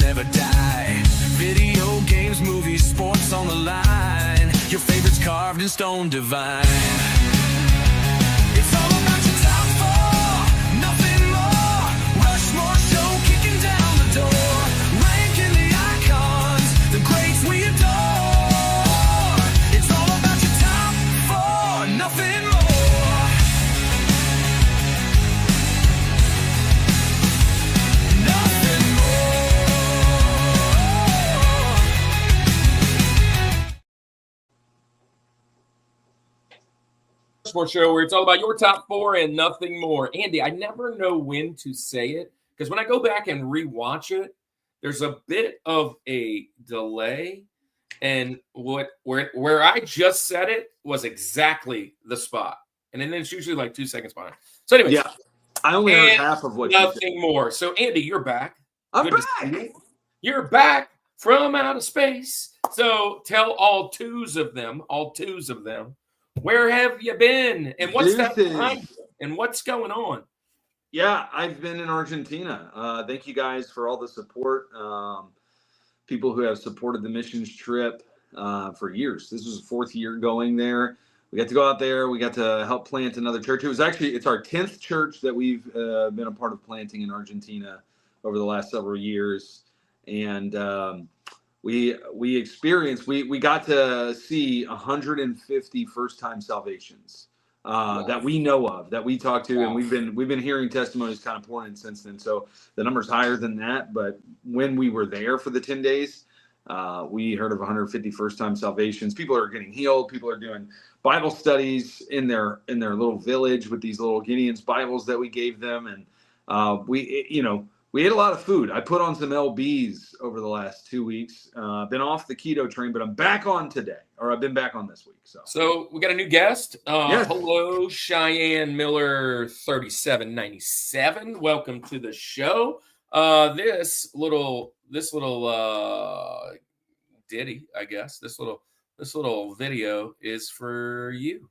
never die. Video games, movies, sports on the line. Your favorites carved in stone divine. It's all about your top four, nothing more. Rushmore show kicking down the door. Ranking the icons, the greats we adore. It's all about your top four, nothing more. Sports show where it's all about your top four and nothing more. Andy, I never know when to say it because when I go back and rewatch it, there's a bit of a delay, and where I just said it was exactly the spot, and then it's usually like 2 seconds behind. So anyway, yeah, I only heard half of what nothing you said. more. So Andy, you're back. I'm Good back. You're back from outer space. So tell all twos of them. Where have you been? And what's that behind you? And what's going on? Yeah, I've been in Argentina. Thank you guys for all the support. People who have supported the missions trip for years. This was the 4th year going there. We got to go out there. We got to help plant another church. It's our 10th church that we've been a part of planting in Argentina over the last several years. And we got to see 150 first-time salvations that we know of, that we talked to, and we've been hearing testimonies kind of pouring in since then. So the number's higher than that, but when we were there for the 10 days, we heard of 150 first-time salvations. People are getting healed. People are doing Bible studies in their little village with these little Gideon's Bibles that we gave them, and we ate a lot of food. I put on some LBs over the last 2 weeks. Been off the keto train, but I'm back on today, or I've been back on this week. So we got a new guest. Yes. Hello, Cheyenne Miller, 3797. Welcome to the show. This little ditty, I guess. This little video is for you.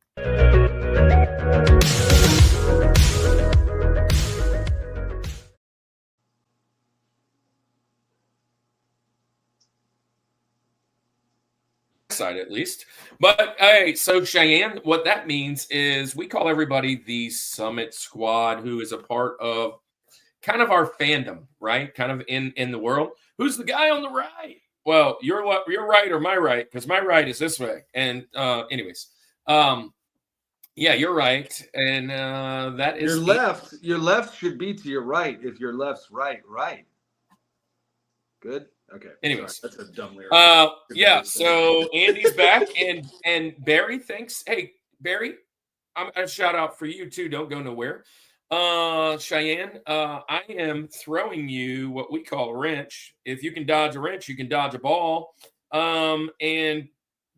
Side at least. But hey, so Cheyenne, what that means is we call everybody the Summit Squad, who is a part of kind of our fandom, right? Kind of in the world. Who's the guy on the right? Well, you're right or my right, because my right is this way. And anyways, yeah, you're right. And that is your left should be to your right if your left's right. Good. Okay. Anyways, sorry, that's a dumb lyric. Yeah. So Andy's back, and Barry, thanks. Hey, Barry, I'm a shout out for you too. Don't go nowhere. Cheyenne, I am throwing you what we call a wrench. If you can dodge a wrench, you can dodge a ball. And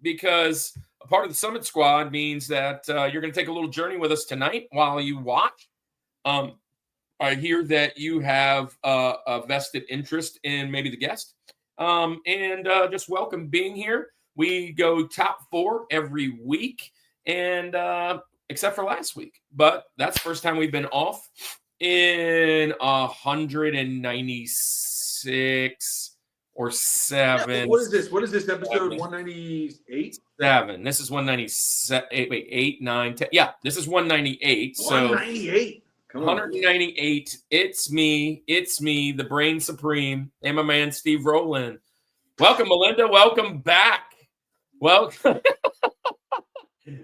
because a part of the Summit Squad means that you're going to take a little journey with us tonight while you watch. I hear that you have a vested interest in maybe the guest. And just welcome being here. We go top 4 every week, and except for last week. But that's the first time we've been off in 196 or 7. Yeah, what is this? What is this episode? 198? 7. This is 197. 8, 9, 10. Yeah, this is 198. 198. So 198. It's me, the brain supreme, and my man Steve Rowland. Welcome, Melinda. Welcome back. Welcome.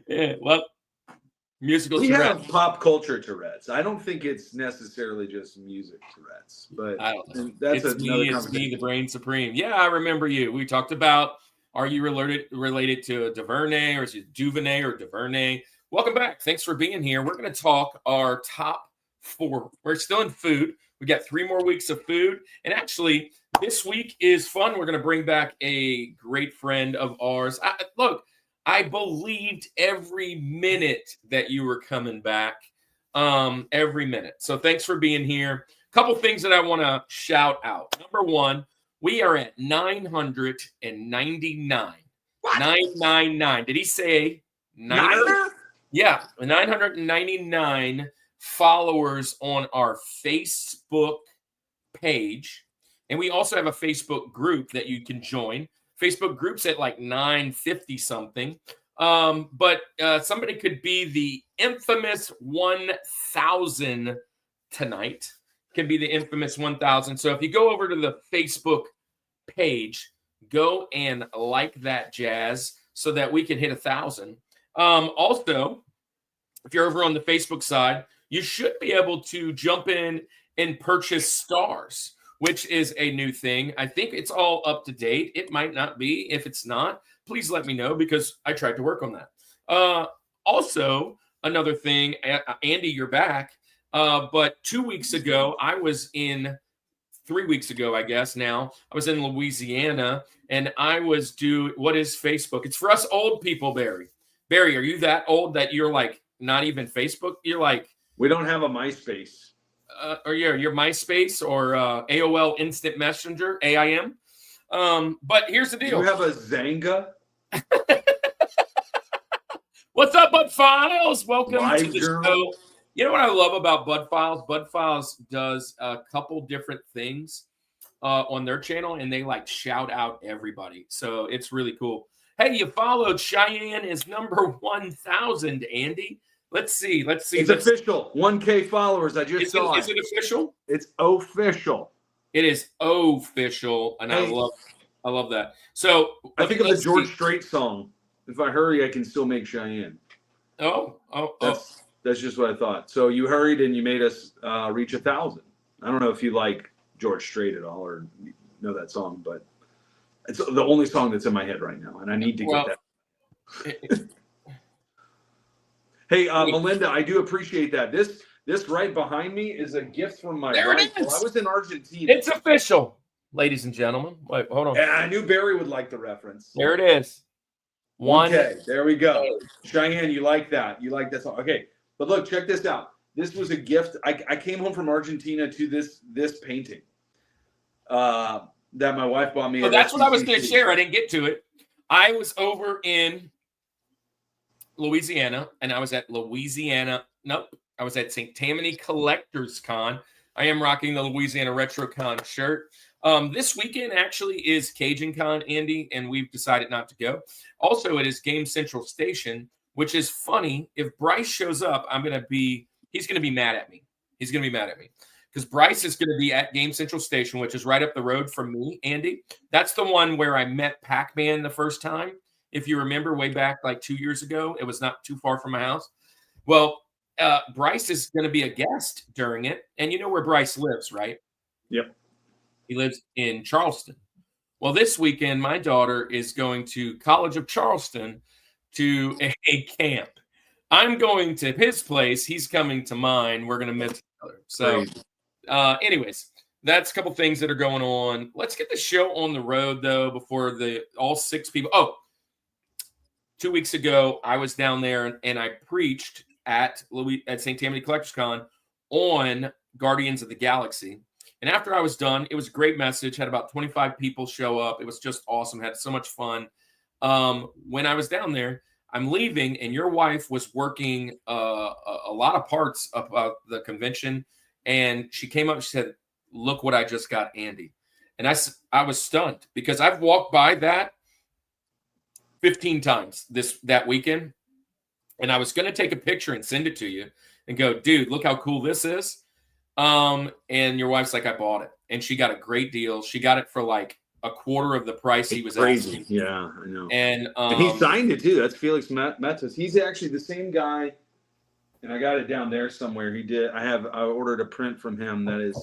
Yeah, well, musical we Tourette's. have pop culture Tourette's. I don't think it's necessarily just music Tourette's, but I don't know. That's it's me, the brain supreme. Yeah, I remember you. We talked about, are you related to a Duvernay, or is it Duvernay or Duvernay? Welcome back. Thanks for being here. We're going to talk our top 4. We're still in food. We got 3 more weeks of food. And actually, this week is fun. We're going to bring back a great friend of ours. I believed every minute that you were coming back, every minute. So thanks for being here. A couple things that I want to shout out. Number 1, we are at 999. What? 999. Did he say 9? Yeah, 999 followers on our Facebook page. And we also have a Facebook group that you can join. Facebook group's at like 950 something. But somebody could be the infamous 1,000 tonight. Can be the infamous 1,000. So if you go over to the Facebook page, go and like that jazz so that we can hit 1,000. Also, if you're over on the Facebook side, you should be able to jump in and purchase stars, which is a new thing. I think it's all up to date. It might not be. If it's not, please let me know because I tried to work on that. Also, another thing, Andy, you're back. But 2 weeks ago, 3 weeks ago, I guess now, I was in Louisiana and I was what is Facebook? It's for us old people, Barry. Barry, are you that old that you're like not even Facebook? You're like, we don't have a MySpace. Or your MySpace or AOL Instant Messenger, AIM. But here's the deal. You have a Zanga? What's up, Bud Files? Welcome Live to the journal? show. You know what I love about Bud Files? Bud Files does a couple different things on their channel, and they like shout out everybody. So it's really cool. Hey, you followed Cheyenne is number 1,000, Andy. Let's see. It's official. 1K followers. I just saw it. Is it official? It's official. It is official, and Hey. I love that. So I think of the George Strait song. If I hurry, I can still make Cheyenne. Oh. That's just what I thought. So you hurried and you made us reach 1,000. I don't know if you like George Strait at all or know that song, but it's the only song that's in my head right now, and I need to get that. Hey, Melinda, I do appreciate that. This right behind me is a gift from my There it wife. is. Well, I was in Argentina. It's official, ladies and gentlemen. Wait, hold on. And I knew Barry would like the reference. There it is. Okay, there we go. Cheyenne, you like that. You like that song. Okay, but look, check this out. This was a gift. I came home from Argentina to this painting that my wife bought me. So that's what I was going to share. I didn't get to it. I was over in Louisiana, and I was at I was at St. Tammany Collectors Con. I am rocking the Louisiana Retro Con shirt. This weekend actually is Cajun Con, Andy, and we've decided not to go. Also, it is Game Central Station, which is funny. If Bryce shows up, he's going to be mad at me. He's going to be mad at me because Bryce is going to be at Game Central Station, which is right up the road from me, Andy. That's the one where I met Pac-Man the first time. If you remember way back like 2 years ago, it was not too far from my house. Well, Bryce is going to be a guest during it. And you know where Bryce lives, right? Yep. He lives in Charleston. Well, this weekend, my daughter is going to College of Charleston to a camp. I'm going to his place. He's coming to mine. We're going to miss each other. So, anyways, that's a couple things that are going on. Let's get the show on the road, though, before all 6 people. Oh, 2 weeks ago, I was down there and I preached at St. Tammany Collectors Con on Guardians of the Galaxy. And after I was done, it was a great message. Had about 25 people show up. It was just awesome. Had so much fun. When I was down there, I'm leaving, and your wife was working a lot of parts of the convention. And she came up and she said, "Look what I just got, Andy." And I was stunned because I've walked by that 15 times that weekend. And I was going to take a picture and send it to you and go, "Dude, look how cool this is." And your wife's like, "I bought it." And she got a great deal. She got it for like a quarter of the price he was crazy. asking. Yeah, I know. And he signed it too. That's Felix Metzos. He's actually the same guy. And I got it down there somewhere. I ordered a print from him that is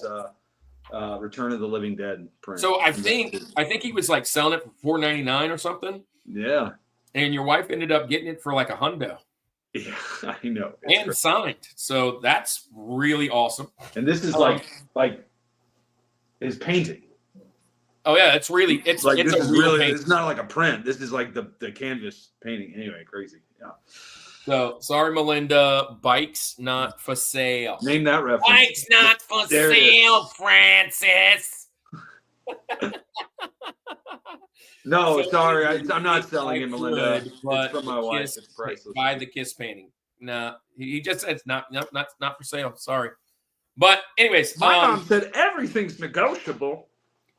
Return of the Living Dead print. So I think he was like selling it for $4.99 or something. Yeah. And your wife ended up getting it for like $100. Yeah, I know. And signed. So that's really awesome. And this is like his painting. Oh yeah, it's like it's this a is real really painting. it's not like a print. This is like the canvas painting. Anyway, crazy. Yeah. So sorry, Melinda. Bikes not for sale. Name that reference. Bikes not for There it sale, Francis. No, So sorry, it- I'm not it's selling it, like Melinda. good, but It's from my the wife. Kiss- It's priceless. Buy the Kiss painting. No, he just said it's not for sale. Sorry, but anyways, My mom said everything's negotiable.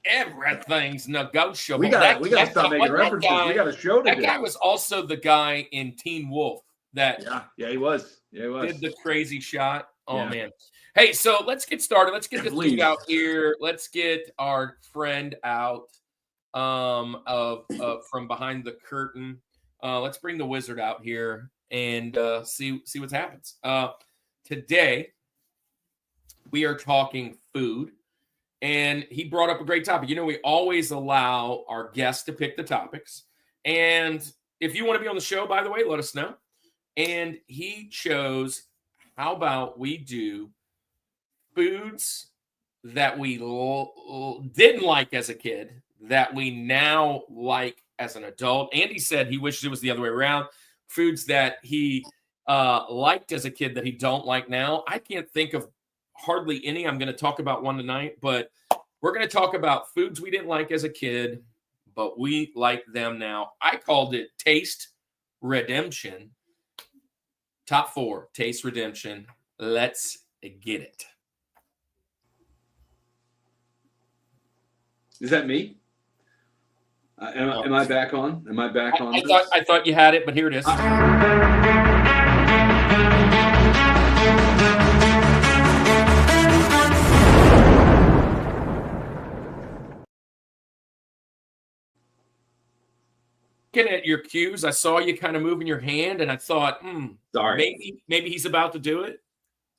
everything's negotiable. We gotta stop making references. We got a show to That do. guy was also the guy in Teen Wolf that he was. did the crazy shot. Oh Yeah. man. Hey, so let's get started. Let's get this Please. dude out here. Let's get our friend out of from behind the curtain. Let's bring the wizard out here and see what happens. Today we are talking food, and he brought up a great topic. You know, we always allow our guests to pick the topics, and if you want to be on the show, by the way, let us know. And he chose, how about we do foods that we didn't like as a kid that we now like as an adult. Andy said he wished it was the other way around. Foods that he liked as a kid that he don't like now. I can't think of hardly any. I'm going to talk about one tonight, but we're going to talk about foods we didn't like as a kid, but we like them now. I called it Taste Redemption. Top 4, Taste Redemption. Let's get it. Is that me? Am I back on? Am I back on? I thought you had it, but here it is. Looking at your cues, I saw you kind of moving your hand, and I thought, Sorry. maybe he's about to do it.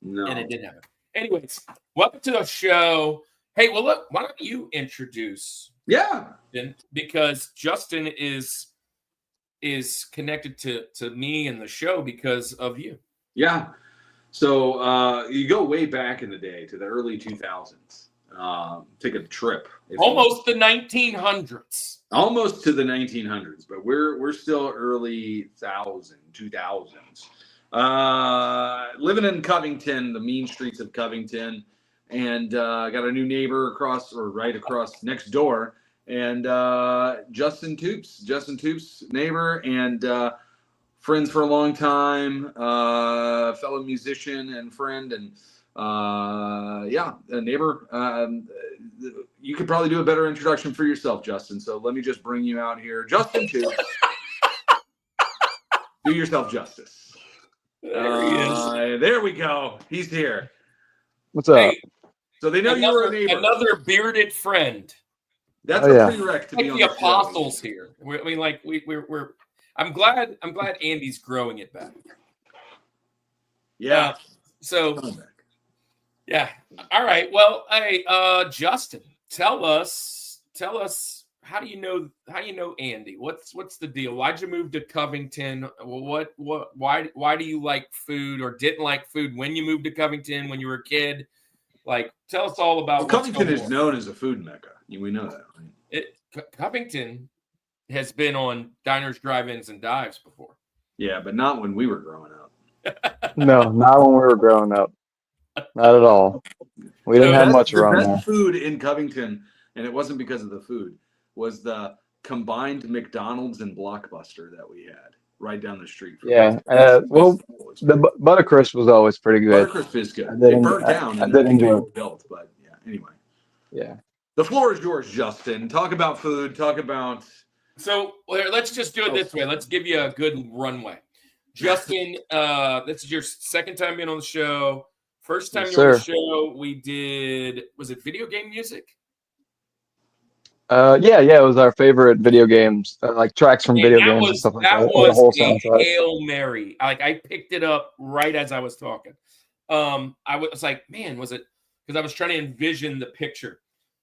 No. And it didn't happen. Anyways, welcome to the show. Hey, well, look, why don't you introduce? Yeah. Because Justin is connected to me and the show because of you. Yeah. So you go way back in the day to the early 2000s. Take a trip. Almost the 1900s. Almost to the 1900s, but we're still early 2000s. Living in Covington, the mean streets of Covington, and got a new neighbor right across next door, and Justin Toups, neighbor and friends for a long time, fellow musician and friend, and a neighbor. You could probably do a better introduction for yourself, Justin. So let me just bring you out here, Justin Toups. Do yourself justice. There he is. There we go. He's here. What's up? Hey, So they know you were a neighbor. Another bearded friend. That's a prereq to Like be on the the apostles show. here. We're. I'm glad Andy's growing it back. Yeah. So. Yeah. All right. Well, hey, Justin, tell us how do you know Andy? What's the deal? Why'd you move to Covington? Why do you like food or didn't like food when you moved to Covington when you were a kid? Like, tell us all about Covington is known as a food mecca. We know that, right? Covington has been on diners, drive-ins, and dives before. Yeah, but not when we were growing up. No, not when we were growing up. Not at all. We didn't have much around there. there. The best food in Covington, and it wasn't because of the food, was the combined McDonald's and Blockbuster that we had right down the street. Yeah. Well, the Buttercrisp was always pretty good. Buttercrisp is good. I did It burnt down. I did enjoy it. Built, but yeah. Anyway. Yeah. The floor is yours, Justin. Talk about food. Talk about. So let's just do it this way. Let's give you a good runway. Justin, this is your second time being on the show. First time you were on the show, we did, was it video game music? Yeah, it was our favorite video games, like tracks from video games and stuff like that. That was a Hail Mary. Like, I picked it up right as I was talking. I was like, man, was it? Because I was trying to envision the picture.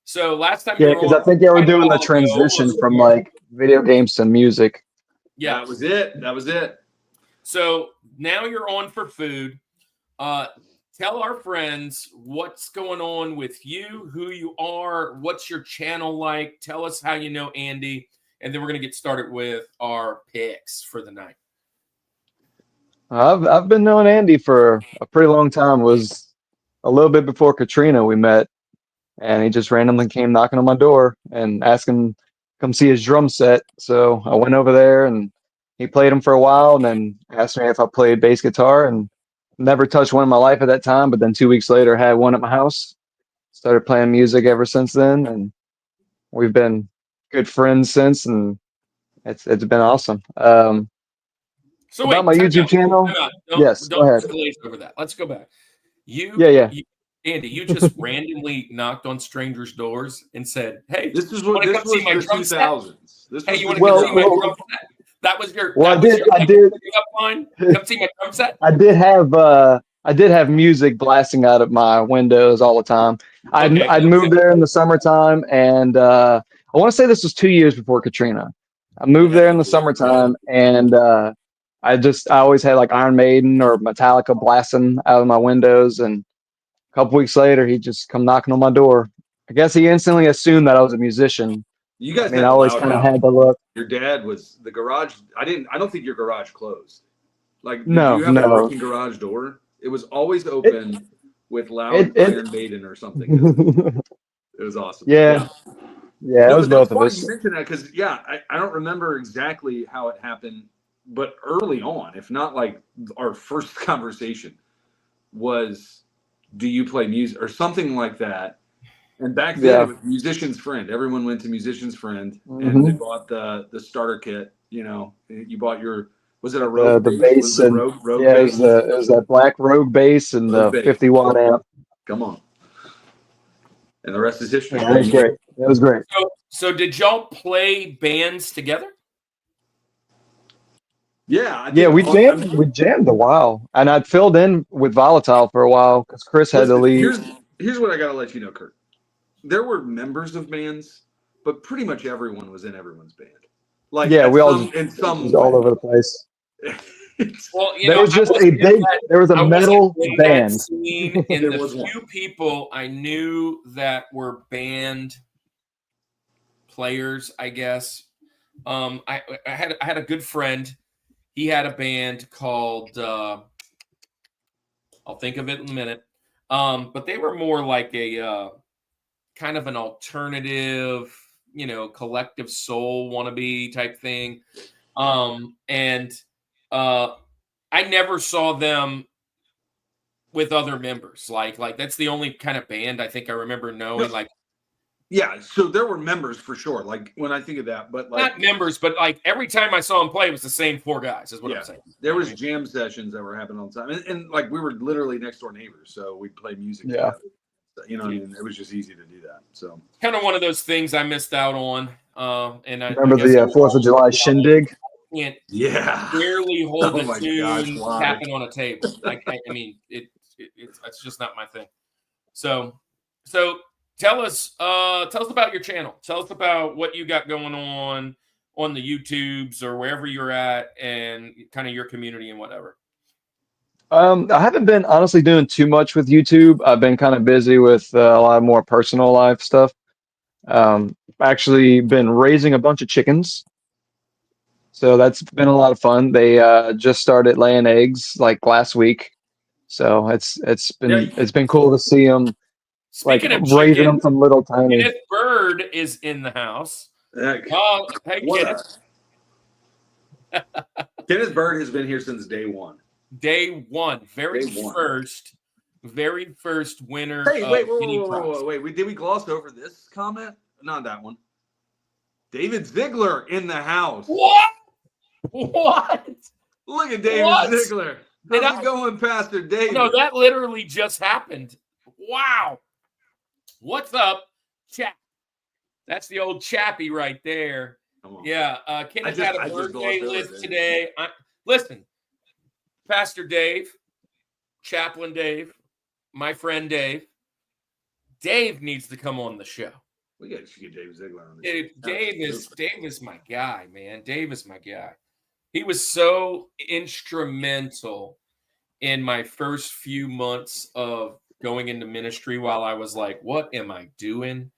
So last time, because I think they were doing the transition from like video games to music. Yeah, that was it. So now you're on for food. Tell our friends what's going on with you, who you are, what's your channel like. Tell us how you know Andy, and then we're going to get started with our picks for the night. I've been knowing Andy for a pretty long time. It was a little bit before Katrina we met, and he just randomly came knocking on my door and asking to come see his drum set. So I went over there, and he played them for a while, and then asked me if I played bass guitar, and never touched one in my life at that time, but then 2 weeks later had one at my house. Started playing music ever since then, and we've been good friends since, and it's been awesome. So About wait, my time YouTube out. channel, Time out. yes, go Don't ahead. just glaze over that. Let's go back. Yeah, yeah. Andy, you just randomly knocked on strangers' doors and said, "Hey, This want to come see my the drum set? 2000s. This Hey, was you the want to come see my 2000s. drum set?" That was your Well, I like, did, pickup line. Come see my drum set. I did have music blasting out of my windows all the time. Okay, I'd moved there in the summertime, and I want to say this was 2 years before Katrina. I moved there in the summertime, and I always had like Iron Maiden or Metallica blasting out of my windows, and a couple weeks later, he just come knocking on my door. I guess he instantly assumed that I was a musician. You I guys mean, had I a always loud kind of house. had the look. Your dad was the garage. I don't think your garage closed. Like, did No, you have a no. working garage door? It was always open with loud It Iron Maiden or something. It was awesome. yeah, yeah, it No, was but that's both of funny us. you mentioned that because I don't remember exactly how it happened, but early on, if not like our first conversation was, "Do you play music?" or something like that. And back then it Yeah. was Musician's Friend. Everyone went to Musician's Friend and they Hmm. bought the starter kit. You bought your, was it a Rogue The bass? Was bass, it a and Rogue yeah, bass? it was that black Rogue bass and Rogue the bass. 50-watt amp. Come on. And the rest is history, Yeah, it was baby. great. It was great. So did y'all play bands together? Yeah, I Yeah, think. I mean, we jammed a while, and I'd filled in with Volatile for a while because Chris had to listen, leave. here's what I gotta let you know, Kurt. There were members of bands, but pretty much everyone was in everyone's band. Like Yeah, at we all in some just all way. over the place. Well, There was just there was a I wasn't metal in that band. scene. In There the was one. few people I knew that were band players, I guess. I had a good friend. He had a band called I'll think of it in a minute. But they were more like a kind of an alternative, collective soul wannabe type thing. And I never saw them with other members. Like that's the only kind of band I think I remember knowing. No, Like yeah, so there were members for sure. Like when I think of that, but like not members, but like every time I saw them play, it was the same four guys. Is what yeah, I'm saying. there was I mean? jam sessions that were happening all the time, and like we were literally next door neighbors, so we'd play music Yeah. together. I mean, it was just easy to do that. So Kind of one of those things I missed out on. And I Remember guess the 4th of July shindig? can't yeah, barely hold Oh a my tune gosh, why? tapping on a table. I mean, it's just not my thing. So tell us about your channel. Tell us about what you got going on the YouTubes or wherever you're at, and kind of your community and whatever. I haven't been honestly doing too much with YouTube. I've been kind of busy with a lot more personal life stuff. Actually been raising a bunch of chickens. So that's been a lot of fun. They just started laying eggs like last week. So Yeah. it's been cool to see them like Speaking of raising them chickens, from little tiny. Kenneth Bird is in the house. Heck, Oh, hey what Kenneth. Kenneth Bird has been here since day one. Day one, Day one. very first winner Hey, of wait, any prize. wait. Did we gloss over this comment? Not that one. David Ziegler in the house. What? What? Look at David What? Ziegler. Did How's I- it going, Pastor David? No, that literally just happened. Wow. What's up, chap? That's the old chappy right there. Come on. Yeah, Kenneth had I a just birthday glossed over list it. today. Listen, Pastor Dave, Chaplain Dave, my friend Dave. Dave needs to come on the show. We got to get David Ziegler on this. Dave is my guy, man. Dave is my guy. He was so instrumental in my first few months of going into ministry while I was like, what am I doing?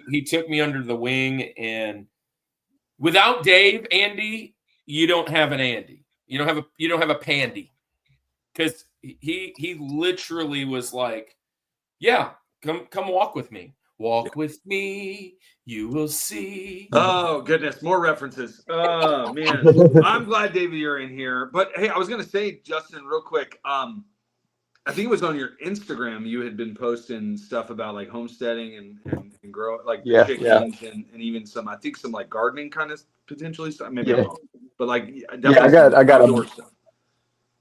He took me under the wing, and without Dave, Andy, you don't have an Andy. You don't have a Pandy. Because he literally was like, yeah, come walk with me. Walk with me, you will see. Oh goodness, more references. Oh man, I'm glad David you're in here. But hey, I was gonna say, Justin, real quick. I think it was on your Instagram. You had been posting stuff about like homesteading and grow like the Yeah, chickens and even some, I think some like gardening kind of potentially stuff. Maybe I'm yeah, wrong, but like yeah. definitely some I got outdoor a stuff.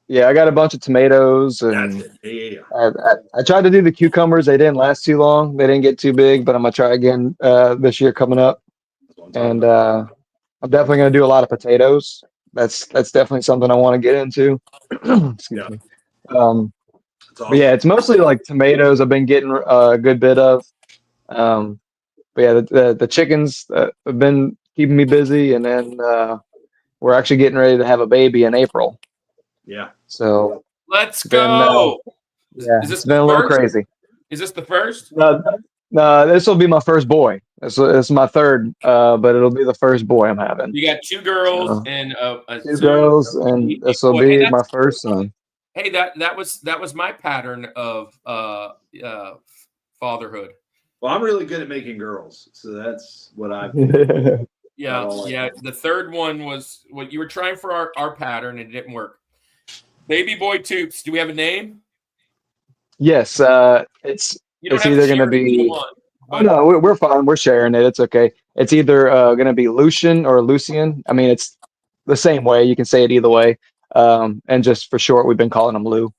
yeah, I got a bunch of tomatoes, That's and it. Yeah, yeah, yeah. I tried to do the cucumbers. They didn't last too long. They didn't get too big, but I'm gonna try again this year coming up. That's what I'm talking And about. I'm definitely gonna do a lot of potatoes. That's definitely something I want to get into. Excuse Yeah, me. Um, it's but yeah, awesome. it's mostly like tomatoes. I've been getting a good bit of. Um, but yeah, the chickens have been keeping me busy, and then we're actually getting ready to have a baby in April. Yeah. So Let's it's been go. yeah, Is this it's the been a little first? crazy. Is this the first? No, no, this will be my first boy. This is my third, but it'll be the first boy I'm having. You got two girls So and a two soon girls, and to be this will boy. Hey, be my that's first son. hey that was my pattern of fatherhood. Well, I'm really good at making girls, so that's what I've got Yeah, all like. yeah. The third one was what you were trying for our pattern and it didn't work. Baby boy Toups. Do we have a name? Yes, it's You don't it's have to either going to share it if you don't be. want. Oh But no, we're fine. We're sharing it. It's okay. It's either going to be Lucian or Lucian. I mean, it's the same way. You can say it either way. And just for short, we've been calling him Lou.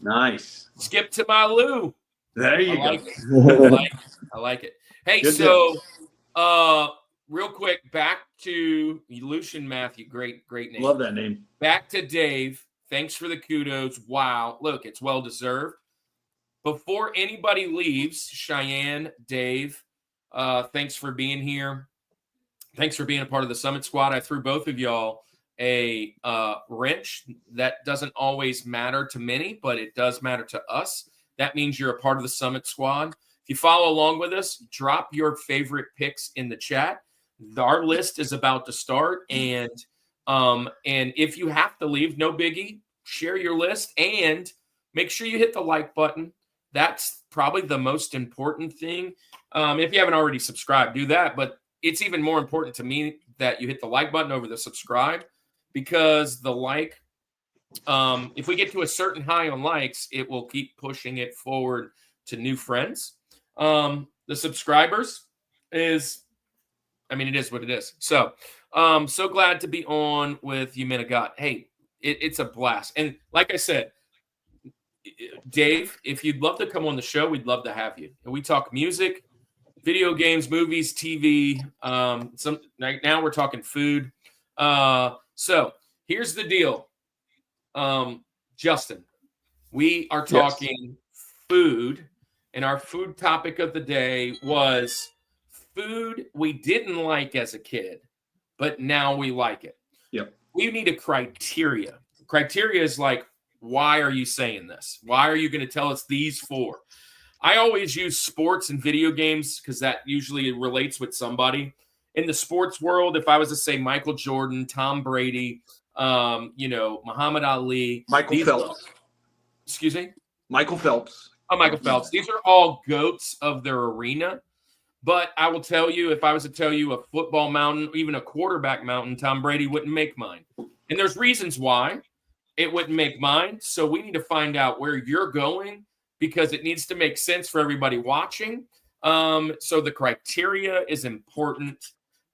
Nice. skip to my Lou. There I you go. like it. I like it. I like it. Hey, Good so deal. real quick, back to Lucian Matthew. Great name. Love that name. Back to Dave. Thanks for the kudos. Wow. Look, it's well deserved. Before anybody leaves, Cheyenne, Dave, thanks for being here. Thanks for being a part of the Summit Squad. I threw both of y'all a wrench. That doesn't always matter to many, but it does matter to us. That means you're a part of the Summit Squad. If you follow along with us, drop your favorite picks in the chat. Our list is about to start, and if you have to leave, no biggie. Share your list and make sure you hit the like button. That's probably the most important thing. If you haven't already subscribed, do that. But it's even more important to me that you hit the like button over the subscribe, because the like, if we get to a certain high on likes, it will keep pushing it forward to new friends. The subscribers is, I mean, it is what it is. So, so glad to be on with you, men of God. Hey, it's a blast. And like I said, Dave, if you'd love to come on the show, we'd love to have you. And we talk music, video games, movies, TV. Some right now we're talking food. So here's the deal, Justin. We are Yes. talking food, and our food topic of the day was food we didn't like as a kid, but now we like it. Yep. We need a criteria. Criteria is like, why are you saying this? Why are you going to tell us these four? I always use sports and video games because that usually relates with somebody. In the sports world, if I was to say Michael Jordan, Tom Brady, Muhammad Ali. Michael Phelps. Excuse me? Michael Phelps. Oh, Michael Phelps. These are all goats of their arena. But I will tell you, if I was to tell you a football mountain, even a quarterback mountain, Tom Brady wouldn't make mine. And there's reasons why it wouldn't make mine. So we need to find out where you're going, because it needs to make sense for everybody watching. So the criteria is important.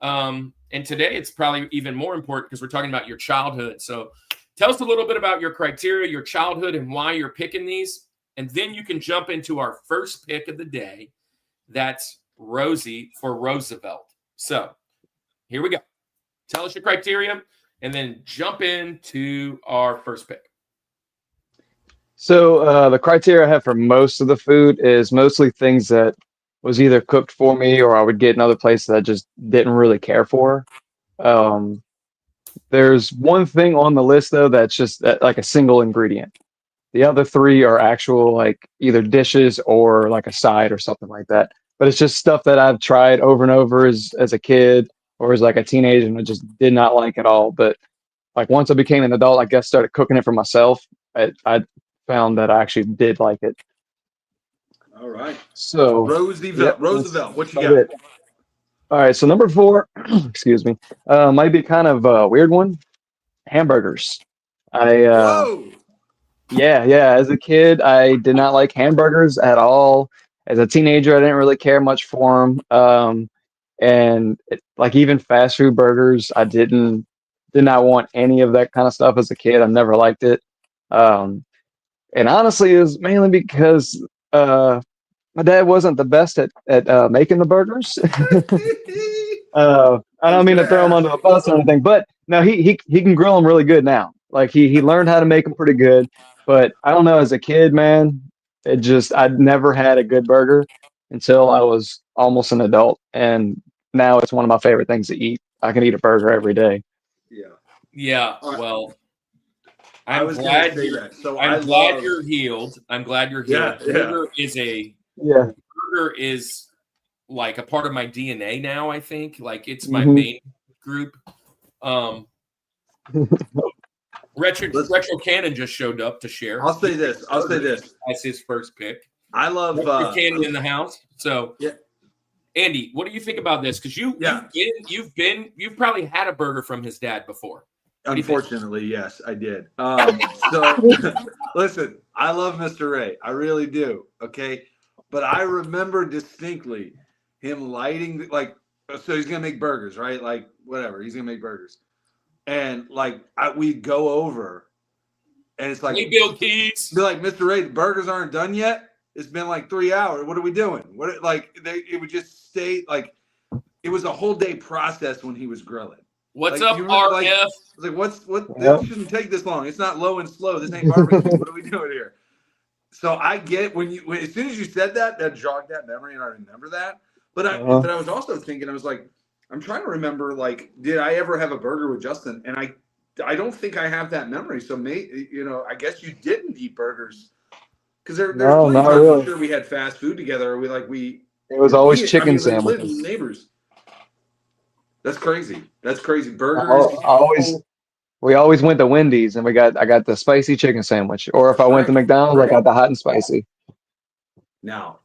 And today it's probably even more important because we're talking about your childhood. So tell us a little bit about your criteria, your childhood, and why you're picking these. And then you can jump into our first pick of the day. That's Rosie for Roosevelt. So here we go. Tell us your criteria and then jump into our first pick. So the criteria I have for most of the food is mostly things that was either cooked for me or I would get in other places that I just didn't really care for. There's one thing on the list though that's just like a single ingredient. The other three are actual like either dishes or like a side or something like that. But it's just stuff that I've tried over and over as a kid or as like a teenager and I just did not like at all. But like once I became an adult, I guess started cooking it for myself. I found that I actually did like it. All right. So Roosevelt. What you about got? it. All right, so number 4, excuse me, might be kind of a weird one. Hamburgers. I Whoa. Yeah. As a kid, I did not like hamburgers at all. As a teenager, I didn't really care much for them. Like even fast food burgers, did not want any of that kind of stuff as a kid. I never liked it. Um, and honestly, it was mainly because my dad wasn't the best at making the burgers. I don't That's mean to throw him bad. under the bus or anything, but no, he can grill them really good now. Like he learned how to make them pretty good. But I don't know, as a kid, man, I'd never had a good burger until I was almost an adult, and now it's one of my favorite things to eat. I can eat a burger every day. Yeah. Yeah, All right. well, I was going to say that. So I I'm glad love. you're healed. I'm glad you're Yeah, healed. yeah. Yeah. Burger is like a part of my DNA now, I think. Like it's my Mhm. main group. Retro Cannon just showed up to share. I'll say this. That's his first pick. I love Retro Cannon in the house. So Yeah. Andy, what do you think about this? Because you've probably had a burger from his dad before. What do you think? Unfortunately, yes, I did. So listen, I love Mr. Ray. I really do. Okay. But I remember distinctly him lighting so he's gonna make burgers, right? Like whatever, he's gonna make burgers. And like we go over and it's like, Hey, Bill Keys. be like, Mr. Ray, the burgers aren't done yet. It's been like 3 hours. What are we doing? It would just stay like it was a whole day process when he was grilling. What's Like, up, you remember, RF? I was like, what? Yep. This shouldn't take this long. It's not low and slow. This ain't barbecue. What are we doing here? So I get when as soon as you said that jogged that memory, and I remember that. But I was also thinking, I was like, I'm trying to remember, like, did I ever have a burger with Justin? And I don't think I have that memory. So I guess you didn't eat burgers because there's No, plenty not of times I'm really. sure we had fast food together. Or we It was always chicken we lived sandwiches. neighbors. That's crazy. I, Burgers. I always We always went to Wendy's and I got the spicy chicken sandwich. Or if I went to Correct. McDonald's, I got the hot and spicy. Now,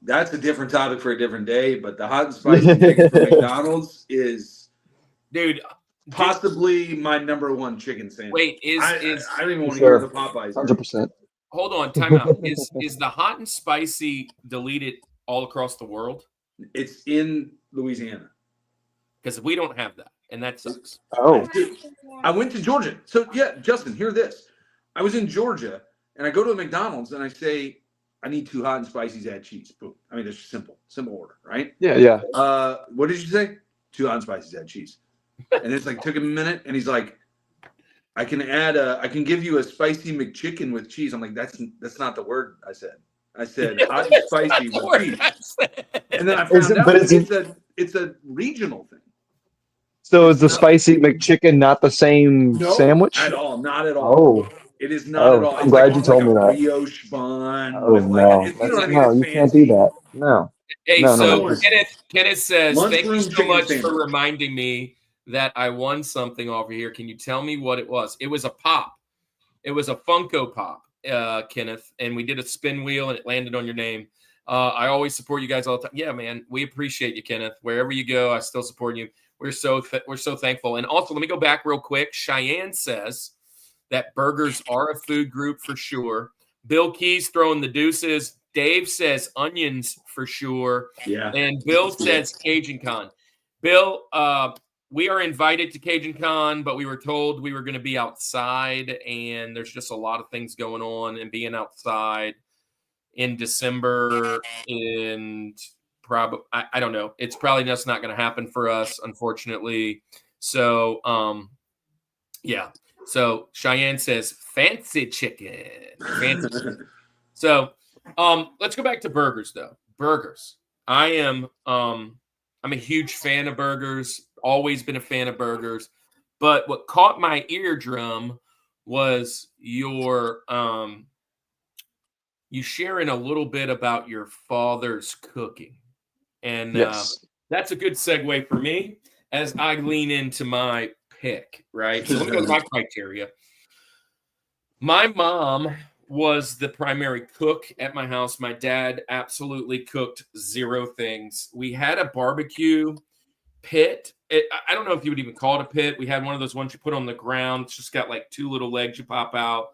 that's a different topic for a different day, but the hot and spicy chicken from McDonald's is Dude, possibly my number one chicken sandwich. wait, I don't even want to Sure. hear the Popeyes. 100%. hold on, time out. Is the hot and spicy deleted all across the world? It's in Louisiana. Because we don't have that, and that sucks. Oh, Dude, I went to Georgia. So yeah, Justin, hear this. I was in Georgia and I go to a McDonald's and I say, I need 2 hot and spicies, add cheese. Boom. I mean, it's simple order, right? yeah. What did you say? 2 hot and spicies, add cheese. And it's like took him a minute, and he's like, I can give you a spicy McChicken with cheese. I'm like, that's not the word I said. I said hot and spicy with cheese. And then I found out it's a regional thing. So is the spicy McChicken not the same sandwich? At all. Not at all. Oh, It is not at all. I'm It's glad like you told me a that. brioche bun. Oh with no, you know what I mean? no, It's you can't fancy. do that. No. Hey, No, so no. Kenneth says, thank you Lunchroom so chicken much sandwich. for reminding me that I won something over here. Can you tell me what it was? It was a pop. It was a Funko Pop, Kenneth, and we did a spin wheel, and it landed on your name. I always support you guys all the time. Yeah, man, we appreciate you, Kenneth. Wherever you go, I still support you. We're so thankful. And also, let me go back real quick. Cheyenne says that burgers are a food group for sure. Bill Keys throwing the deuces. Dave says onions for sure. Yeah. And Bill says Cajun Con. Bill, we are invited to Cajun Con, but we were told we were going to be outside, and there's just a lot of things going on, and being outside in December and probably I don't know. It's probably just not going to happen for us, unfortunately. So, yeah. So Cheyenne says fancy chicken. Fancy chicken. So, let's go back to burgers though. Burgers. I'm a huge fan of burgers. Always been a fan of burgers. But what caught my eardrum was your you sharing a little bit about your father's cooking. And Yes. that's a good segue for me as I lean into my pick, right? So let me go with my criteria. My mom was the primary cook at my house. My dad absolutely cooked 0 things. We had a barbecue pit. I don't know if you would even call it a pit. We had one of those ones you put on the ground. It's just got like 2 little legs you pop out.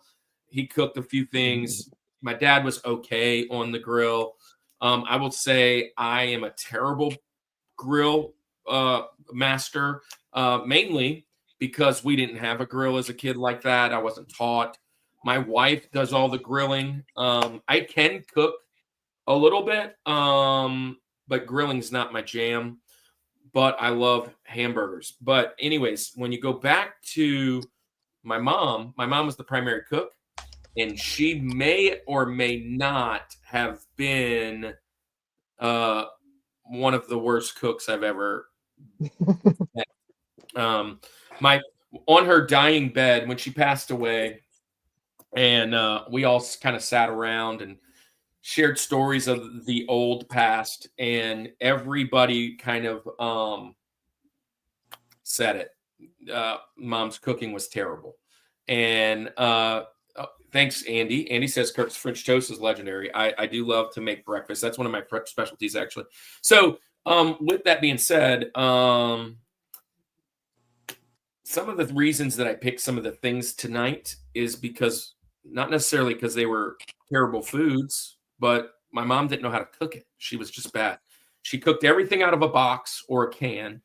he cooked a few things. My dad was okay on the grill. I will say I am a terrible grill master, mainly because we didn't have a grill as a kid like that. I wasn't taught. My wife does all the grilling. I can cook a little bit, but grilling's not my jam. But I love hamburgers. But anyways, when you go back to my mom was the primary cook, and she may or may not have been one of the worst cooks I've ever met. My on her dying bed when she passed away, and we all kind of sat around and shared stories of the old past, and everybody kind of said it. Mom's cooking was terrible, and thanks, Andy. Andy says Kirk's French toast is legendary. I do love to make breakfast. That's one of my specialties, actually. So, with that being said, some of the reasons that I picked some of the things tonight is because not necessarily because they were terrible foods, but my mom didn't know how to cook it. She was just bad. She cooked everything out of a box or a can.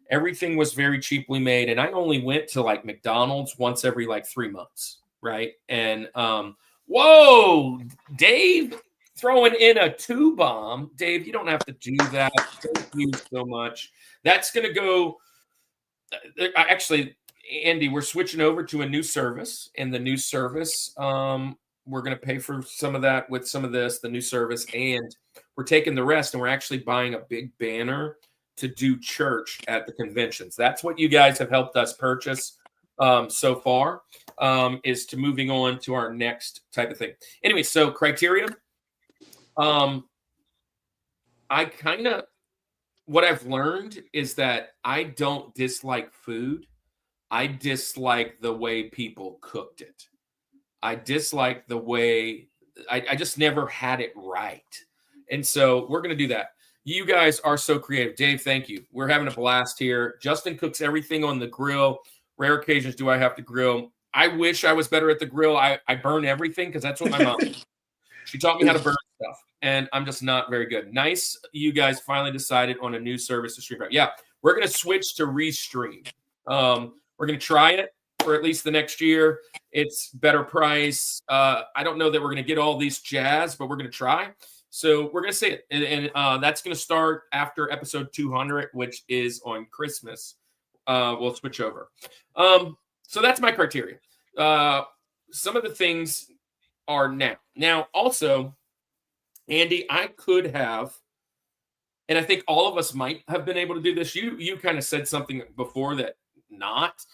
Everything was very cheaply made, and I only went to like McDonald's once every like 3 months. Right. And whoa, Dave throwing in a 2 bomb. Dave, you don't have to do that. Thank you so much. That's going to go. Actually, Andy, we're switching over to a new service. And the new service, we're going to pay for some of that with some of this, the new service. And we're taking the rest, and we're actually buying a big banner to do church at the conventions. That's what you guys have helped us purchase so far, is to moving on to our next type of thing. Anyway, so criteria. I kind of, what I've learned is that I don't dislike food. I dislike the way people cooked it. I dislike the way, I just never had it right. And so we're going to do that. You guys are so creative. Dave, thank you. We're having a blast here. Justin cooks everything on the grill. Rare occasions do I have to grill. I wish I was better at the grill. I burn everything because that's what my mom did. She taught me how to burn stuff, and I'm just not very good. Nice, you guys finally decided on a new service to stream. Yeah, we're going to switch to Restream. We're going to try it for at least the next year. It's better price. I don't know that we're going to get all these jazz, but we're going to try. So we're going to say it, and that's going to start after episode 200, which is on Christmas. We'll switch over. So that's my criteria. Some of the things are now. Now, also, Andy, I could have, and I think all of us might have been able to do this. You kind of said something before that not,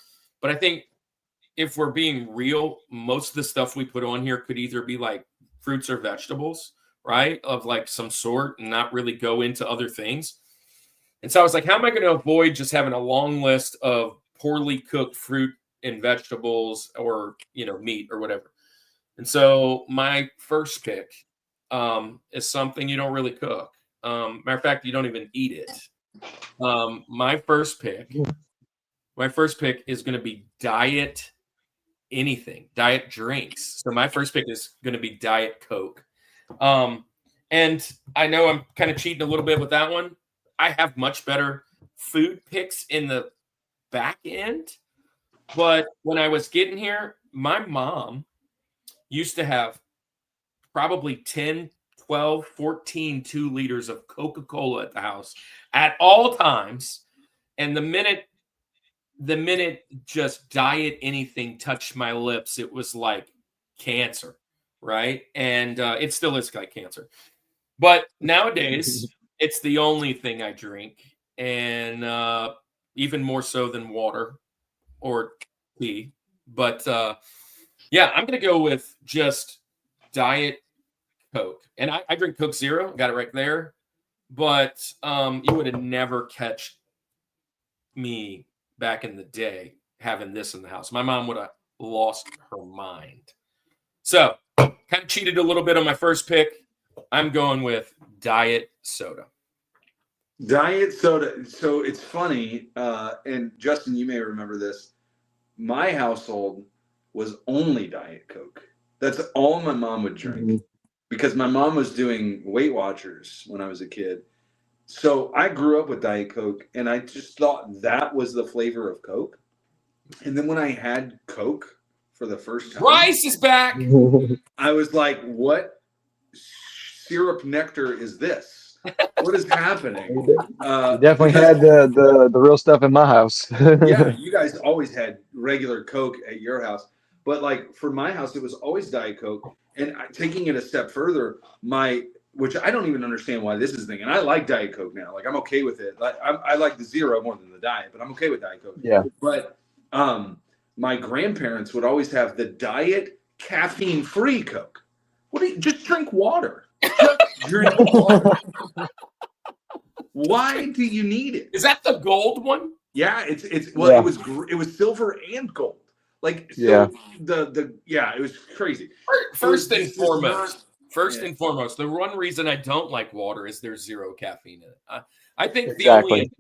but I think if we're being real, most of the stuff we put on here could either be like fruits or vegetables, right? Of like some sort, and not really go into other things. And so I was like, how am I going to avoid just having a long list of poorly cooked fruit and vegetables or, meat or whatever? And so my first pick is something you don't really cook. Matter of fact, you don't even eat it. My first pick is going to be diet drinks. So my first pick is going to be Diet Coke. And I know I'm kind of cheating a little bit with that one. I have much better food picks in the back end. But when I was getting here, my mom used to have probably 10, 12, 14 2 liters of Coca-Cola at the house at all times. And the minute just diet anything touched my lips, it was like cancer, right? And it still is like cancer. But nowadays, it's the only thing I drink, and even more so than water or tea. But yeah, I'm going to go with just Diet Coke. And I drink Coke Zero. Got it right there. But you would have never catch me back in the day having this in the house. My mom would have lost her mind. So kind of cheated a little bit on my first pick. I'm going with Diet Soda. Diet soda. So it's funny, and Justin, you may remember this. My household was only Diet Coke. That's all my mom would drink Mhm. because my mom was doing Weight Watchers when I was a kid. So I grew up with Diet Coke, and I just thought that was the flavor of Coke. And then when I had Coke for the first time, Bryce is back. I was like, what syrup nectar is this? What is happening? You definitely Because, had the real stuff in my house. yeah, you guys always had regular Coke at your house. But like for my house, it was always Diet Coke. And taking it a step further, which I don't even understand why this is a thing. And I like Diet Coke now. Like I'm okay with it. Like I like the zero more than the diet, but I'm okay with Diet Coke. Yeah. But my grandparents would always have the diet caffeine-free Coke. What do you just drink water? Just drink water. Why do you need it? Is that the gold one? Yeah, it's Yeah. it was silver and gold. Like so Yeah. it was crazy. First and It's just foremost, Yeah. the one reason I don't like water is there's zero caffeine in it. I think Exactly.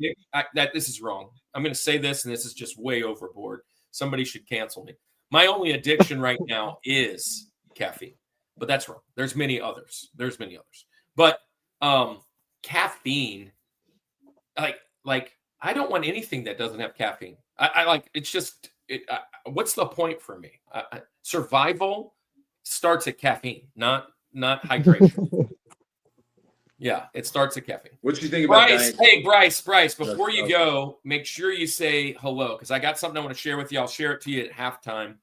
that this is wrong. I'm going to say this, and this is just way overboard. Somebody should cancel me. My only addiction right now is caffeine, but that's wrong. There's many others. But caffeine, like I don't want anything that doesn't have caffeine. I like it's just what's the point for me? Survival starts at caffeine, not hydration. Yeah, it starts at caffeine. What do you think about Bryce, diet? hey Bryce, before you Okay. go, make sure you say hello because I got something I want to share with you. I'll share it to you at halftime,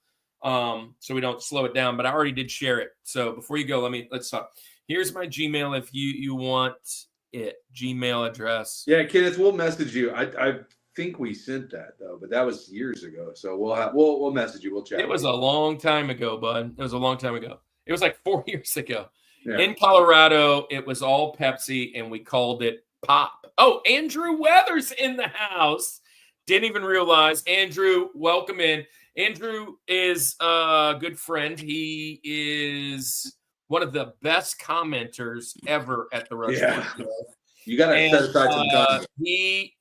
so we don't slow it down. But I already did share it. So before you go, let's talk. Here's my Gmail if you want it. Gmail address. Yeah, Kenneth, we'll message you. I think we sent that though, but that was years ago. So we'll message you. We'll chat. It was a long time ago, bud. It was a long time ago. It was like 4 years ago. Yeah. In Colorado, it was all Pepsi, and we called it Pop. Oh, Andrew Weathers in the house. Didn't even realize. Andrew, welcome in. Andrew is a good friend. He is one of the best commenters ever at the Rushmore. Yeah. You got to set aside some time. He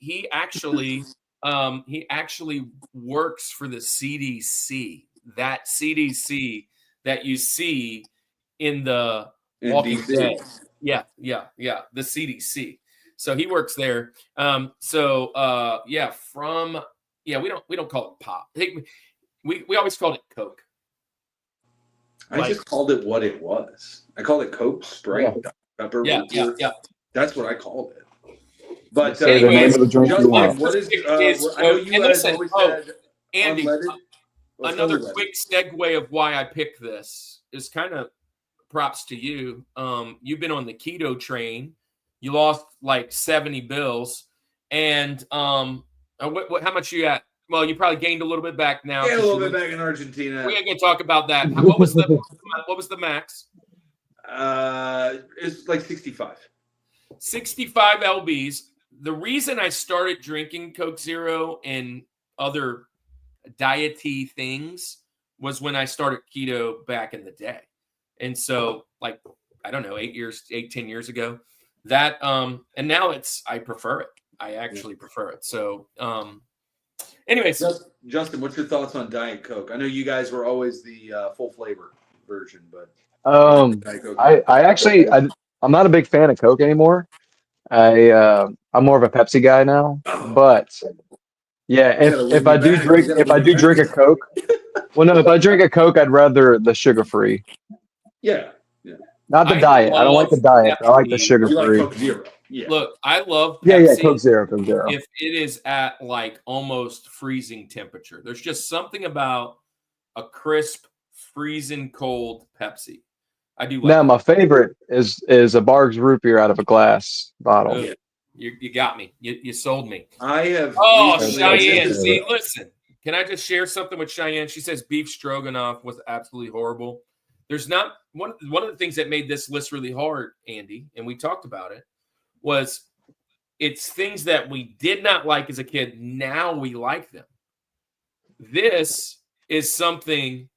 actually works for the CDC. That CDC that you see in the Walking DC. Dead. Yeah. The CDC. So he works there. We don't call it pop. We always called it Coke. I just called it what it was. I called it Coke, Sprite, Dr. Pepper. Yeah. That's what I called it. But Say the name of the drink you Justin, want. what is? I know you guys always said Andy, unleaded. What's another unleaded? quick segue of why I picked this is kind of props to you. You've been on the keto train. You lost like 70 bills. And how much you got? Well, you probably gained a little bit back now. Yeah, a little bit back in Argentina. We ain't gonna talk about that. What was the max? It's like 65. 65 lbs. The reason I started drinking Coke Zero and other diety things was when I started keto back in the day. And so, like, I don't know, 10 years ago. That and now I prefer it. I actually prefer it. So anyways. Justin, what's your thoughts on Diet Coke? I know you guys were always the full flavor version, but Diet Coke. I'm not a big fan of Coke anymore. I'm more of a Pepsi guy now. But yeah, if I do drink a Coke, if I drink a Coke, I'd rather the sugar-free. Yeah. Not the diet. I don't like the diet. I like the You sugar-free. like Coke Zero. Yeah. Look, I love Pepsi. Yeah, Coke Zero. If it is at like almost freezing temperature. There's just something about a crisp, freezing cold Pepsi. I do like Now, my favorite is a Barg's root beer out of a glass bottle. Ugh. You got me. You sold me. I have. Oh, recently- Cheyenne. See, listen. Can I just share something with Cheyenne? She says beef stroganoff was absolutely horrible. There's not one of the things that made this list really hard, Andy, and we talked about it, was it's things that we did not like as a kid. Now we like them. This is something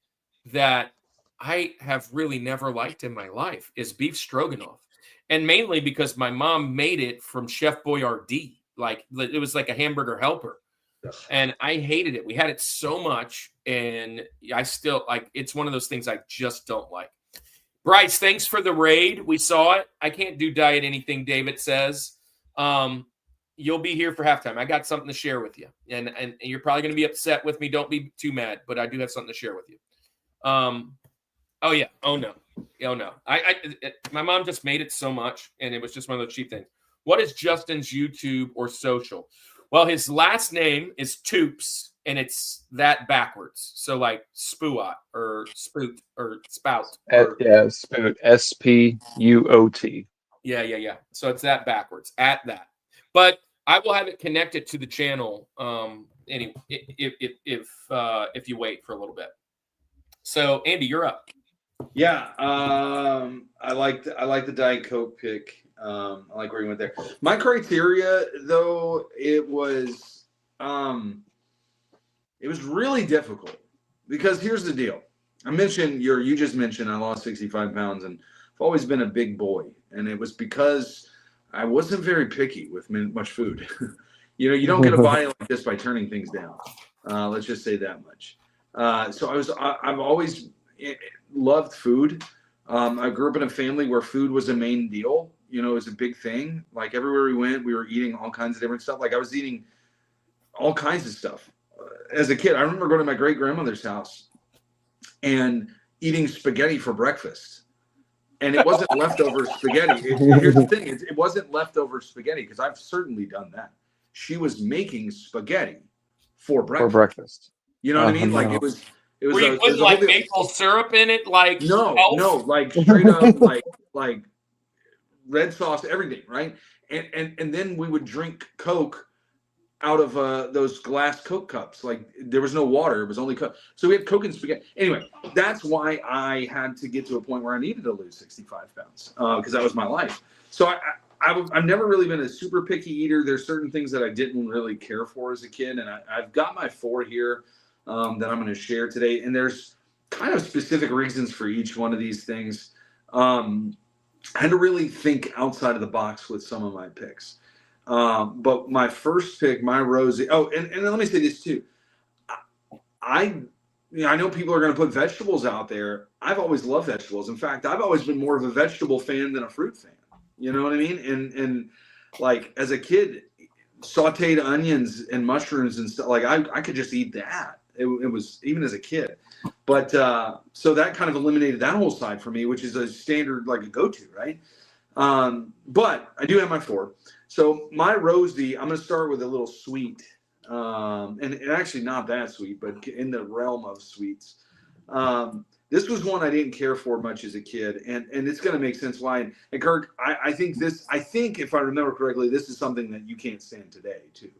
that I have really never liked in my life is beef stroganoff. And mainly because my mom made it from Chef Boyardee. Like it was like a hamburger helper. and I hated it. We had it so much, and I still like. It's one of those things I just don't like. Bryce, thanks for the raid. We saw it. I can't do diet anything, David says. You'll be here for halftime. I got something to share with you, and you're probably going to be upset with me. Don't be too mad, but I do have something to share with you. Oh yeah. Oh no. My mom just made it so much, and it was just one of those cheap things. What is Justin's YouTube or social? Well, his last name is Toups, and it's that backwards. So like Spuot or Spoot or Spout. Or, Yeah, Spuot. SPUOT. Yeah. So it's that backwards at that. But I will have it connected to the channel. Anyway, if you wait for a little bit. So Andy, you're up. Yeah, I like the Diet Coke pick. I like where you went there. My criteria, though, it was really difficult because here's the deal. You just mentioned I lost 65 pounds, and I've always been a big boy, and it was because I wasn't very picky with much food. You don't get a body like this by turning things down. Let's just say that much. So I've always loved food. I grew up in a family where food was a main deal. It was a big thing. Like everywhere we went, we were eating all kinds of different stuff. Like I was eating all kinds of stuff. As a kid, I remember going to my great grandmother's house and eating spaghetti for breakfast. And it wasn't leftover spaghetti. Here's the thing. It wasn't leftover spaghetti because I've certainly done that. She was making spaghetti for breakfast. You know what I mean? Like it was. Were you putting like maple syrup in it? Like no, like straight up like red sauce, everything, right? And then we would drink Coke out of those glass Coke cups. Like there was no water; it was only Coke. So we had Coke and spaghetti. Anyway, that's why I had to get to a point where I needed to lose 65 pounds because that was my life. So I've never really been a super picky eater. There's certain things that I didn't really care for as a kid, and I've got my 4 here. That I'm going to share today. And there's kind of specific reasons for each one of these things. I had to really think outside of the box with some of my picks. But my first pick, my Rosie. Oh, and let me say this too. I know people are going to put vegetables out there. I've always loved vegetables. In fact, I've always been more of a vegetable fan than a fruit fan. You know what I mean? And like as a kid, sauteed onions and mushrooms and stuff, like I could just eat that. It was even as a kid, but so that kind of eliminated that whole side for me, which is a standard, like a go-to, right? But I do have my 4. So my Rosie, I'm going to start with a little sweet, and actually not that sweet, but in the realm of sweets. This was one I didn't care for much as a kid, and it's going to make sense why. And Kirk, I think if I remember correctly, this is something that you can't stand today too.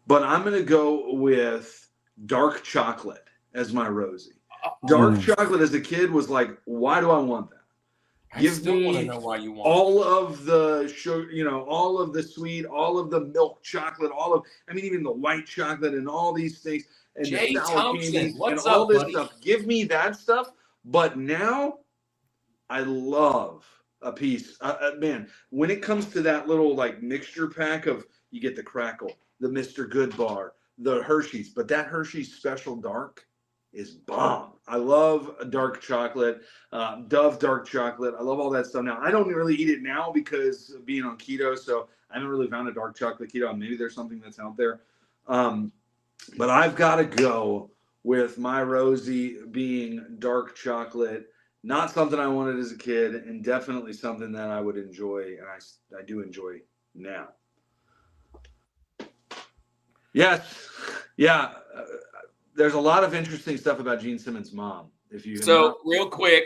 But I'm going to go with dark chocolate as my Rosie. Dark chocolate as a kid was like, why do I want that? Give me want to know why you want all of the sugar, all of the sweet, all of the milk chocolate, even the white chocolate and all these things. And Jay the sour Thompson, candies what's and all up, this buddy? stuff. Give me that stuff. But now I love a piece. Man, when it comes to that little like mixture pack of, you get the crackle, the Mr. Good bar, the Hershey's, but that Hershey's Special Dark is bomb. I love dark chocolate, Dove dark chocolate. I love all that stuff. Now, I don't really eat it now because of being on keto, so I haven't really found a dark chocolate keto. Maybe there's something that's out there. But I've got to go with my Rosie being dark chocolate. Not something I wanted as a kid, and definitely something that I would enjoy, and I do enjoy now. Yes. Yeah. There's a lot of interesting stuff about Gene Simmons' mom. Real quick,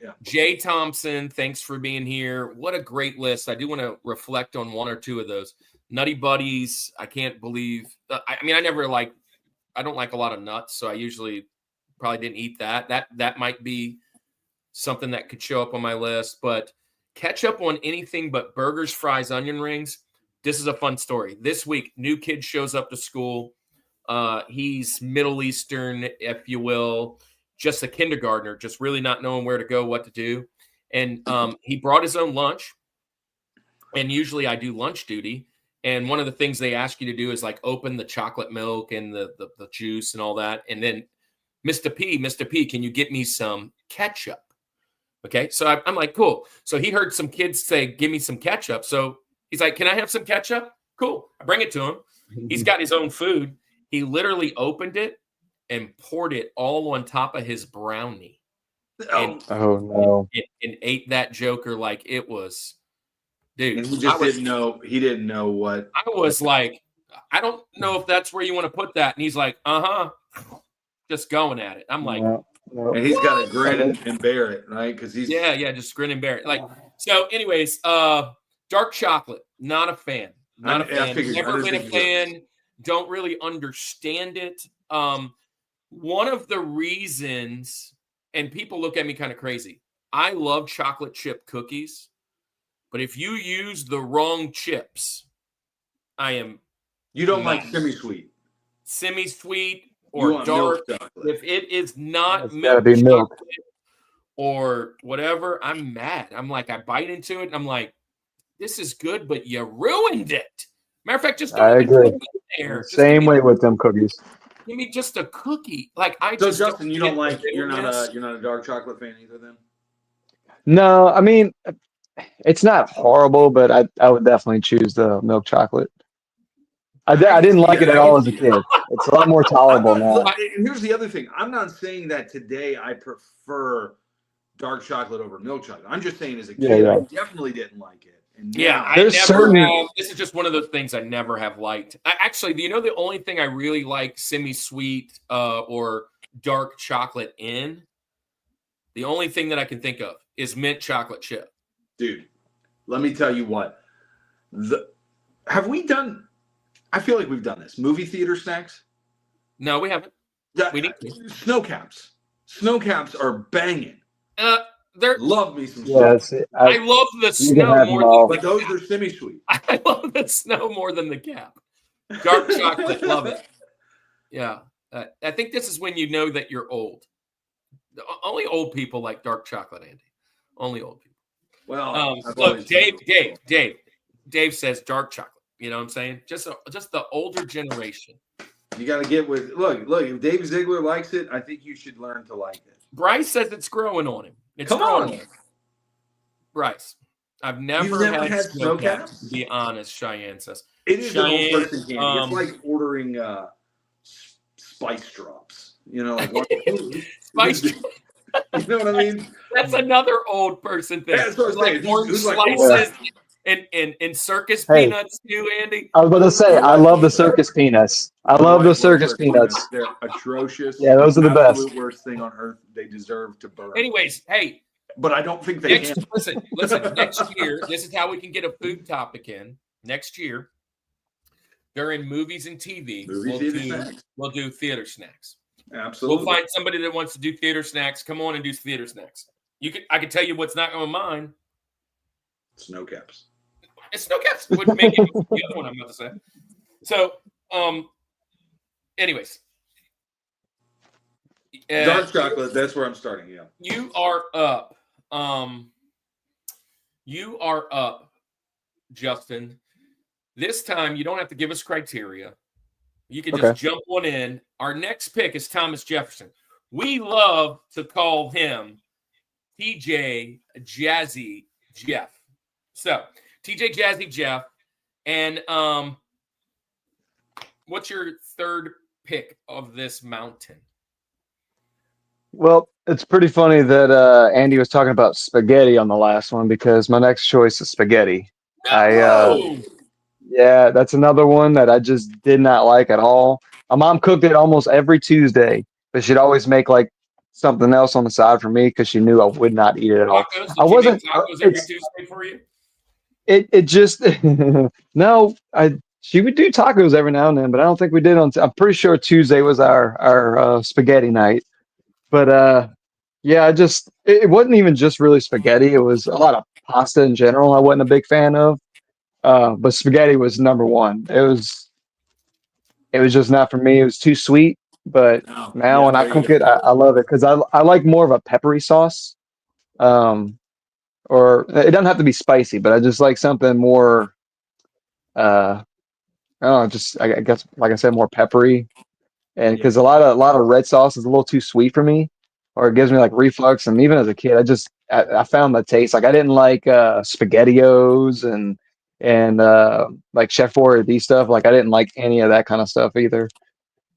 yeah. Jay Thompson, thanks for being here. What a great list. I do want to reflect on 1 or 2 of those. Nutty Buddies. I can't believe. I don't like a lot of nuts, so I usually probably didn't eat that. That might be something that could show up on my list. But ketchup on anything but burgers, fries, onion rings. This is a fun story. This week, new kid shows up to school. He's Middle Eastern, if you will, just a kindergartner, just really not knowing where to go, what to do. And he brought his own lunch. And usually I do lunch duty. And one of the things they ask you to do is like open the chocolate milk and the juice and all that. And then Mr. P, can you get me some ketchup? Okay. So I'm like, cool. So he heard some kids say, give me some ketchup. So he's like, can I have some ketchup? Cool. I bring it to him. He's got his own food. He literally opened it and poured it all on top of his brownie. And, Oh no! And ate that joker like it was, dude. And he just didn't know. He didn't know what. I was like, I don't know if that's where you want to put that. And he's like, just going at it. I'm like, No. And he's got to grin and bear it, right? Because he's just grin and bear it. Like, so, anyways, dark chocolate, not a fan. Not a fan. Never been a fan. Don't really understand it. One of the reasons, and people look at me kind of crazy, I love chocolate chip cookies, but if you use the wrong chips, You don't like semi-sweet. Semi-sweet or dark. If it is not milk chocolate or whatever, I'm mad. I'm like, I bite into it and I'm like, this is good, but you ruined it. Matter of fact, just I agree. There. Same way with them cookies. Give me just a cookie. Like So Justin, you're not a dark chocolate fan either, then? No, I mean, it's not horrible, but I would definitely choose the milk chocolate. I didn't like it at all as a kid. It's a lot more tolerable now. And here's the other thing. I'm not saying that today I prefer dark chocolate over milk chocolate. I'm just saying as a kid, I definitely didn't like it. And this is just one of those things I never have liked. Actually, you know, the only thing I really like semi-sweet or dark chocolate in, the only thing that I can think of is mint chocolate chip. Dude, let me tell you what. Have we done? I feel like we've done this. Movie theater snacks? No, we haven't. We need to. Snow caps. Snow caps are banging. Love me some snow. I love the snow more but those are semi-sweet. I love the snow more than the cap. Dark chocolate, love it. Yeah. I think this is when you know that you're old. Only old people like dark chocolate, Andy. Only old people. Well, look, Dave says dark chocolate. You know what I'm saying? Just the older generation. You got to get with look. If Dave Ziegler likes it, I think you should learn to like it. Bryce says it's growing on him. Come on, Bryce. I've never had snow caps. To be honest, Cheyenne says it is an old person candy. It's like ordering spice drops. You know, spice drops. You know what I mean? That's another old person thing. That's what I'm saying. Orange slices and circus peanuts too, Andy. I was about to say, I love the circus peanuts. I love the circus peanuts. They're atrocious. Yeah, those are the best. Absolute worst thing on earth. They deserve to burn. Anyways, hey. But I don't think they can. Listen. Next year, this is how we can get a food topic in. Next year, during movies and TV, we'll do theater snacks. Absolutely. We'll find somebody that wants to do theater snacks. Come on and do theater snacks. I can tell you what's not on mine. Snow caps. Snow caps would make it the other one I'm about to say. So, anyways. Dark chocolate, that's where I'm starting, yeah. You are up. Justin. This time you don't have to give us criteria. You can just jump one in. Our next pick is Thomas Jefferson. We love to call him TJ Jazzy Jeff. So, TJ Jazzy Jeff. And what's your third pick of this mountain? Well, it's pretty funny that Andy was talking about spaghetti on the last one because my next choice is spaghetti. Yeah, that's another one that I just did not like at all. My mom cooked it almost every Tuesday, but she'd always make like something else on the side for me because she knew I would not eat it at all. I wasn't tacos every Tuesday for you. It just no. She would do tacos every now and then, but I don't think we did on. I'm pretty sure Tuesday was our spaghetti night. But yeah, it wasn't even just really spaghetti. It was a lot of pasta in general. I wasn't a big fan of. But spaghetti was number one. It was just not for me. It was too sweet. But now when I cook it, I love it because I like more of a peppery sauce. Or it doesn't have to be spicy, but I just like something more Oh, just I guess like I said, more peppery, and Yeah. because a lot of red sauce is a little too sweet for me, or it gives me like reflux. And even as a kid, I found the taste like I didn't like SpaghettiOs and like Chef Boyardee stuff. Like I didn't like any of that kind of stuff either.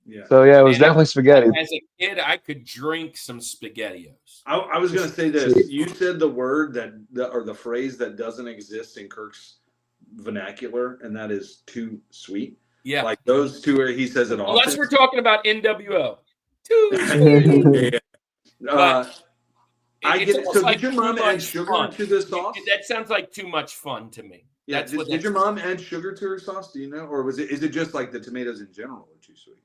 Yeah. So yeah, it was Man, definitely spaghetti. as a kid, I could drink some SpaghettiOs. I was going to say this. You said the word or the phrase that doesn't exist in Kirk's vernacular, and that is too sweet. Yeah. Like those two, he says it often. Unless we're talking about NWO. Too sweet. Yeah. But I it's get it. almost So like did your mom too add much sugar fun. to the sauce? That sounds like too much fun to me. Yeah. That's Did your mom add sugar to her sauce? Do you know, or is it just like the tomatoes in general are too sweet?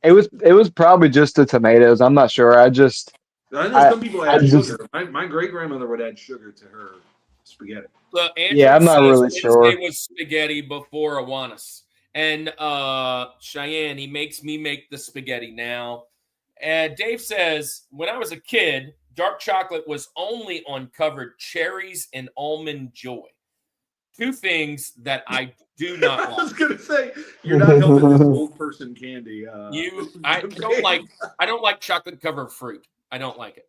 It was probably just the tomatoes. I'm not sure. I know some people add just sugar. My great grandmother would add sugar to her spaghetti. Look, Andrew Yeah, I'm not says really Wednesday sure. was spaghetti before Awanas. And Cheyenne, he makes me make the spaghetti now. And Dave says, when I was a kid, dark chocolate was only on covered cherries and almond joy. Two things that I do not I was like. gonna say you're not helping this old person candy. I don't like chocolate covered fruit. I don't like it.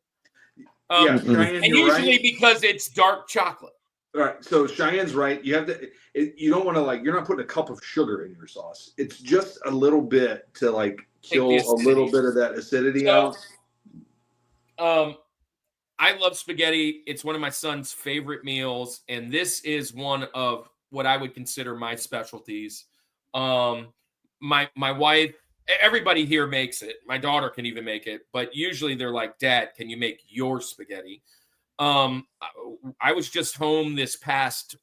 Yeah, Cheyenne, And you're usually right. because it's dark chocolate. All right, so Cheyenne's right. You have to. You don't want to you're not putting a cup of sugar in your sauce. It's just a little bit to kill the a little bit of that acidity out. I love spaghetti. It's one of my son's favorite meals, and this is one of what I would consider my specialties. My wife, everybody here makes it. My daughter can even make it, but usually they're like, "Dad, can you make your spaghetti?" I was just home this past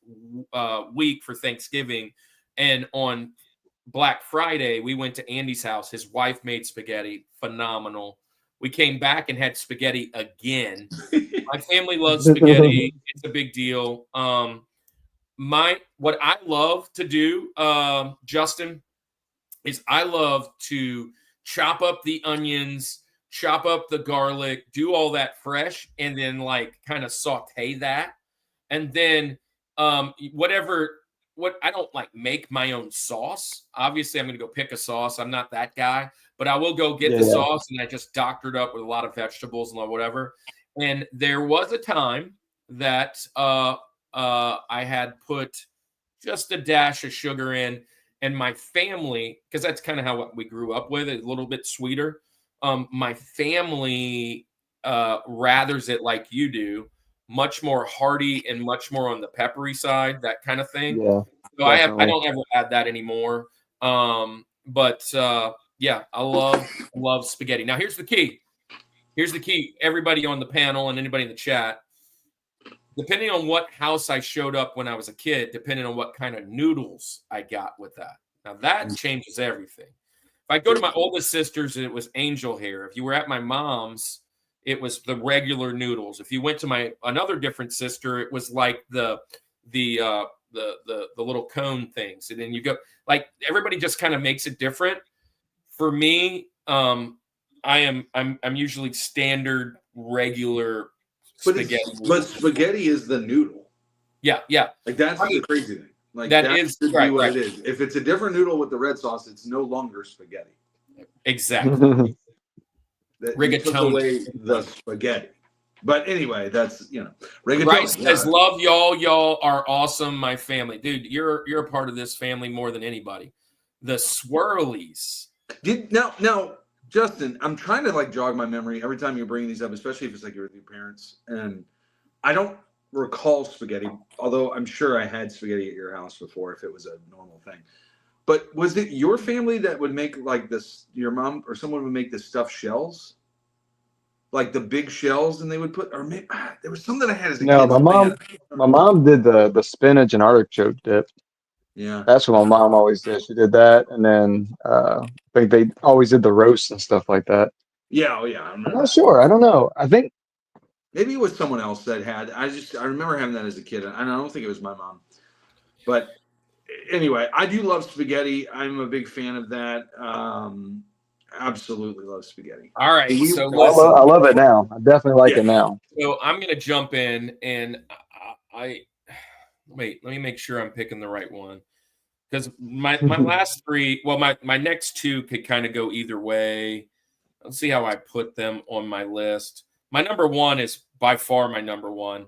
week for Thanksgiving, and on Black Friday we went to Andy's house. His wife made spaghetti, phenomenal. We came back and had spaghetti again. My family loves spaghetti. It's a big deal. What I love to do, Justin, is I love to chop up the onions, chop up the garlic, do all that fresh, and then kind of saute that. And then what I don't make my own sauce. Obviously, I'm going to go pick a sauce. I'm not that guy, but I will go get the sauce and I just doctor it up with a lot of vegetables and whatever. And there was a time that I had put just a dash of sugar in, and my family, because that's kind of how we grew up with it, a little bit sweeter. My family rathers it like you do, much more hearty and much more on the peppery side, that kind of thing. Yeah. So I don't ever add that anymore. But yeah, I love spaghetti. Now here's the key. Here's the key. Everybody on the panel and anybody in the chat, depending on what house I showed up when I was a kid, depending on what kind of noodles I got with that. Now that changes everything. If I go to my oldest sister's and it was angel hair. If you were at my mom's, it was the regular noodles. If you went to another different sister, it was like the little cone things. And then you go everybody just kind of makes it different. For me, I'm usually standard regular spaghetti. But spaghetti is the noodle. Yeah. That's the crazy thing. That that is should right, be what right. it is. If it's a different noodle with the red sauce, it's no longer spaghetti. Exactly. You took away the spaghetti. But anyway, that's rigatoni. Rice says, "Love y'all. Y'all are awesome, my family, dude. You're a part of this family more than anybody." The swirlies. Now, Justin, I'm trying to jog my memory every time you're bringing these up, especially if it's you're with your parents, and I don't recall spaghetti, although I'm sure I had spaghetti at your house before if it was a normal thing. But was it your family that would make this? Your mom or someone would make the stuffed shells, the big shells, and they would put, or maybe there was some that I had as a kid. No, my mom did the spinach and artichoke dip. Yeah, that's what my mom always did. She did that, and then I think they always did the roast and stuff like that. Yeah, oh yeah. I'm not sure. I don't know. I think maybe it was someone else that had. I remember having that as a kid, and I don't think it was my mom. But anyway, I do love spaghetti. I'm a big fan of that. Absolutely love spaghetti. All right, so I love it now. I definitely like it now. So I'm gonna jump in, and I wait. Let me make sure I'm picking the right one. because my last three, well, my next two could kind of go either way. Let's see how I put them on my list. My number one is by far my number one,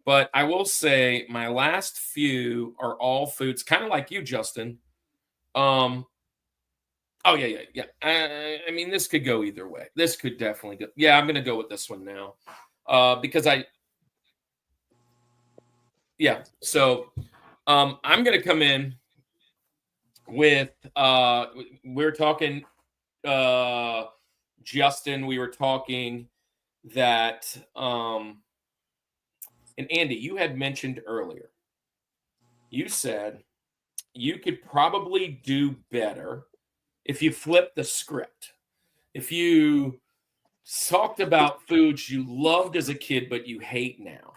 but I will say my last few are all foods, kind of like you, Justin. Oh yeah. I mean, this could go either way. This could definitely go. Yeah, I'm gonna go with this one now, because So, I'm gonna come in with we're talking Justin. We were talking that and Andy, you had mentioned earlier. You said you could probably do better if you flip the script. If you talked about foods you loved as a kid but you hate now.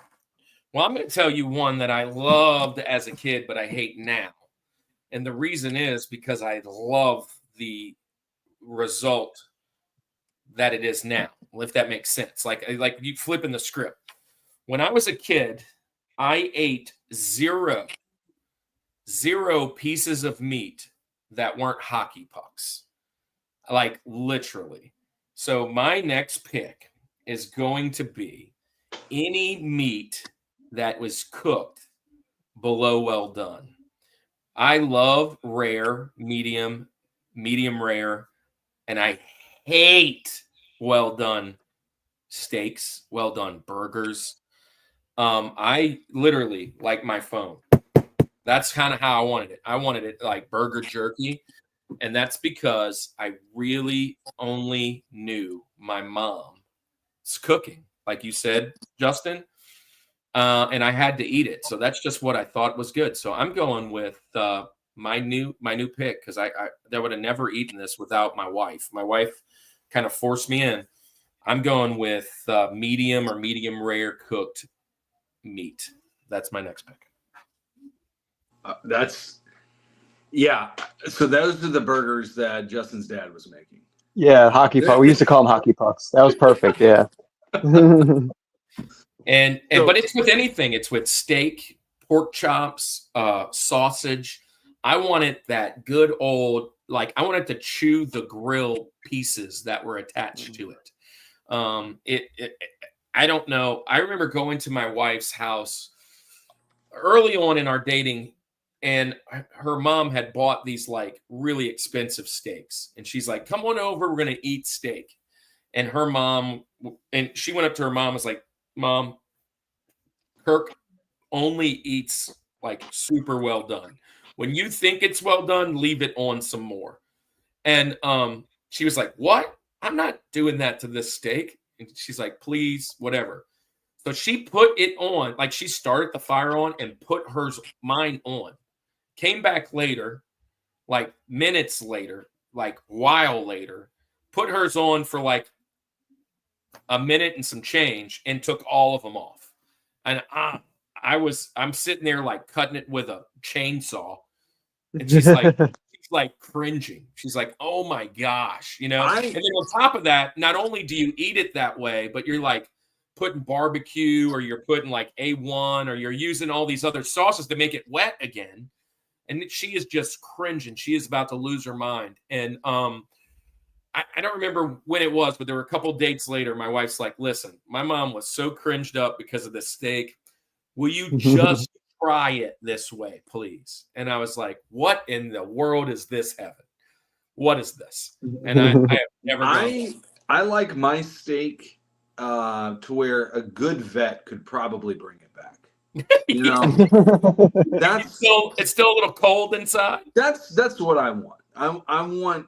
Well, I'm going to tell you one that I loved as a kid but I hate now. And the reason is because I love the result that it is now, if that makes sense. Like you flipping the script. When I was a kid, I ate zero pieces of meat that weren't hockey pucks. Like literally. So my next pick is going to be any meat that was cooked below well done. I love rare, medium rare, and I hate well done steaks, well done burgers. I literally like my phone. That's kind of how I wanted it. I wanted it like burger jerky. And that's because I really only knew my mom's cooking, like you said, Justin. And I had to eat it. So that's just what I thought was good. So I'm going with my new pick because I would have never eaten this without my wife. My wife kind of forced me in. I'm going with medium or medium rare cooked meat. That's my next pick. So those are the burgers that Justin's dad was making. Yeah, hockey puck. We used to call them hockey pucks. That was perfect. Yeah. But it's with anything. It's with steak, pork chops, sausage. I wanted that good old, like I wanted to chew the grill pieces that were attached to it. I don't know. I remember going to my wife's house early on in our dating, and her mom had bought these like really expensive steaks. And she's like, come on over, we're going to eat steak. And her mom, and she went up to her mom, was like, Mom, Kirk only eats like super well done. When you think it's well done, leave it on some more. And she was like, what? I'm not doing that to this steak. And she's like, please, whatever. So she put it on, like she started the fire on and put mine on. Came back later, like minutes later, like while later, put hers on for like a minute and some change and took all of them off. And I'm sitting there like cutting it with a chainsaw. And she's like cringing. She's like, oh my gosh, And then on top of that, not only do you eat it that way, but you're like putting barbecue or you're putting like A1 or you're using all these other sauces to make it wet again. And she is just cringing. She is about to lose her mind. And I don't remember when it was, but there were a couple dates later. My wife's like, listen, my mom was so cringed up because of the steak. Will you just try it this way, please? And I was like, what in the world is this heaven? What is this? And I have never done I like my steak to where a good vet could probably bring it back. That's it's still a little cold inside. That's what I want. I want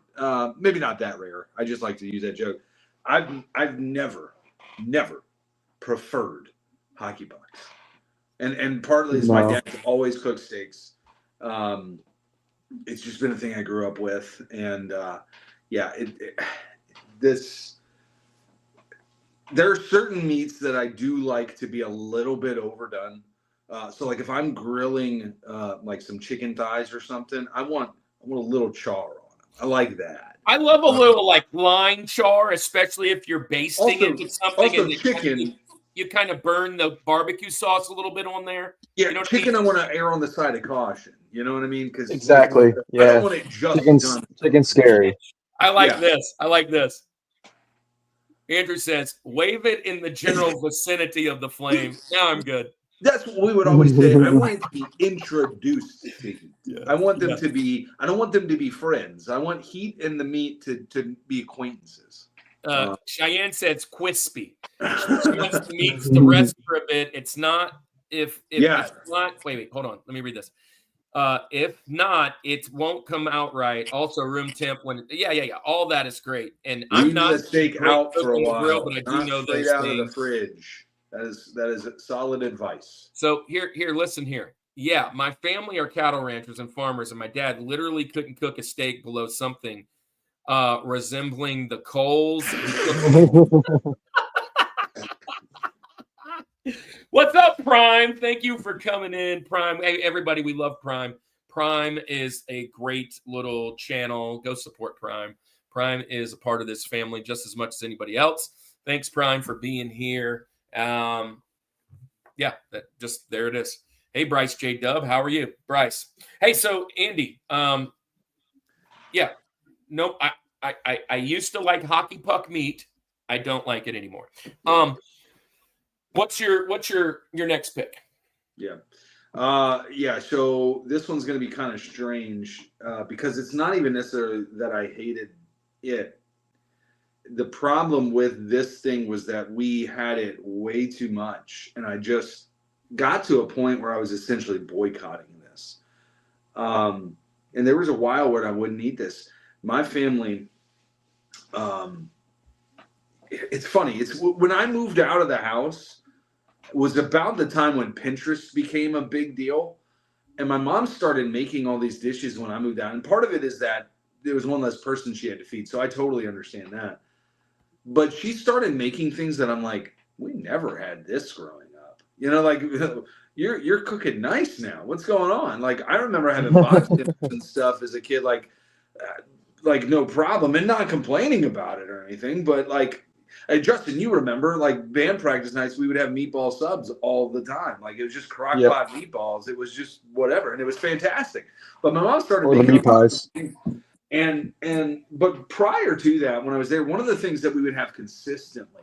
maybe not that rare. I just like to use that joke. I've never preferred hockey pucks, and partly is my dad's always cooked steaks. It's just been a thing I grew up with, and there are certain meats that I do like to be a little bit overdone. So like if I'm grilling like some chicken thighs or something, I want a little char on them. I like that. I love a little like line char, especially if you're basting it with something. Also chicken. you kind of burn the barbecue sauce a little bit on there. Yeah, You know what chicken, I I mean? want to err on the side of caution. You know what I mean? Because Exactly. I Yeah. don't want it just Chicken's done. scary. I like Yeah. this. I like this. Andrew says, wave it in the general vicinity of the flame. Now I'm good. That's what we would always say. I want it to be introduced to heat. Yeah. I want them Yeah. to be. I don't want them to be friends. I want heat and the meat to be acquaintances. Cheyenne says crispy. She wants the meats to rest for a bit. It's not if Yeah. it's not. Wait, hold on. Let me read this. If not, it won't come out right. Also, room temp when yeah. All that is great. And I'm Leaving not the steak great out for a cook on the while, grill, but I do not know straight those out of the things. fridge. That is solid advice. So here, listen here. Yeah, my family are cattle ranchers and farmers, and my dad literally couldn't cook a steak below something resembling the coals. What's up, Prime? Thank you for coming in, Prime. Hey, everybody, we love Prime. Prime is a great little channel. Go support Prime. Prime is a part of this family just as much as anybody else. Thanks, Prime, for being here. Yeah, there it is. Hey, Bryce J. Dub, how are you, Bryce? Hey, so Andy, yeah, no, I used to like hockey puck meat. I don't like it anymore. What's your next pick? Yeah. So this one's going to be kind of strange because it's not even necessarily that I hated it. The problem with this thing was that we had it way too much, and I just got to a point where I was essentially boycotting this. And there was a while where I wouldn't eat this. My family, it's funny. It's when I moved out of the house, was about the time when Pinterest became a big deal. And my mom started making all these dishes when I moved out. And part of it is that there was one less person she had to feed. So I totally understand that. But she started making things that I'm like, we never had this growing up. You know, like you're cooking nice now. What's going on? Like I remember having box dinners and stuff as a kid, like no problem, and not complaining about it or anything. But like, hey, Justin, you remember like band practice nights, we would have meatball subs all the time. Like it was just crock pot meatballs. It was just whatever, and it was fantastic. But my mom started making meat pies. But prior to that, when I was there, one of the things that we would have consistently,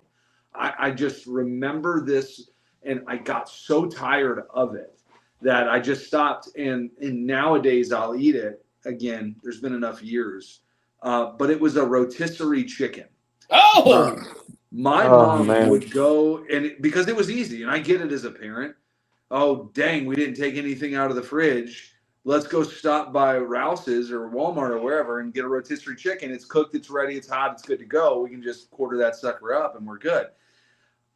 I just remember this, and I got so tired of it that I just stopped. And nowadays I'll eat it again. There's been enough years, but it was a rotisserie chicken. Oh, my mom would go because it was easy, and I get it as a parent. Oh, dang, we didn't take anything out of the fridge. Let's go stop by Rouse's or Walmart or wherever and get a rotisserie chicken. It's cooked, it's ready, it's hot, it's good to go. We can just quarter that sucker up and we're good.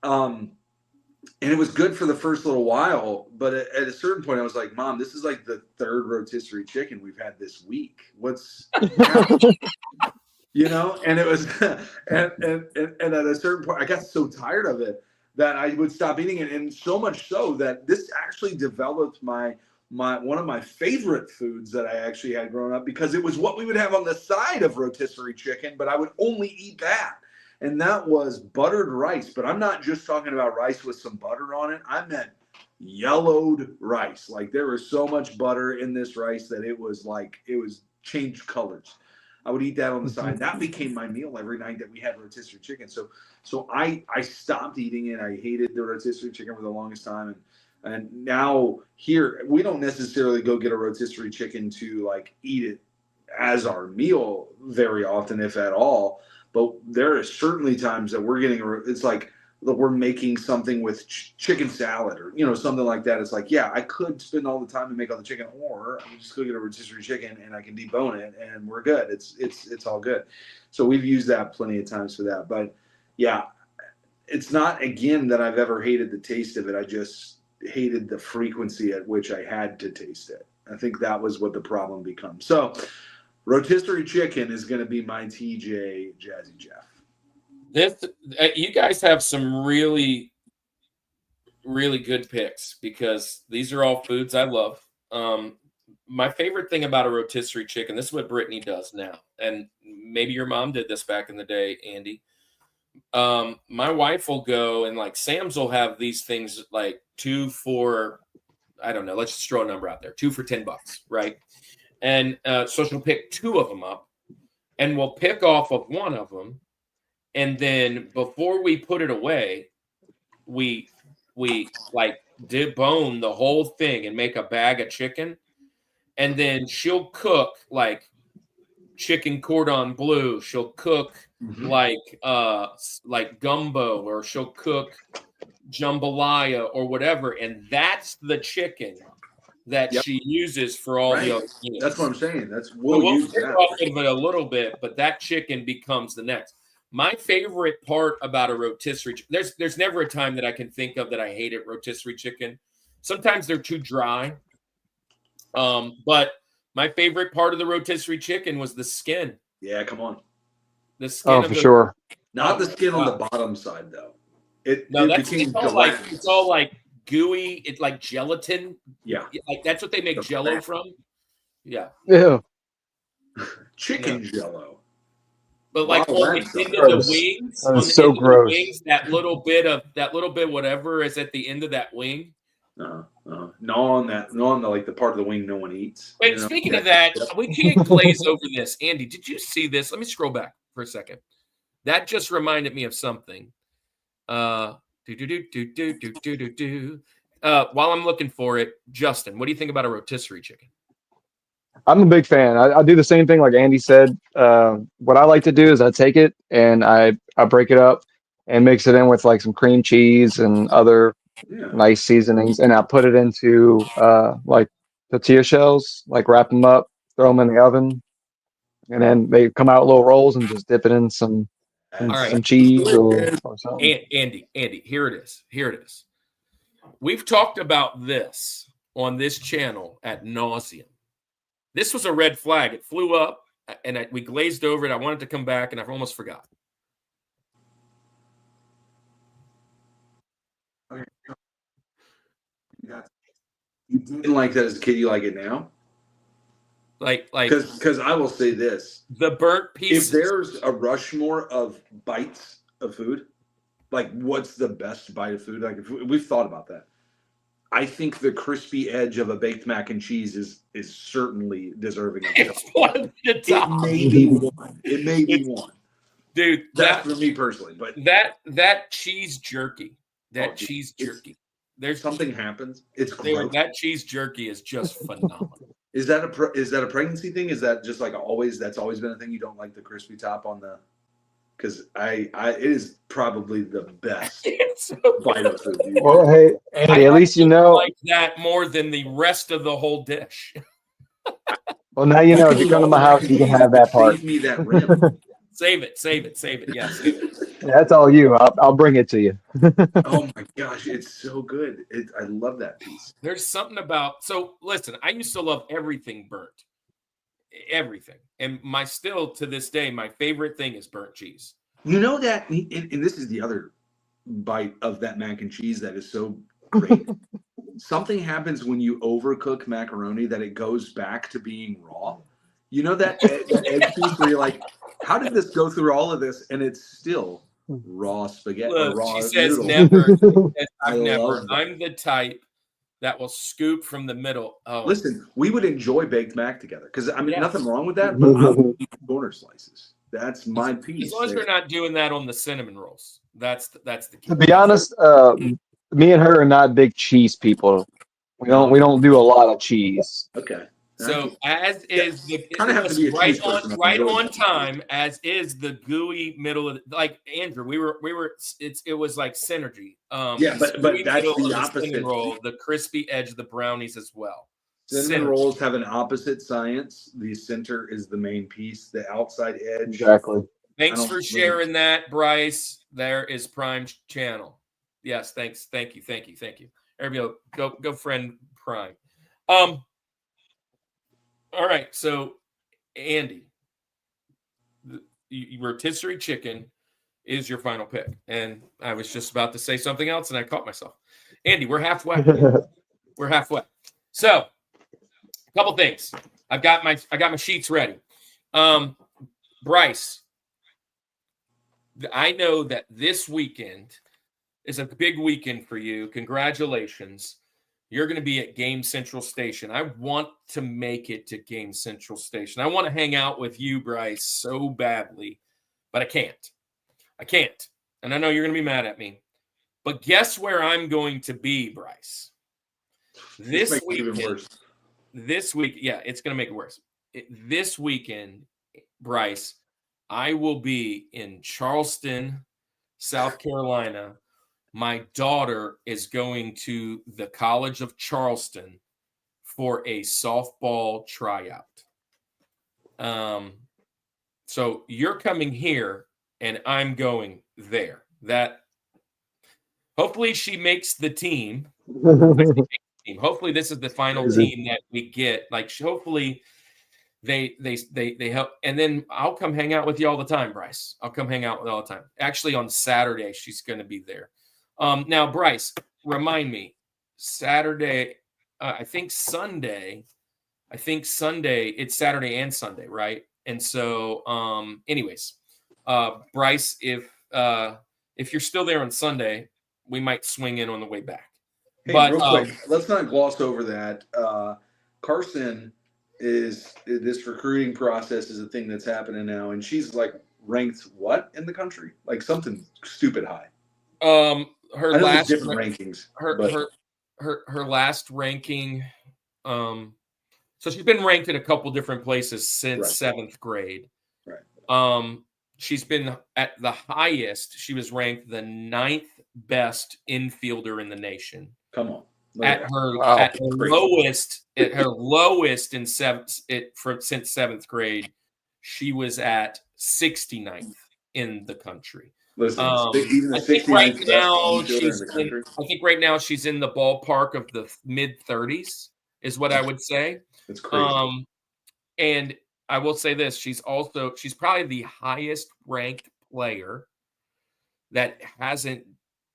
And it was good for the first little while, but at a certain point I was like, Mom, this is like the third rotisserie chicken we've had this week. What's you know? And it was and at a certain point I got so tired of it that I would stop eating it. And so much so that this actually developed my one of my favorite foods that I actually had growing up, because it was what we would have on the side of rotisserie chicken, but I would only eat that. And that was buttered rice. But I'm not just talking about rice with some butter on it. I meant yellowed rice. Like there was so much butter in this rice that it was changed colors. I would eat that on the side. That became my meal every night that we had rotisserie chicken. So I stopped eating it. I hated the rotisserie chicken for the longest time. And now here, we don't necessarily go get a rotisserie chicken to like eat it as our meal very often, if at all. But there are certainly times that we're getting, it's like we're making something with chicken salad or, you know, something like that. It's like, yeah, I could spend all the time to make all the chicken, or I can just go get a rotisserie chicken and I can debone it and we're good. It's all good. So we've used that plenty of times for that. But yeah, it's not, again, that I've ever hated the taste of it. I just hated the frequency at which I had to taste it. I think that was what the problem becomes. So rotisserie chicken is going to be my TJ Jazzy Jeff. This you guys have some really, really good picks because these are all foods I love. My favorite thing about a rotisserie chicken, this is what Brittany does now, and maybe your mom did this back in the day, Andy. My wife will go and like Sam's will have these things like 2 for, I don't know, let's just throw a number out there, 2 for $10, right? And so she'll pick 2 of them up and we'll pick off of one of them. And then before we put it away, we like debone the whole thing and make a bag of chicken. And then she'll cook like chicken cordon bleu. She'll cook like gumbo, or she'll cook jambalaya or whatever. And that's the chicken that she uses for all the other meals. That's what I'm saying. We'll use that. Off of it a little bit, but that chicken becomes the next. My favorite part about a rotisserie, there's never a time that I can think of that I hated rotisserie chicken. Sometimes they're too dry. But my favorite part of the rotisserie chicken was the skin. Yeah, come on. The skin. Oh, for sure. Not the skin on the bottom side, though. It's all like gooey. It's like gelatin. Yeah. Like that's what they make Jello from. Yeah. Yeah. Chicken Jello. But like on the end of the wings, that is so gross. Wings, that little bit whatever is at the end of that wing. No on the like the part of the wing no one eats. Wait, speaking of that, we can't glaze over this. Andy, did you see this? Let me scroll back for a second. That just reminded me of something. While I'm looking for it, Justin, what do you think about a rotisserie chicken? I'm a big fan. I do the same thing like Andy said. What I like to do is I take it and I break it up and mix it in with like some cream cheese and other nice seasonings, and I put it into like tortilla shells, like wrap them up, throw them in the oven, and then they come out little rolls, and just dip it in some cheese or something. Andy, here it is. We've talked about this on this channel ad nauseum. This was a red flag. It flew up, and we glazed over it. I wanted to come back, and I almost forgot. You didn't like that as a kid. You like it now? Like because I will say this: the burnt pieces. If there's a Rushmore of bites of food, like what's the best bite of food? Like if we've thought about that. I think the crispy edge of a baked mac and cheese is certainly deserving of it's one of the top. It may be one. Dude, that's for me personally. But that cheese jerky, cheese jerky. There's something happens. It's gross. That cheese jerky is just phenomenal. Is that a pregnancy thing? Is that just like that's always been a thing? You don't like the crispy top on the? Because it is probably the best bite of food. Well, hey, Andy, at least you know like that more than the rest of the whole dish. Well, now you know. If you come to my house, you can have that part. Save me that rim. Save it. Yeah, save it. Yeah, that's all you. I'll bring it to you. Oh my gosh, it's so good. I love that piece. There's something about. So listen, I used to love everything burnt. Everything, and still to this day, my favorite thing is burnt cheese. You know that, and this is the other bite of that mac and cheese that is so great. Something happens when you overcook macaroni that it goes back to being raw. You know that edge piece where you're like, how did this go through all of this and it's still raw spaghetti? Look, raw she says noodle. never. I never. love that. I'm the type that will scoop from the middle. Oh. Listen, we would enjoy baked mac together because nothing wrong with that, but I would eat corner slices. That's my piece. As long as we're not doing that on the cinnamon rolls, that's the key. To be honest, me and her are not big cheese people. We don't do a lot of cheese. Okay. So as is the right on time, as is the gooey middle of like Andrew, it was like synergy. But that's the opposite. Roll, the crispy edge of the brownies as well. Cinnamon rolls have an opposite science. The center is the main piece. The outside edge. Exactly. Thanks for sharing that, Bryce. There is Prime channel. Yes, thanks. Thank you. Everybody go friend Prime. All right, so Andy, rotisserie chicken is your final pick, and I was just about to say something else, and I caught myself. Andy, we're halfway. So, a couple things. I got my sheets ready. Bryce, I know that this weekend is a big weekend for you. Congratulations. You're going to be at Game Central Station. I want to make it to Game Central Station. I want to hang out with you, Bryce, so badly, but I can't. I can't. And I know you're going to be mad at me. But guess where I'm going to be, Bryce? This weekend. This week, yeah, it's going to make it worse. This weekend, Bryce, I will be in Charleston, South Carolina. My daughter is going to the College of Charleston for a softball tryout. So you're coming here and I'm going there. That hopefully she makes the team. Hopefully this is the final team that we get. Like hopefully they help, and then I'll come hang out with you all the time, Bryce. I'll come hang out with you all the time. Actually, on Saturday she's going to be there. Now, Bryce, remind me, Saturday, I think Sunday, it's Saturday and Sunday, right? And so, anyways, Bryce, if you're still there on Sunday, we might swing in on the way back. Hey, but real quick, let's not gloss over that. Carson this recruiting process is a thing that's happening now, and she's like ranked what in the country? Like something stupid high. Her last different rankings. Her last ranking. So she's been ranked in a couple different places since seventh grade. Right. She's been at the highest. She was ranked the 9th best infielder in the nation. Come on. At her lowest in since seventh grade, she was at 69th in the country. Listen, I think right now she's in the ballpark of the mid 30s, is what I would say. That's crazy. And I will say this: she's probably the highest ranked player that hasn't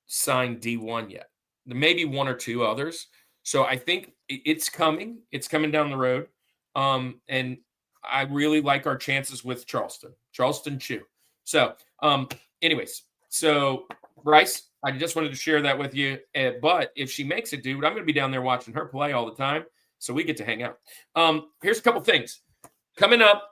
signed D1 yet. There may be one or two others. So I think it's coming. It's coming down the road. And I really like our chances with Charleston Chew. So, anyways, so Bryce, I just wanted to share that with you. But if she makes it, dude, I'm going to be down there watching her play all the time. So we get to hang out. Here's a couple things coming up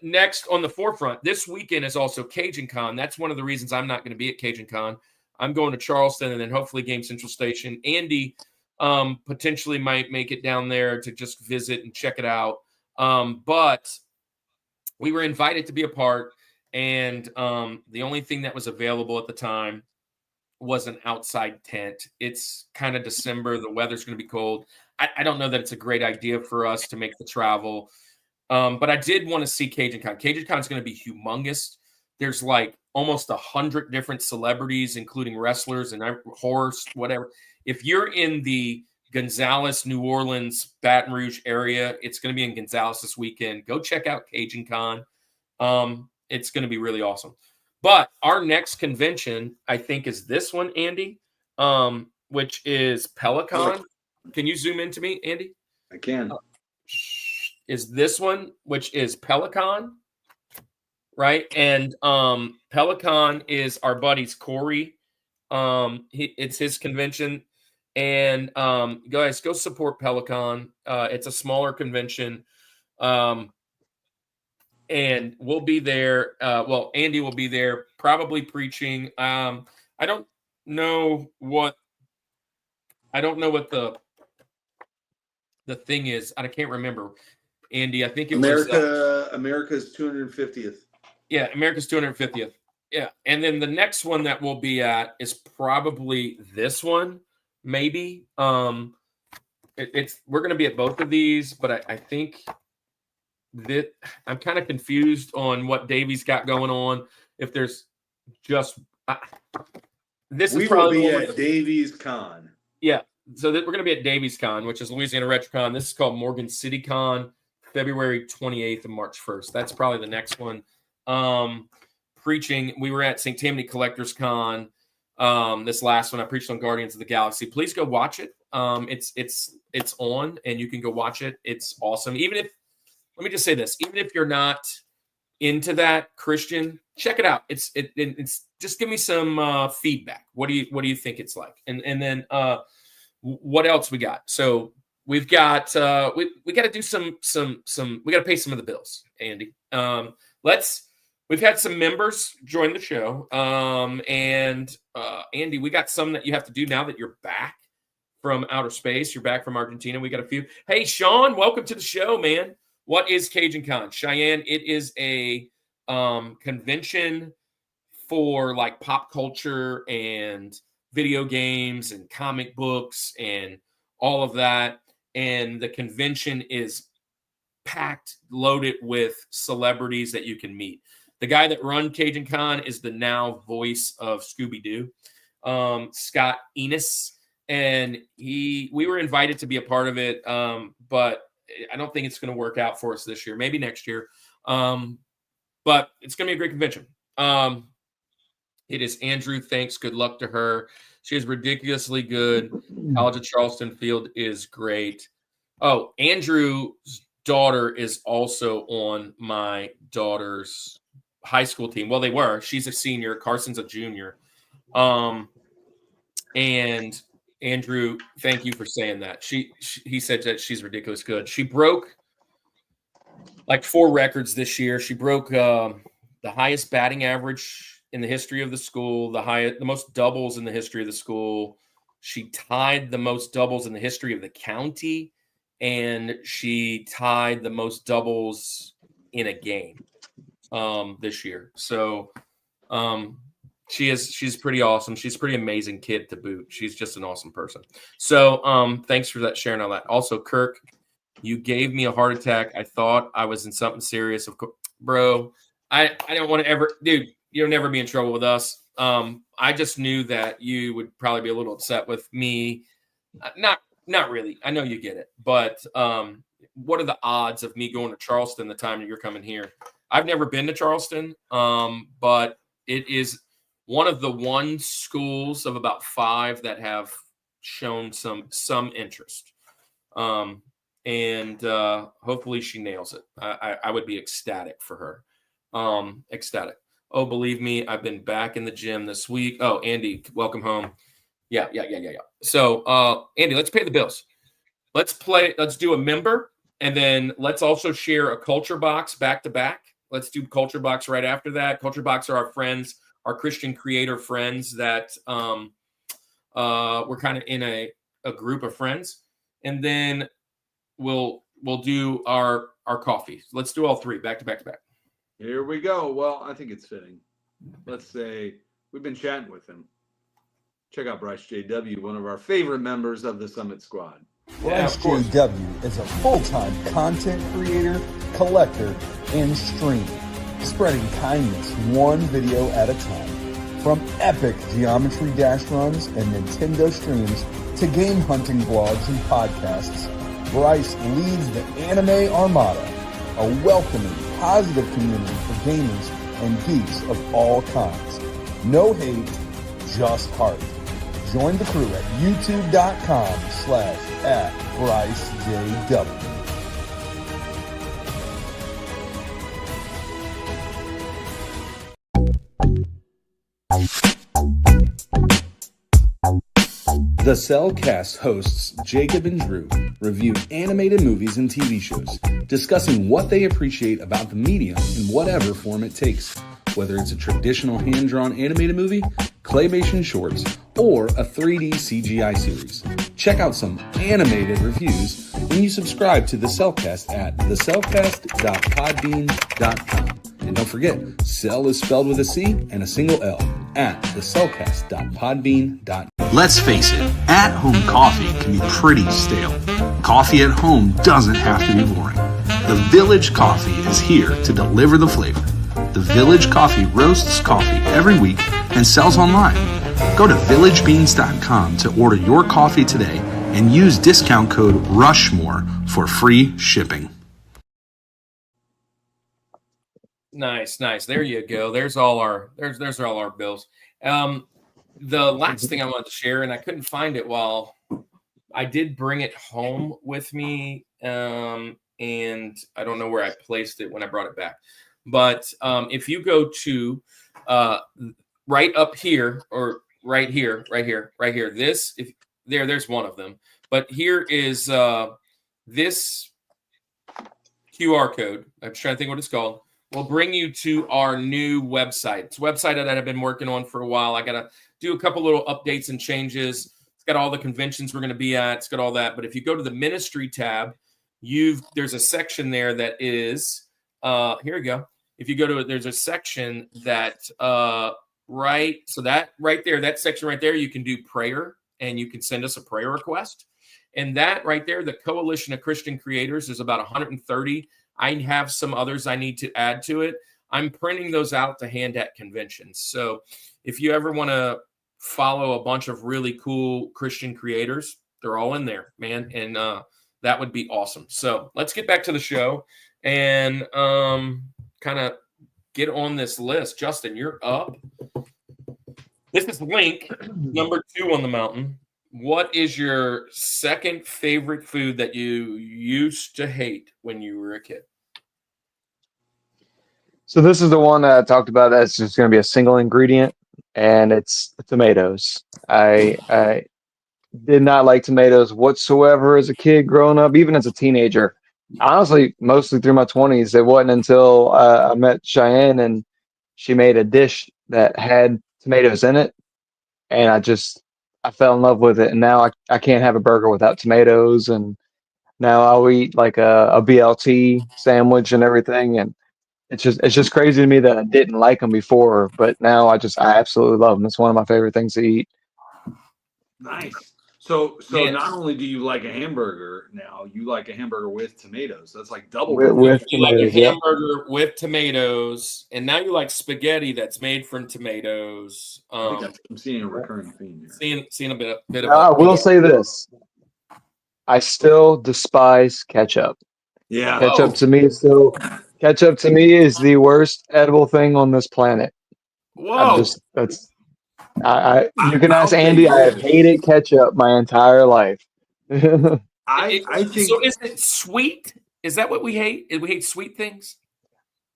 next on the forefront. This weekend is also Cajun Con. That's one of the reasons I'm not going to be at Cajun Con. I'm going to Charleston and then hopefully Game Central Station. Andy potentially might make it down there to just visit and check it out. But we were invited to be a part, and the only thing that was available at the time was an outside tent. It's kind of December. The weather's going to be cold. I don't know that it's a great idea for us to make the travel. But I did want to see Cajun Con. Cajun Con is going to be humongous. There's like almost 100 different celebrities, including wrestlers and horse, whatever. If you're in the Gonzales, New Orleans, Baton Rouge area, it's going to be in Gonzales this weekend. Go check out Cajun Con. It's going to be really awesome. But our next convention, I think, is this one, Andy, which is Peloton. Can you zoom into me, Andy? I can. Is this one, which is Peloton, right? And Peloton is our buddy's Corey. It's his convention. And guys, go support Peloton. It's a smaller convention. And we'll be there. Andy will be there, probably preaching. I don't know what the thing is. I can't remember. Andy, I think it was America's 250th. Yeah, America's 250th. Yeah, and then the next one that we'll be at is probably this one, maybe. We're going to be at both of these, but I think that I'm kind of confused on what Davey's got going on. If there's just this, we is probably will be at Davies Con. Yeah, so we're going to be at Davies Con, which is Louisiana RetroCon. This is called Morgan City Con, February 28th and March 1st. That's probably the next one. Preaching, we were at St. Tammany Collectors Con. This last one, I preached on Guardians of the Galaxy. Please go watch it. It's on, and you can go watch it. It's awesome. Let me just say this: even if you're not into that, Christian, check it out. It's just give me some feedback. What do you think it's like? And then what else we got? So we've got we got to do some we got to pay some of the bills, Andy. We've had some members join the show. And Andy, we got some that you have to do now that you're back from outer space. You're back from Argentina. We got a few. Hey, Sean, welcome to the show, man. What is Cajun Con? Cheyenne, it is a convention for like pop culture and video games and comic books and all of that. And the convention is packed, loaded with celebrities that you can meet. The guy that runs Cajun Con is the now voice of Scooby-Doo, Scott Enos. And we were invited to be a part of it, but I don't think it's going to work out for us this year. Maybe next year. But it's going to be a great convention. It is Andrew. Thanks. Good luck to her. She is ridiculously good. College of Charleston field is great. Oh, Andrew's daughter is also on my daughter's high school team. Well, they were. She's a senior. Carson's a junior. And Andrew, thank you for saying that. He said that she's ridiculous good. She broke like 4 records this year. She broke the highest batting average in the history of the school, the most doubles in the history of the school. She tied the most doubles in the history of the county, and she tied the most doubles in a game this year. So she's pretty awesome. She's a pretty amazing kid to boot. She's just an awesome person. So thanks for that, sharing all that. Also, Kirk, you gave me a heart attack. I thought I was in something serious. Of course, bro, I don't want to ever, dude, you'll never be in trouble with us. I just knew that you would probably be a little upset with me. Not really. I know you get it. But what are the odds of me going to Charleston the time that you're coming here? I've never been to Charleston, but it is one of the schools of about 5 that have shown some interest. And hopefully she nails it. I would be ecstatic for her. Ecstatic. Oh, believe me, I've been back in the gym this week. Oh, Andy, welcome home. Yeah. So, Andy, let's pay the bills. Let's do a member, and then let's also share a culture box back to back. Let's do culture box right after that. Culture box are our friends, our Christian creator friends that we're kind of in a group of friends, and then we'll do our coffee. Let's do all 3 back to back to back. Here we go. Well, I think it's fitting. Let's say we've been chatting with him. Check out Bryce JW, one of our favorite members of the Summit Squad. Bryce JW is a full-time content creator, collector, and streamer, spreading kindness one video at a time. From epic Geometry Dash runs and Nintendo streams to game hunting vlogs and podcasts, Bryce leads the Anime Armada, a welcoming, positive community for gamers and geeks of all kinds. No hate, just heart. Join the crew at youtube.com/@BryceJW. The Cellcast hosts Jacob and Drew review animated movies and TV shows, discussing what they appreciate about the medium in whatever form it takes, whether it's a traditional hand-drawn animated movie, claymation shorts, or a 3D CGI series. Check out some animated reviews when you subscribe to The Cellcast at thecellcast.podbean.com. And don't forget, Cell is spelled with a C and a single L at thecellcast.podbean.com. Let's face it, at-home coffee can be pretty stale. Coffee at home doesn't have to be boring. The Village Coffee is here to deliver the flavor. The Village Coffee roasts coffee every week and sells online. Go to villagebeans.com to order your coffee today and use discount code Rushmore for free shipping. Nice. There you go. There's all our bills. The last thing I wanted to share, and I couldn't find it while I did bring it home with me, and I don't know where I placed it when I brought it back. But if you go to right up here, or right here, this, if there's one of them. But here is this QR code. I'm trying to think what it's called. Will bring you to our new website. It's a website that I've been working on for a while. I got to do a couple little updates and changes. It's got all the conventions we're going to be at. It's got all that. But if you go to the ministry tab, there's a section there that is here we go. If you go to it, there's a section that so that right there, that section right there, you can do prayer and you can send us a prayer request. And that right there, the Coalition of Christian Creators, is about 130. I have some others I need to add to it. I'm printing those out to hand at conventions. So if you ever want to follow a bunch of really cool Christian creators, they're all in there, man. And that would be awesome. So let's get back to the show and kind of get on this list. Justin, you're up. This is Link, number 2 on the mountain. What is your second favorite food that you used to hate when you were a kid? So this is the one that I talked about. That's just going to be a single ingredient, and it's tomatoes. I did not like tomatoes whatsoever as a kid growing up, even as a teenager. Honestly, mostly through my 20s. It wasn't until I met Cheyenne and she made a dish that had tomatoes in it, and I fell in love with it. And now I can't have a burger without tomatoes, and now I'll eat like a BLT sandwich and everything. And it's just crazy to me that I didn't like them before, but now I absolutely love them. It's one of my favorite things to eat. Nice. So Man. not only do you like a hamburger now, you like a hamburger with tomatoes. That's like double. With You like a tomatoes, yeah. hamburger with tomatoes, and now you like spaghetti that's made from tomatoes. I think I'm seeing a recurring theme here. Seeing a bit of. I will say this: I still despise ketchup. Yeah. Ketchup to me is the worst edible thing on this planet. Whoa! You can ask Andy. I have hated ketchup my entire life. I think so. Is it sweet? Is that what we hate? We hate sweet things.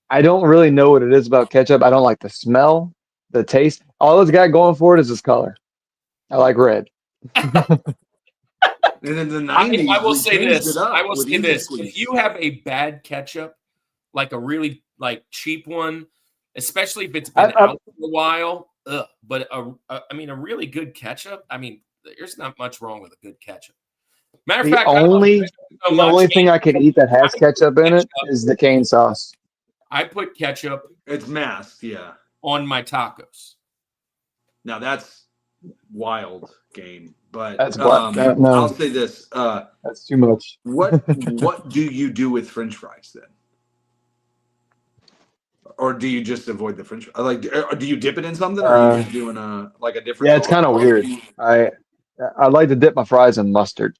I don't really know what it is about ketchup. I don't like the smell, the taste. All it's got going for it is its color. I like red. And in the 90s, I will say this. Sweets. If you have a bad ketchup, like a really cheap one, especially if it's been out for a while, but a really good ketchup. I mean, there's not much wrong with a good ketchup. Matter of fact, the only thing I can eat that has ketchup in it is the cane sauce. I put ketchup. It's masked, yeah. On my tacos. Now that's wild game, but that's no. I'll say this: that's too much. What do you do with French fries then? Or do you just avoid the French? Like, do you dip it in something, or are you just doing a different? Yeah, it's kind of weird. I like to dip my fries in mustard.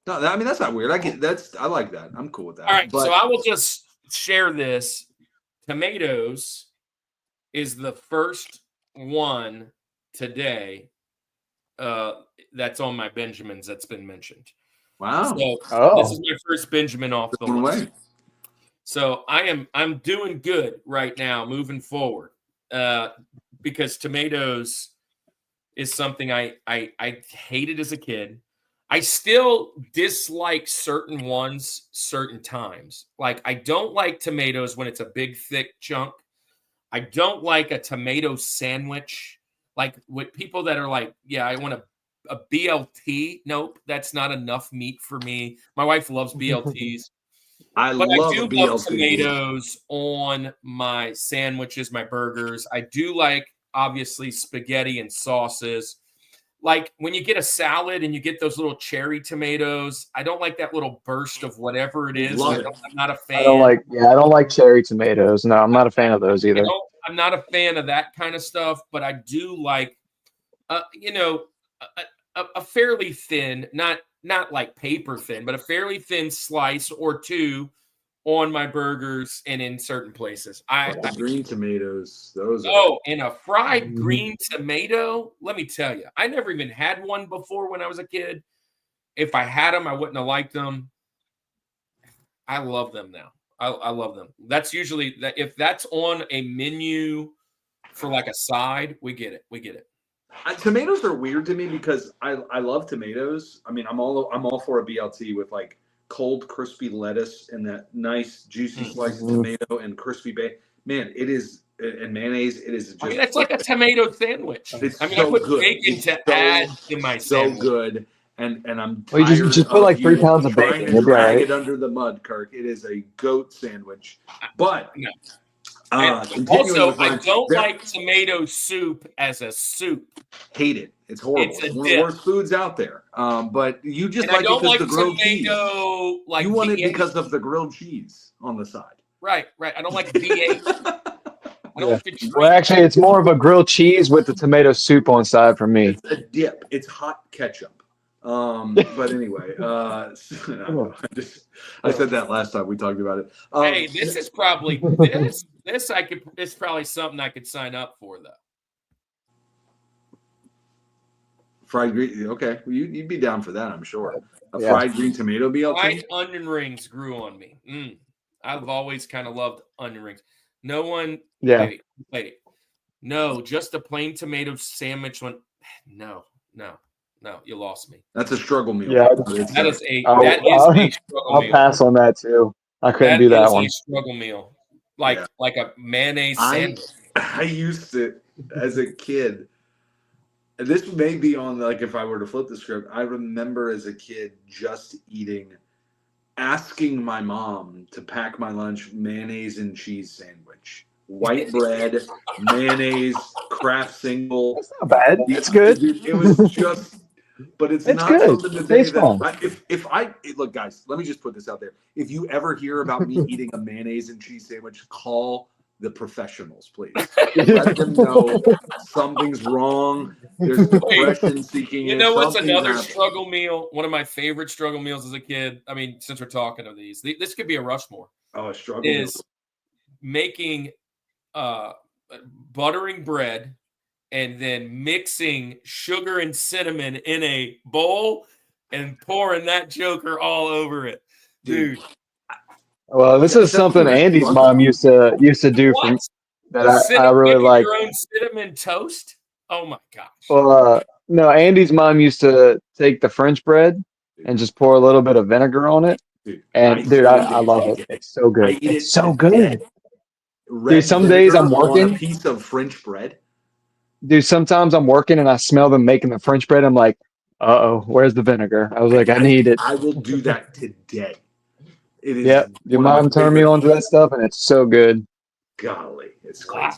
No, that's not weird. I like that. I'm cool with that. All right, so I will just share this. Tomatoes is the first one today that's on my Benjamins that's been mentioned. Wow. So this is my first Benjamin off the list. So I'm doing good right now moving forward because tomatoes is something I hated as a kid. I still dislike certain ones certain times. Like I don't like tomatoes when it's a big thick chunk. I don't like a tomato sandwich. Like with people that are like, yeah, I want a BLT. Nope, that's not enough meat for me. My wife loves BLTs. I do love tomatoes on my sandwiches, my burgers. I do like, obviously, spaghetti and sauces. Like when you get a salad and you get those little cherry tomatoes, I don't like that little burst of whatever it is. I'm not a fan. I don't like cherry tomatoes. No, I'm not a fan of those either. I'm not a fan of that kind of stuff, but I do like, a fairly thin, not like paper thin, but a fairly thin slice or two on my burgers and in certain places. Green tomatoes, those. And a fried green tomato. Let me tell you, I never even had one before when I was a kid. If I had them, I wouldn't have liked them. I love them now. I love them. That's usually that if that's on a menu for like a side, we get it. We get it. Tomatoes are weird to me because I love tomatoes. I mean, I'm all for a BLT with like cold crispy lettuce and that nice juicy slice of tomato and crispy bacon. Man, it is, and mayonnaise. It is just. I mean, that's like a tomato sandwich. It's I mean, so I put good. bacon It's to so, add to my so sandwich. good. And I'm Well, tired you just put of like 3 you pounds of trying bacon. to You'll be all drag right. it under the mud, Kirk. It is a goat sandwich. But No. continuing Also, with I mine, don't like tomato soup as a soup. hate it. It's horrible. It's a It's one dip. of the worst foods out there. But you just And I like it don't because like the grilled cheese. tomato like You want it V8. because of the grilled cheese on the side. Right. I don't like V8. I don't like the treat. Well, actually, it's more of a grilled cheese with the tomato soup on side for me. It's a dip. It's hot ketchup. But anyway, I said that last time we talked about it. Hey, this is probably this I could. It's probably something I could sign up for though. Fried green. Okay, well, you'd be down for that, I'm sure. A Yeah. fried green tomato BLT. Fried onion rings grew on me. I've always kind of loved onion rings. No one. Yeah. Wait. No, just a plain tomato sandwich. No. You lost me. That's a struggle meal. Yeah. That is a I'll struggle meal. pass on that too. I couldn't do that is one. a struggle meal, like a mayonnaise I sandwich. used to, as a kid, and this may be on like if I were to flip the script. I remember as a kid just asking my mom to pack my lunch mayonnaise and cheese sandwich, white bread, mayonnaise, Kraft single. That's not bad. It's good. It was just, but it's not good. something today Tastes fun. that look, guys, let me just put this out there. If you ever hear about me eating a mayonnaise and cheese sandwich, call the professionals, please. Let them know something's wrong. There's depression seeking. You know what's something another happened. struggle meal? One of my favorite struggle meals as a kid. I mean, since we're talking of these, this could be a Rushmore. Oh, a struggle Is meal. making buttering bread and then mixing sugar and cinnamon in a bowl and pouring that joker all over it, dude. Well, this is something Andy's mom used to do for me that I really Making like. your own cinnamon toast. Oh my gosh. Well, no, Andy's mom used to take the French bread and just pour a little bit of vinegar on it. And dude, I love it. It's so good. It's so good. Dude, some days I'm working. On a piece of French bread. Dude, sometimes I'm working and I smell them making the French bread. I'm like, uh-oh, where's the vinegar? I was like, I need it. I will do that today. It is. Yep. Your one of my mom turned me favorite- on to that stuff, and it's so good. Golly, it's crazy.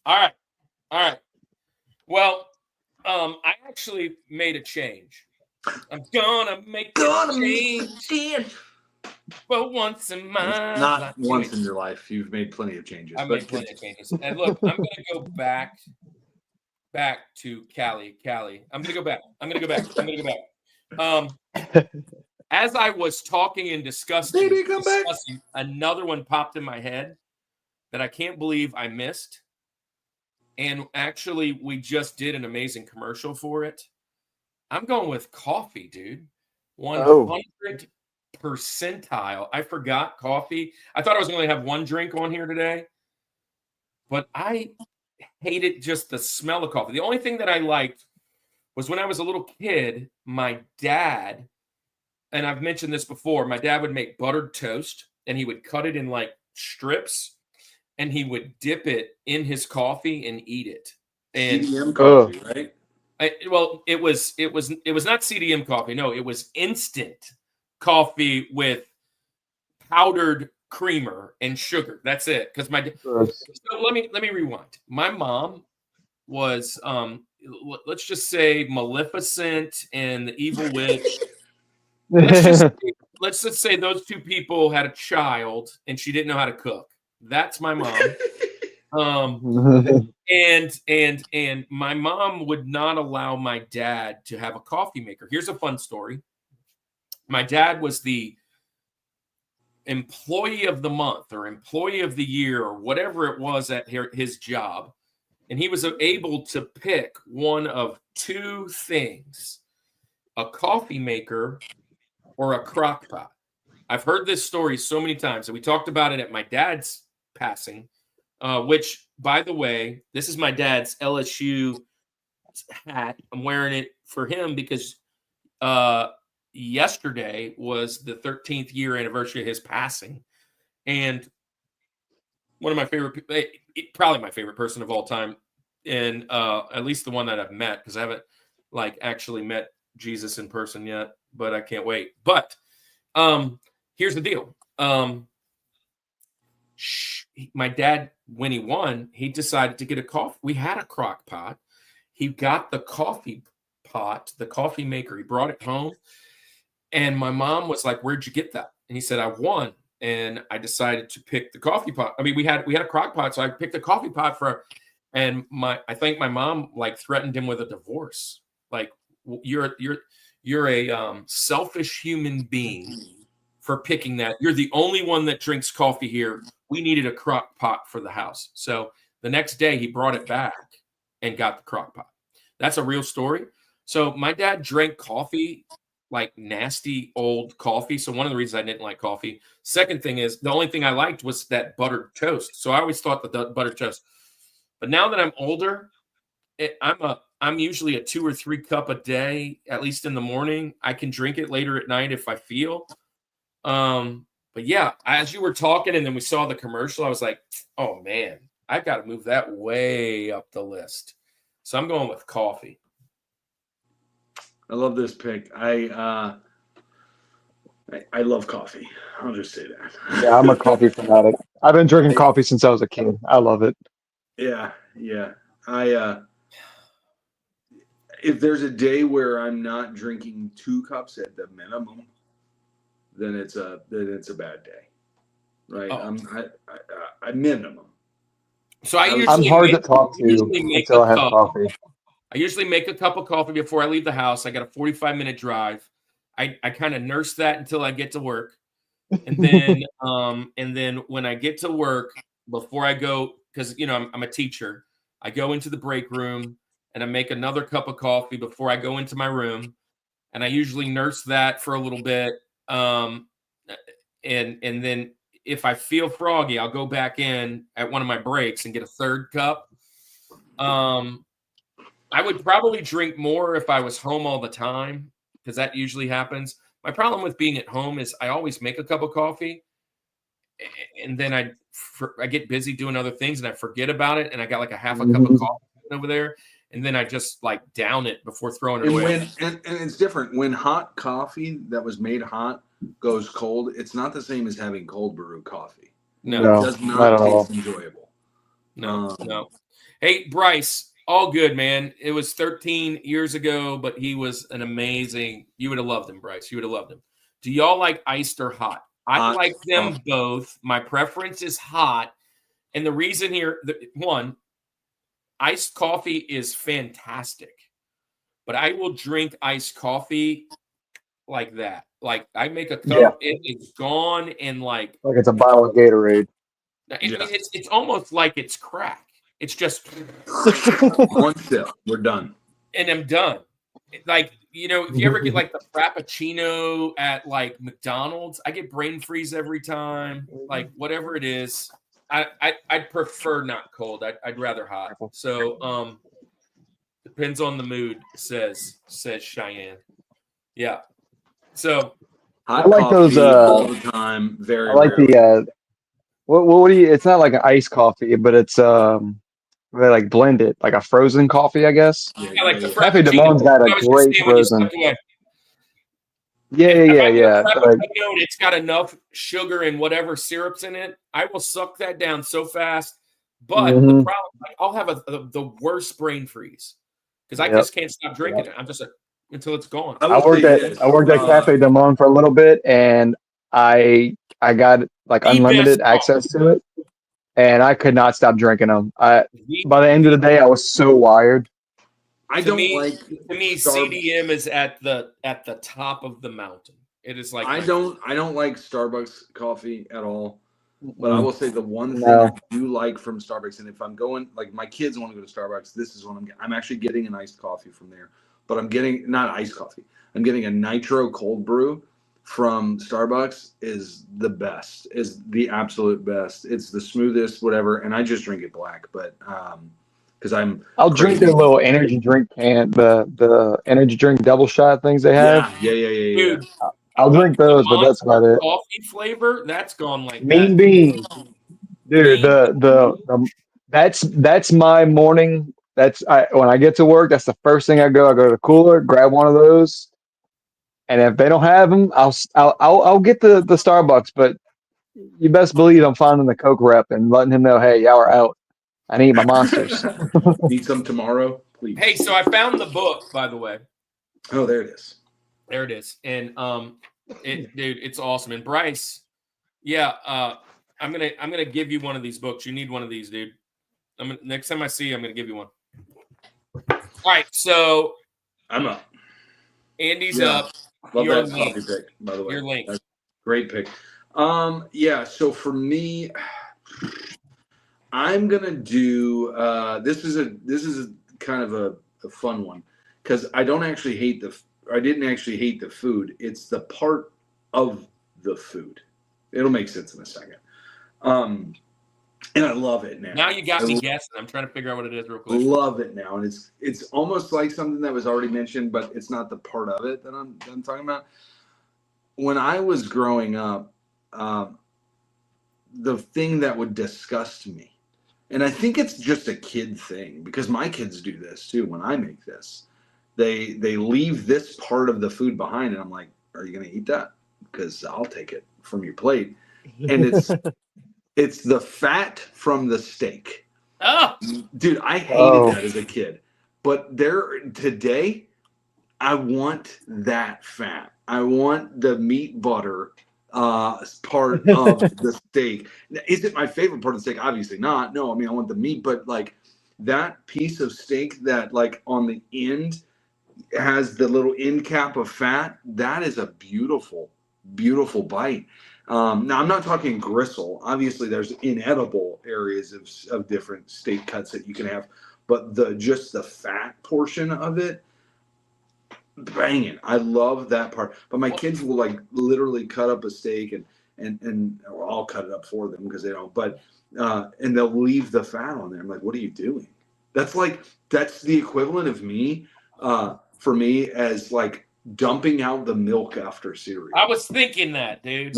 All right. Well, I actually made a change. I'm gonna make a change. But once in my Not life. once in your life. You've made plenty of changes. I made plenty of changes. And look, I'm gonna go back to Cali. I'm gonna go back. As I was talking and discussing, Baby, come back. another one popped in my head that I can't believe I missed. And actually, we just did an amazing commercial for it. I'm going with coffee, dude. 100 percentile. I forgot coffee. I thought I was going to have one drink on here today, but I hated just the smell of coffee. The only thing that I liked was when I was a little kid, my dad, and I've mentioned this before, my dad would make buttered toast and he would cut it in like strips and he would dip it in his coffee and eat it. And CDM coffee, right? it was not CDM coffee. No, it was instant coffee with powdered creamer and sugar. That's it. Because so let me rewind. My mom was let's just say Maleficent and the Evil Witch. Let's just say those two people had a child and she didn't know how to cook. That's my mom. And my mom would not allow my dad to have a coffee maker. Here's a fun story. My dad was the employee of the month or employee of the year or whatever it was at his job. And he was able to pick one of two things, a coffee maker or a crock pot. I've heard this story so many times, and we talked about it at my dad's passing, which, by the way, this is my dad's LSU hat. I'm wearing it for him because yesterday was the 13th year anniversary of his passing. And one of my favorite, probably my favorite person of all time, and at least the one that I've met, because I haven't like actually met Jesus in person yet, but I can't wait. But here's the deal. My dad, when he won, he decided to get a coffee. We had a crock pot. He got the coffee pot, the coffee maker. He brought it home. And my mom was like, "Where'd you get that?" And he said, "I won." And I decided to pick the coffee pot. I mean, we had a crock pot, so I picked a coffee pot and I think my mom like threatened him with a divorce. Like, you're a selfish human being for picking that. You're the only one that drinks coffee here. We needed a crock pot for the house. So the next day he brought it back and got the crock pot. That's a real story. So my dad drank coffee, like nasty old coffee. So one of the reasons I didn't like coffee. Second thing is the only thing I liked was that buttered toast. So I always thought the buttered toast. But now that I'm older, I'm usually a 2 or 3 cup a day, at least in the morning. I can drink it later at night if I feel. But yeah, as you were talking and then we saw the commercial, I was like, oh man, I've got to move that way up the list. So I'm going with coffee. I love this pick. I love coffee. I'll just say that. Yeah, I'm a coffee fanatic. I've been drinking coffee since I was a kid. I love it. Yeah. If there's a day where I'm not drinking 2 cups at the minimum, then it's a bad day, right? Oh. I minimum. So I'm I'm hard to talk to until I have coffee. I usually make a cup of coffee before I leave the house. I got a 45-minute drive. I kind of nurse that until I get to work. And then when I get to work, before I go, because I'm a teacher, I go into the break room and I make another cup of coffee before I go into my room. And I usually nurse that for a little bit. And then if I feel froggy, I'll go back in at one of my breaks and get a 3rd cup. I would probably drink more if I was home all the time, because that usually happens. My problem with being at home is I always make a cup of coffee, and then I get busy doing other things and I forget about it, and I got like a half a cup of coffee over there, and then I just like down it before throwing it away. And it's different when hot coffee that was made hot goes cold. It's not the same as having cold brew coffee. No, it does not taste enjoyable. No. Hey, Bryce. All good, man. It was 13 years ago, but he was an amazing. You would have loved him, Bryce. You would have loved him. Do y'all like iced or hot? I like them both. My preference is hot. And the reason here, one, iced coffee is fantastic. But I will drink iced coffee like that. Like I make a cup, it's gone, and like it's a bottle of Gatorade. It's almost like it's crack. It's just one sip, we're done. And I'm done. Like, if you ever get like the Frappuccino at like McDonald's, I get brain freeze every time. Like whatever it is, I'd prefer not cold. I'd rather hot. So depends on the mood, says Cheyenne. Yeah. So hot I like those all the time. Very. I like rarely. What do you? It's not like an iced coffee, but it's they like blend it like a frozen coffee, I guess. Yeah, like the Cafe de Monde's got a great frozen. Yeah. Like, it's got enough sugar and whatever syrups in it. I will suck that down so fast. But the problem, I'll have the worst brain freeze because I just can't stop drinking it. I'm just like until it's gone. I worked at Cafe de Monde for a little bit, and I got like unlimited access to it. And I could not stop drinking them. By the end of the day, I was so wired. To me, CDM is at the top of the mountain. It is like I don't like Starbucks coffee at all. But I will say the one thing I do like from Starbucks, and if I'm going, like my kids want to go to Starbucks, this is what I'm actually getting an iced coffee from there. But I'm getting not iced coffee. I'm getting a nitro cold brew from Starbucks is the best, is the absolute best. It's the smoothest, whatever. And I just drink it black, but because I'll drink their little energy drink can, the energy drink double shot things they have. Yeah. Dude, I'll drink the those, but that's about monster it. coffee flavor, that's gone like Mean that. beans, dude. Mean That's my morning. When I get to work, that's the first thing I go. I go to the cooler, grab one of those, and if they don't have them, I'll get the Starbucks. But you best believe I'm finding the Coke rep and letting him know, hey, y'all are out. I need my monsters. Need some tomorrow, please. Hey, so I found the book, by the way. Oh, there it is. There it is. And dude, it's awesome. And Bryce, yeah, I'm gonna give you one of these books. You need one of these, dude. Next time I see you, I'm gonna give you one. All right, so I'm up. Andy's Yeah. up. Love Your that link. coffee pick, by the way. Your link. That's a great pick. Yeah, so for me, I'm gonna do this is a kind of a fun one, because I didn't actually hate the food. It's the part of the food. It'll make sense in a second. And I love it now. Now you got me guessing. I'm trying to figure out what it is real quick. Love it now, and it's almost like something that was already mentioned, but it's not the part of it that I'm talking about. When I was growing up, the thing that would disgust me, and I think it's just a kid thing, because my kids do this too. When I make this, they leave this part of the food behind, and I'm like, "Are you going to eat that? Because I'll take it from your plate." And it's the fat from the steak. Oh, Dude, I hated that as a kid. But today, I want that fat. I want the meat butter part of the steak. Is it my favorite part of the steak? Obviously not. No, I mean, I want the meat, but like that piece of steak that like on the end has the little end cap of fat, that is a beautiful, beautiful bite. Now, I'm not talking gristle. Obviously, there's inedible areas of different steak cuts that you can have, but just the fat portion of it, banging. I love that part. But my kids will like literally cut up a steak and or I'll cut it up for them because they don't. But and they'll leave the fat on there. I'm like, what are you doing? That's the equivalent of me for me as like dumping out the milk after cereal. I was thinking that, dude.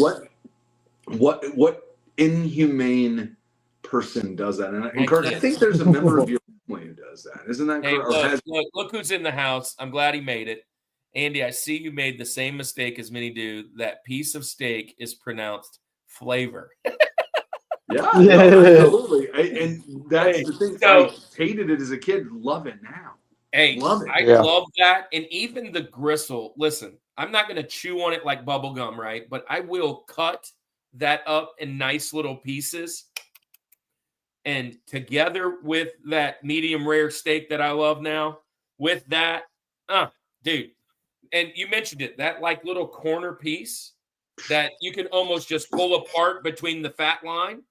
What inhumane person does that? And Kirk, I think there's a member of your family who does that. Isn't that Hey, correct? look who's in the house. I'm glad he made it. Andy, I see you made the same mistake as many do. That piece of steak is pronounced flavor. Yeah, absolutely. And that's the thing. So, I hated it as a kid. Love it now. Hey, Love it. I love that. And even the gristle. Listen, I'm not going to chew on it like bubble gum, right? But I will cut that up in nice little pieces. And together with that medium rare steak that I love now, with that, dude. And you mentioned it, that like little corner piece that you can almost just pull apart between the fat line,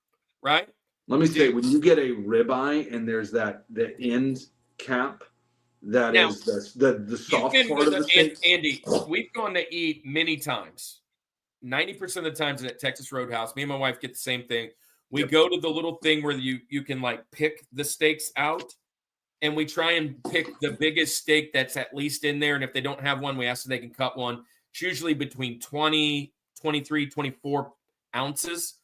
right? Let me say, when you get a ribeye and there's the end cap, that now, is the soft part of the steak. Andy, we've gone to eat many times. 90% of the times at Texas Roadhouse, me and my wife get the same thing. We go to the little thing where you can like pick the steaks out, and we try and pick the biggest steak that's at least in there. And if they don't have one, we ask if they can cut one. It's usually between 20, 23, 24 ounces.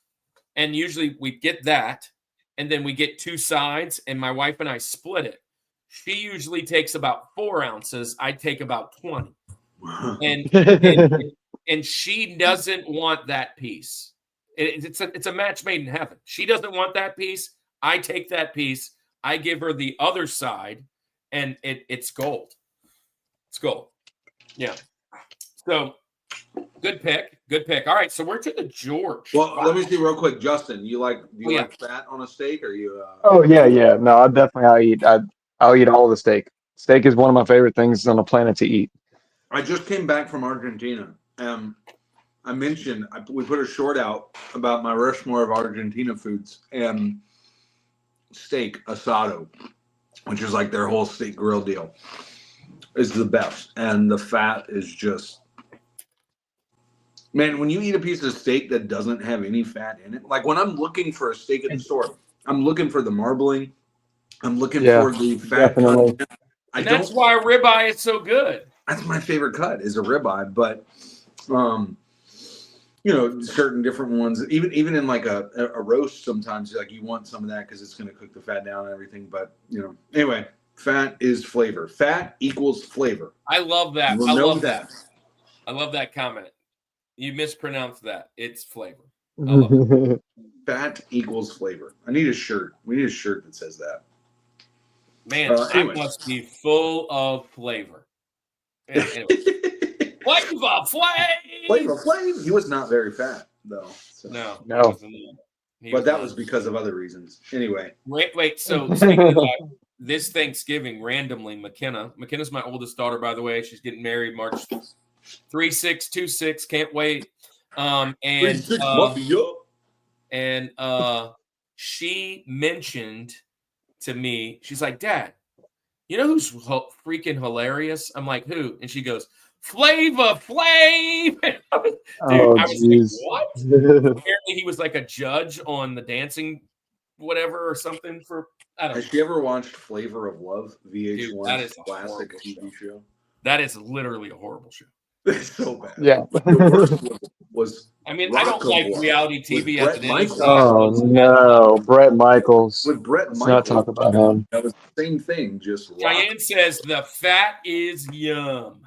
And usually we get that, and then we get two sides, and my wife and I split it. She usually takes about 4 ounces. I take about 20. And she doesn't want that piece. It's a match made in heaven. She doesn't want that piece. I take that piece. I give her the other side, and it's gold. It's gold. Yeah. So good pick. Good pick. All right. So we're to the George. Well, let me see real quick. Justin, do you like fat on a steak, or you? Oh yeah. No, I'll eat all the steak. Steak is one of my favorite things on the planet to eat. I just came back from Argentina. I mentioned we put a short out about my Rushmore of Argentina foods, and steak asado, which is like their whole steak grill deal, is the best, and the fat is just Man, when you eat a piece of steak that doesn't have any fat in it, like when I'm looking for a steak at the store, I'm looking for the marbling. I'm looking Yeah, for the fat definitely. content. I And don't. that's why ribeye is so good. That's my favorite cut is a ribeye, but certain different ones, even in like a roast, sometimes like you want some of that because it's going to cook the fat down and everything. But anyway, fat is flavor. Fat equals flavor. I love that. We'll I know love that. I love that comment. You mispronounced that. It's flavor. I love it. Fat equals flavor. I need a shirt. We need a shirt that says that. Man, I anyway. must be full of flavor. Anyway. Flavor Flav. He was not very fat though. So. No. But that was because of other reasons. Anyway. Wait. So speaking of that, this Thanksgiving, randomly, McKenna's my oldest daughter, by the way. She's getting married March 3626. Can't wait. And she mentioned to me, she's like, Dad, you know who's freaking hilarious? I'm like, who? And she goes, Flavor Flav. Dude, Oh, I was like, jeez. what? Apparently he was like a judge on the dancing whatever or something for, I don't know. Has she ever watched Flavor of Love, VH1's that is a classic horrible TV show? That is literally a horrible show. It's so bad. Yeah. The worst one was I mean, I don't like Rockable reality TV with at the Bret end. Michaels. Oh no, Bret Michaels. With Bret Let's Michaels. not talk about him. That was the same thing, just rock. Cheyenne says the fat is yum.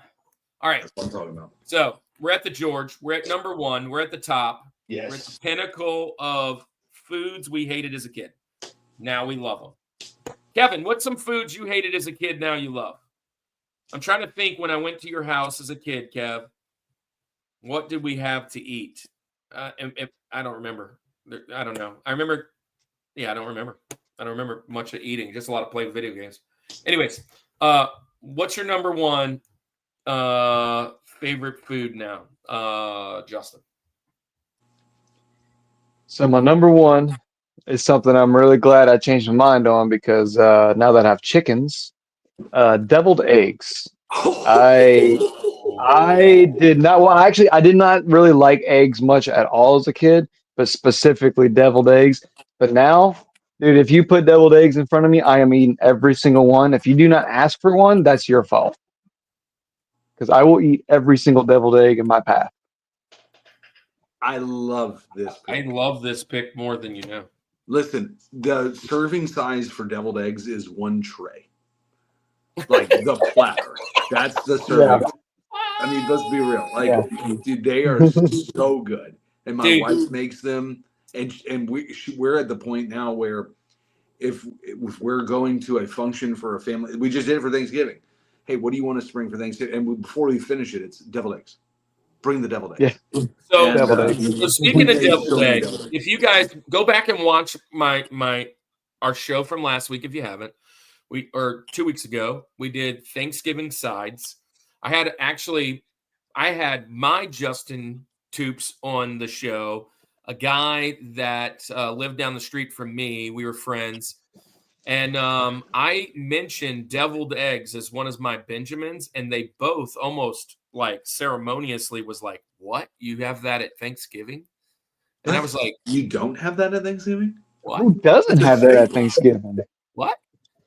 All right. That's what I'm talking about. So we're at the George. We're at number 1. We're at the top. We're at the Yes. pinnacle of foods we hated as a kid. Now we love them. Kevin, what's some foods you hated as a kid now you love? I'm trying to think when I went to your house as a kid, Kev. What did we have to eat? If I don't remember. I don't know. I remember. Yeah, I don't remember. I don't remember much of eating. Just a lot of playing video games. Anyways, what's your number 1 favorite food now, Justin? So my number 1 is something I'm really glad I changed my mind on because now that I have chickens, deviled eggs. I did not. Well, actually, I did not really like eggs much at all as a kid, but specifically deviled eggs. But now, dude, if you put deviled eggs in front of me, I am eating every single one. If you do not ask for one, that's your fault. Because I will eat every single deviled egg in my path. I love this pick. I love this pick more than you know. Listen, the serving size for deviled eggs is 1 tray. Like the platter. That's the serving. Yeah. I mean, let's be real. Like, dude, they are so good. And my wife makes them. And we're at the point now where if we're going to a function for a family, we just did it for Thanksgiving. Hey, what do you want us to bring for Thanksgiving? And before we finish it, it's deviled eggs. Bring the deviled eggs. Yeah. So, Deviled eggs. so speaking of deviled So many eggs, deviled eggs. if you guys go back and watch our show from last week, if you haven't, or 2 weeks ago, we did Thanksgiving sides. I had my Justin Toups on the show, a guy that lived down the street from me. We were friends. And I mentioned deviled eggs as one of my Benjamins, and they both almost like ceremoniously was like, what? You have that at Thanksgiving? And I was like, You don't have that at Thanksgiving? what? Who doesn't have that at Thanksgiving? What?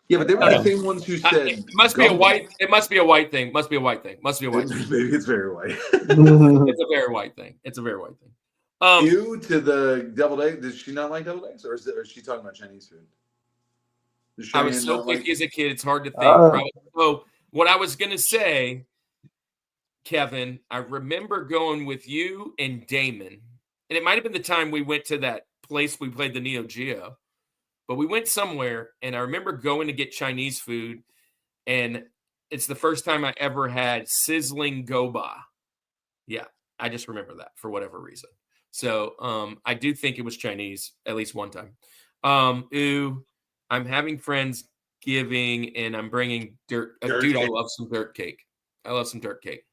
Yeah, but they were the same ones who said It must be a white. It must be a white thing. Must be a white thing. Must be a white thing. Maybe it's very white. It's a very white thing. It's a very white thing. You to the deviled egg. Does she not like deviled eggs, or is she talking about Chinese food? Does I was Cheyenne so not like- picky as a kid. It's hard to think. Probably. So what I was gonna say, Kevin, I remember going with you and Damon, and it might have been the time we went to that place we played the Neo Geo, but we went somewhere, and I remember going to get Chinese food, and it's the first time I ever had sizzling goba. Yeah, I just remember that for whatever reason. So I do think it was Chinese at least one time. I'm having Friendsgiving, and I'm bringing dirt. Dude, I love some dirt cake. I love some dirt cake.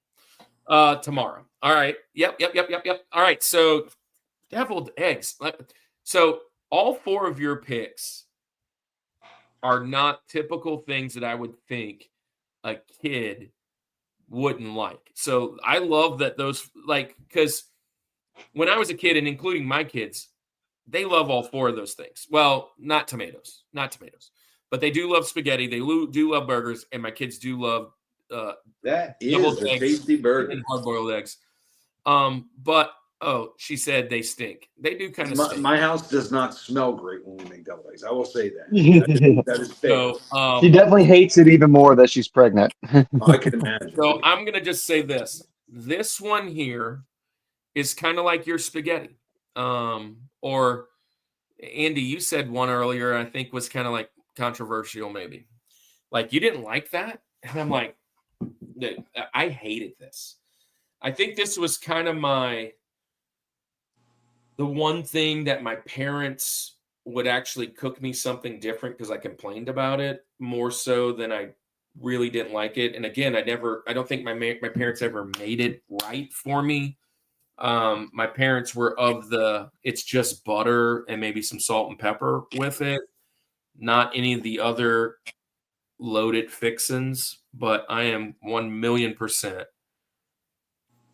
Tomorrow. All right. Yep. All right. So deviled eggs. So all 4 of your picks are not typical things that I would think a kid wouldn't like. So I love that those, like, because when I was a kid, and including my kids, they love all four of those things. Well, not tomatoes, but they do love spaghetti. They do love burgers, and my kids do love That is deviled a eggs tasty burger. and hard-boiled eggs. But she said they stink. They do kind of stink. My house does not smell great when we make deviled eggs. I will say that. That is fair. So, She definitely hates it even more that she's pregnant. I can imagine. So I'm gonna just say this. This one here is kind of like your spaghetti. Or Andy, you said one earlier, I think was kind of like controversial, maybe. Like you didn't like that? And I'm like, I hated this. I think this was kind of the one thing that my parents would actually cook me something different because I complained about it more so than I really didn't like it. And again, I don't think my parents ever made it right for me. My parents were of it's just butter and maybe some salt and pepper with it, not any of the other loaded fixins, but I am 1,000,000%.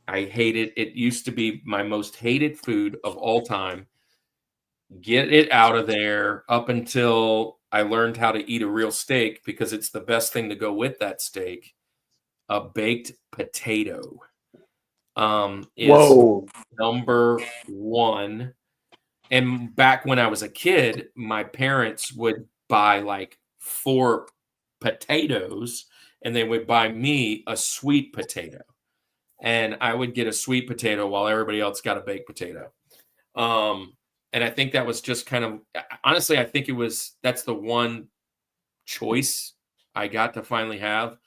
I hate it. It used to be my most hated food of all time. Get it out of there up until I learned how to eat a real steak because it's the best thing to go with that steak. A baked potato is Whoa. number one. And back when I was a kid, my parents would buy like 4 potatoes and they would buy me a sweet potato. And I would get a sweet potato while everybody else got a baked potato. And I think that was just kind of, honestly, I think that's the one choice I got to finally have.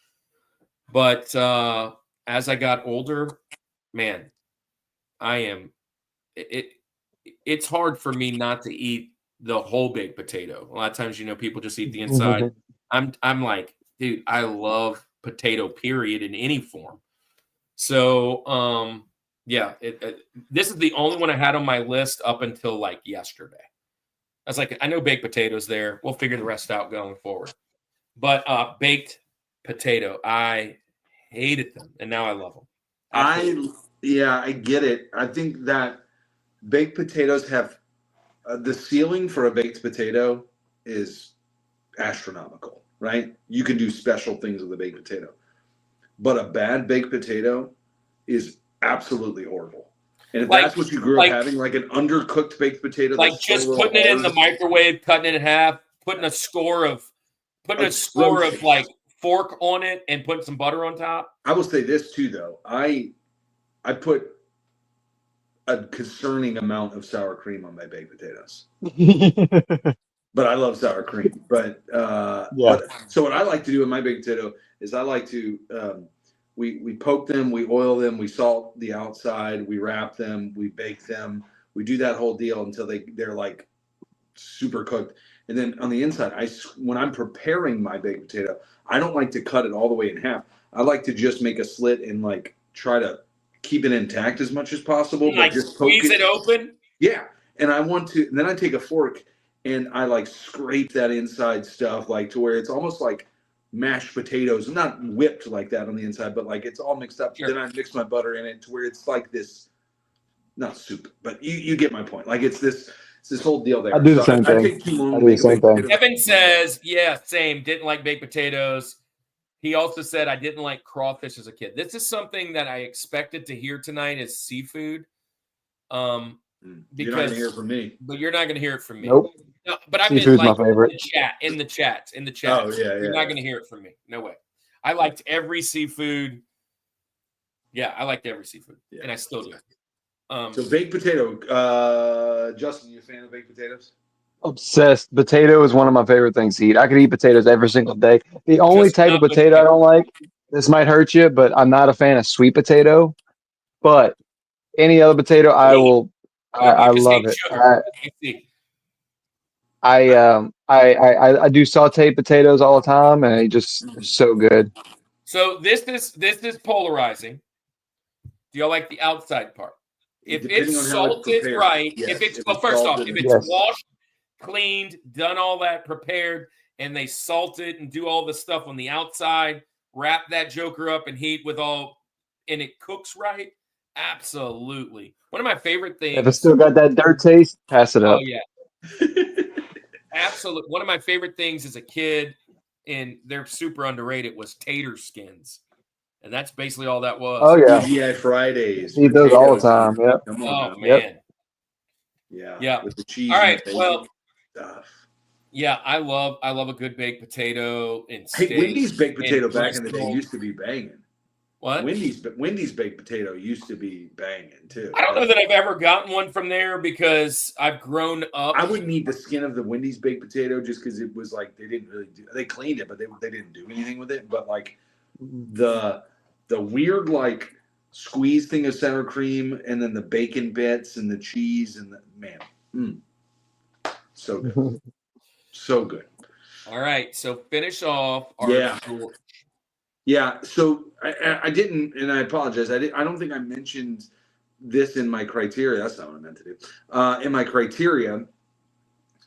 But as I got older, man, it's hard for me not to eat the whole baked potato. A lot of times, people just eat the inside. I'm like, dude, I love potato, period, in any form. So, yeah, this is the only one I had on my list up until like yesterday. I was like, I know baked potatoes there. We'll figure the rest out going forward. But baked potato, I hated them, and now I love them. I get it. I think that baked potatoes have the ceiling for a baked potato is astronomical, right? You can do special things with a baked potato. But a bad baked potato is absolutely horrible. And if that's what you grew up having, like an undercooked baked potato, like just putting it in the microwave, cutting it in half, putting a score of like fork on it, and putting some butter on top. I will say this too, though. I put a concerning amount of sour cream on my baked potatoes. But I love sour cream. But so what I like to do in my baked potato is I like to we poke them, we oil them, we salt the outside, we wrap them, we bake them, we do that whole deal until they're like super cooked. And then on the inside, when I'm preparing my baked potato, I don't like to cut it all the way in half. I like to just make a slit and like try to keep it intact as much as possible. Like just squeeze it open. Yeah, and then I take a fork and I like scrape that inside stuff like to where it's almost like mashed potatoes, not whipped like that on the inside, but like it's all mixed up. Sure. Then I mix my butter in it to where it's like this, not soup, but you get my point. Like it's this whole deal there. I do the same thing. I do the same thing. Evan says, yeah, same. Didn't like baked potatoes. He also said I didn't like crawfish as a kid. This is something that I expected to hear tonight is seafood. Because you're not going to hear it from me. But you're not going to hear it from me. Nope. No, but I Seafood's meant like my favorite. in the chat. Oh, yeah. You're not going to hear it from me. No way. I liked every seafood. Yeah, I liked every seafood. Yeah. And I still do. So baked potato. Justin, you a fan of baked potatoes? Obsessed. Potato is one of my favorite things to eat. I could eat potatoes every single day. The only type of potato I don't like, this might hurt you, but I'm not a fan of sweet potato. But any other potato, I will. I love it. I do sauteed potatoes all the time, and it just so good. So this is polarizing. Do y'all like the outside part? If it's salted right, yes. If it's washed, cleaned, done all that, prepared, and they salt it and do all the stuff on the outside, wrap that joker up and heat with and it cooks right, Absolutely. One of my favorite things. If it's still got that dirt taste, pass it up. Oh yeah. Absolutely. One of my favorite things as a kid, and they're super underrated, was tater skins. And that's basically all that was. Oh yeah, TGI Fridays. eat those all the potatoes. time. Yep. Come on Oh now. man. Yep. Yeah. Yeah. With the cheese. All and right. the bacon Well, stuff. yeah, I love a good baked potato and steak. Hey, Wendy's baked potato and back in the day bristle. used to be banging. What? Wendy's baked potato used to be banging too. I don't know that I've ever gotten one from there because I've grown up. I wouldn't eat the skin of the Wendy's baked potato just because it was like they didn't really do. They cleaned it, but they didn't do anything with it. But like the weird like squeeze thing of sour cream and then the bacon bits and the cheese and so good, so good. All right, so finish off our Yeah. short. Yeah, so I didn't, and I apologize. I don't think I mentioned this in my criteria. That's not what I meant to do. In my criteria,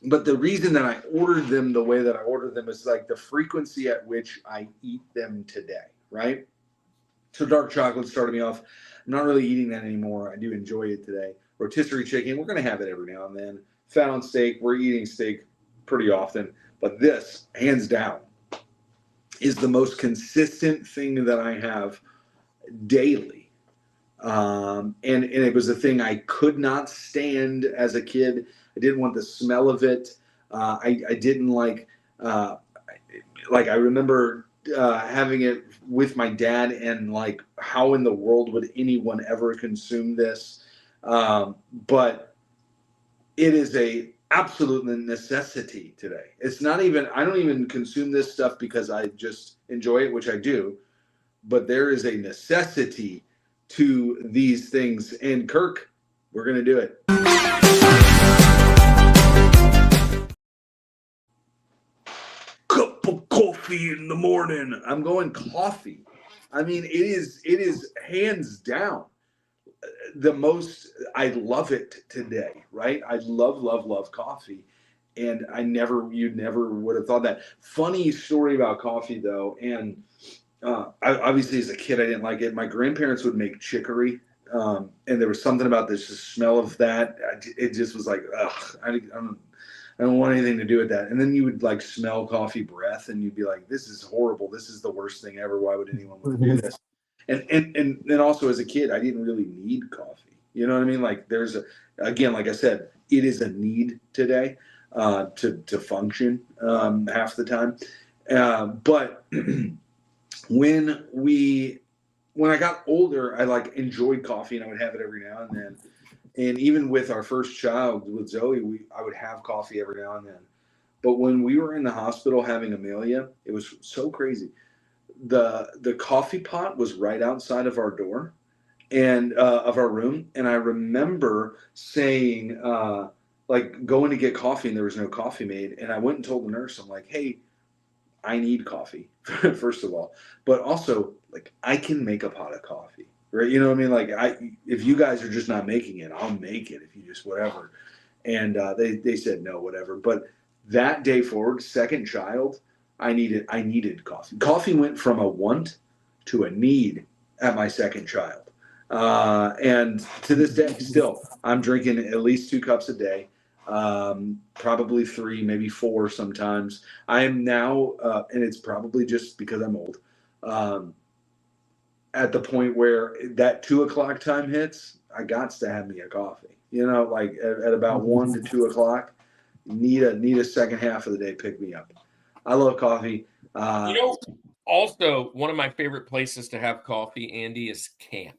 but the reason that I ordered them the way that I ordered them is like the frequency at which I eat them today, right? So dark chocolate started me off. I'm not really eating that anymore. I do enjoy it today. Rotisserie chicken, we're going to have it every now and then. Fat on steak, we're eating steak pretty often. But this, hands down, is the most consistent thing that I have daily. And it was a thing I could not stand as a kid. I didn't want the smell of it. I didn't like I remember having it with my dad and like, how in the world would anyone ever consume this? But it is a absolute necessity today. It's not even, I don't even consume this stuff because I just enjoy it, which I do, but there is a necessity to these things. And Kirk, we're going to do it. Cup of coffee in the morning. I'm going coffee. I mean, it is hands down the most. I love it today, right? I love coffee, and you never would have thought that. Funny story about coffee though, and obviously as a kid I didn't like it. My grandparents would make chicory, and there was something about this the smell of that. It just was like, ugh, I don't want anything to do with that. And then you would like smell coffee breath, and you'd be like, this is horrible. This is the worst thing ever. Why would anyone want to do this? And then also as a kid, I didn't really need coffee. You know what I mean? Like again, like I said, it is a need today to function half the time. But when I got older, I like enjoyed coffee and I would have it every now and then. And even with our first child, with Zoe, I would have coffee every now and then. But when we were in the hospital having Amelia, it was so crazy. The coffee pot was right outside of our door and of our room. And I remember saying, like going to get coffee and there was no coffee made. And I went and told the nurse, I'm like, hey, I need coffee, first of all. But also, like, I can make a pot of coffee, right? You know what I mean? Like, if you guys are just not making it, I'll make it if you just whatever. And they said no, whatever. But that day forward, second child, I needed coffee. Coffee went from a want to a need at my second child. And to this day, still, I'm drinking at least 2 cups a day, probably 3, maybe 4 sometimes. I am now, and it's probably just because I'm old, at the point where that 2 o'clock time hits, I got to have me a coffee. You know, like at about 1 to 2 o'clock, need a second half of the day pick me up. I love coffee. Also, one of my favorite places to have coffee, Andy, is camp.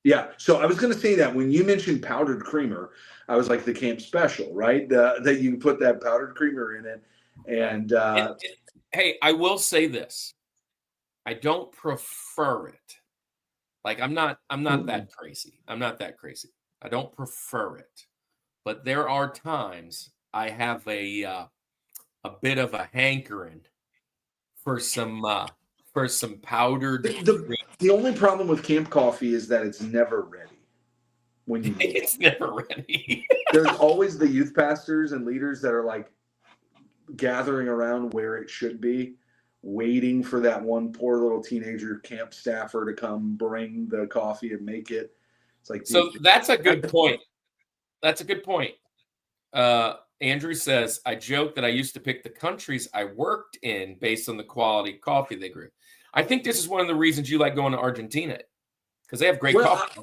Yeah, so I was going to say that when you mentioned powdered creamer, I was like the camp special, right? That you put that powdered creamer in it, and hey, I will say this: I don't prefer it. Like I'm not that crazy. I'm not that crazy. I don't prefer it, but there are times I have a bit of a hankering for some powdered. The only problem with camp coffee is that it's never ready when you need it. It's never ready. There's always the youth pastors and leaders that are like gathering around where it should be, waiting for that one poor little teenager camp staffer to come bring the coffee and make it. It's like, So dude, that's a good point. That's a good point. Andrew says, I joke that I used to pick the countries I worked in based on the quality coffee they grew. I think this is one of the reasons you like going to Argentina, because they have great coffee.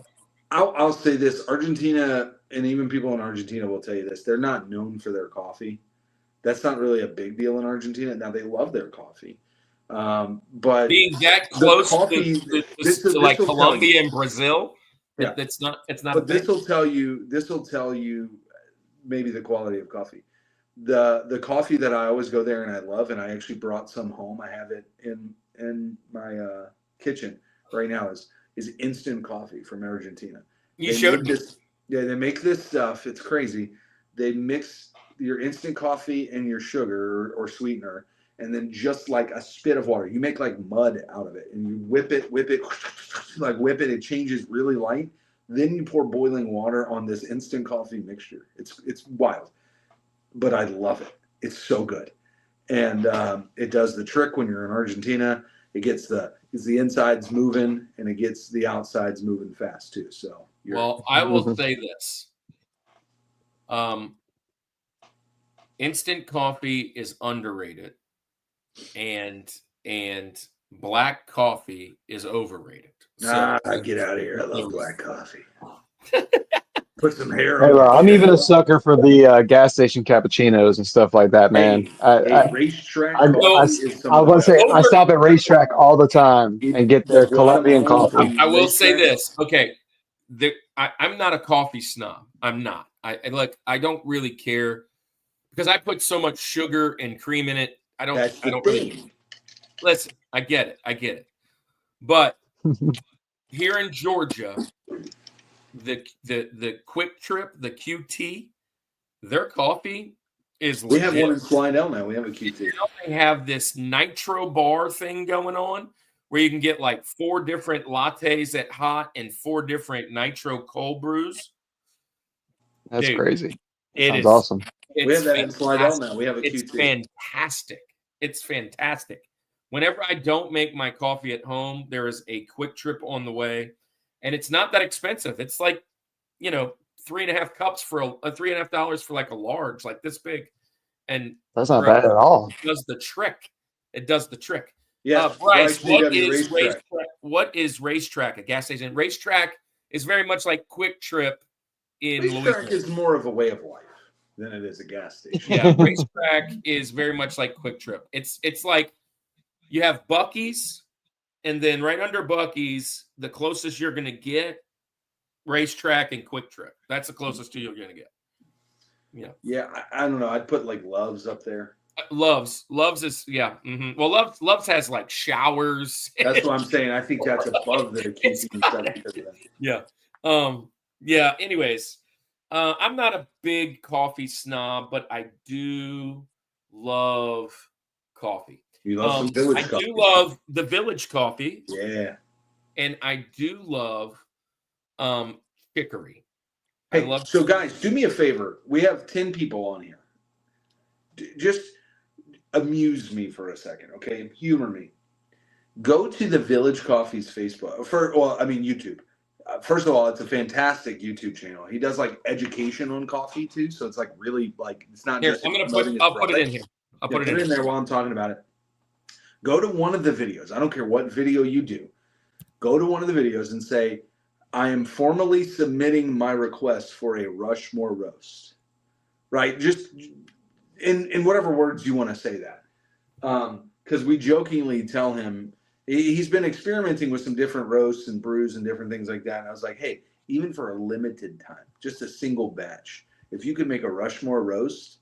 I'll say this: Argentina, and even people in Argentina will tell you this, they're not known for their coffee. That's not really a big deal in Argentina. Now, they love their coffee. But being that close coffee, to like Colombia and Brazil, yeah, it's not. But this will tell you maybe the quality of coffee. The coffee that I always go there and I love, and I actually brought some home. I have it in my kitchen right now. Is instant coffee from Argentina. You showed me. This. Yeah, they make this stuff. It's crazy. They mix your instant coffee and your sugar or sweetener, and then just like a spit of water. You make like mud out of it, and you whip it, like whip it. It changes really light. Then you pour boiling water on this instant coffee mixture. It's wild, but I love it. It's so good, and it does the trick when you're in Argentina. It gets the insides moving, and it gets the outsides moving fast too. So, I will say this: instant coffee is underrated, and black coffee is overrated. So, get out of here! I love black coffee. Put some hair Hey, on. I'm even a sucker for the gas station cappuccinos and stuff like that, man. Racetrack I was gonna say I stop at Racetrack all the time and get their Colombian coffee. I will say this. Okay, I'm not a coffee snob. I'm not. I don't really care because I put so much sugar and cream in it. I don't really. Listen, I get it. But here in Georgia, the Quick Trip, the QT, their coffee is we have one in Slidell now. We have a QT. They have this nitro bar thing going on where you can get like 4 different lattes at hot and 4 different nitro cold brews. That's crazy. It is awesome. We have that in Slidell now. We have a QT. It's fantastic. It's fantastic. Whenever I don't make my coffee at home, there is a Quick Trip on the way. And it's not that expensive. It's like, $3.5 cups for $3.5 for like a large, like this big. And that's not bad at all. It does the trick. It does the trick. Yeah. Bryce, what is Racetrack? A gas station? Racetrack is very much like Quick Trip in Racetrack Louisiana. is more of a way of life than it is a gas station. Yeah, Racetrack is very much like Quick Trip. It's like you have Buc-ee's. And then right under Buc-ee's, the closest you're going to get, Racetrack and Quick Trip. That's the closest to you're going to get. Yeah. Yeah, I don't know. I'd put like Love's up there. Love's is, yeah. Mm-hmm. Well, Love's has like showers. That's what I'm saying. I think that's above the QT stuff. Yeah. Yeah. Anyways, I'm not a big coffee snob, but I do love coffee. You love some village coffee. I do love the village coffee. Yeah. And I do love chicory. Hey, so guys, do me a favor. We have 10 people on here. Just amuse me for a second, okay? Humor me. Go to the Village Coffee's Facebook. YouTube. First of all, it's a fantastic YouTube channel. He does like education on coffee too, so it's like really like it's not. Here, I'll put it in here. I'll put it in there while I'm talking about it. Go to one of the videos. I don't care what video you do. Go to one of the videos and say, I am formally submitting my request for a Rushmore roast. Right? Just in whatever words you want to say that. Because we jokingly tell him, he's been experimenting with some different roasts and brews and different things like that. And I was like, hey, even for a limited time, just a single batch, if you could make a Rushmore roast,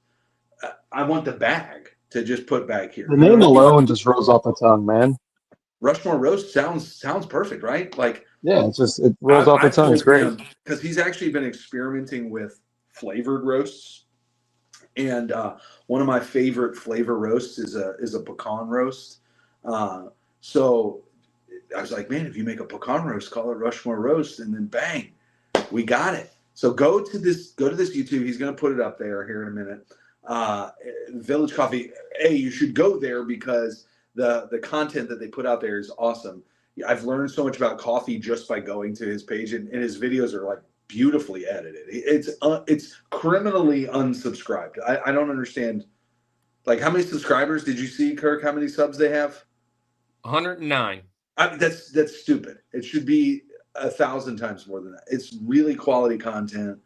I want the bag to just put back here. The name alone just rolls off the tongue, man. Rushmore roast sounds perfect, right? Like, yeah, it rolls off the tongue. It's great because he's actually been experimenting with flavored roasts, and one of my favorite flavor roasts is a pecan roast. So I was like, man, if you make a pecan roast, call it Rushmore roast, and then bang, we got it. So go to this YouTube. He's going to put it up there here in a minute. Village Coffee. You should go there because the content that they put out there is awesome. I've learned so much about coffee just by going to his page, and his videos are like beautifully edited. It's criminally unsubscribed. I don't understand. Like, how many subscribers did you see, Kirk? How many subs they have? 109. That's stupid. It should be 1,000 times more than that. It's really quality content.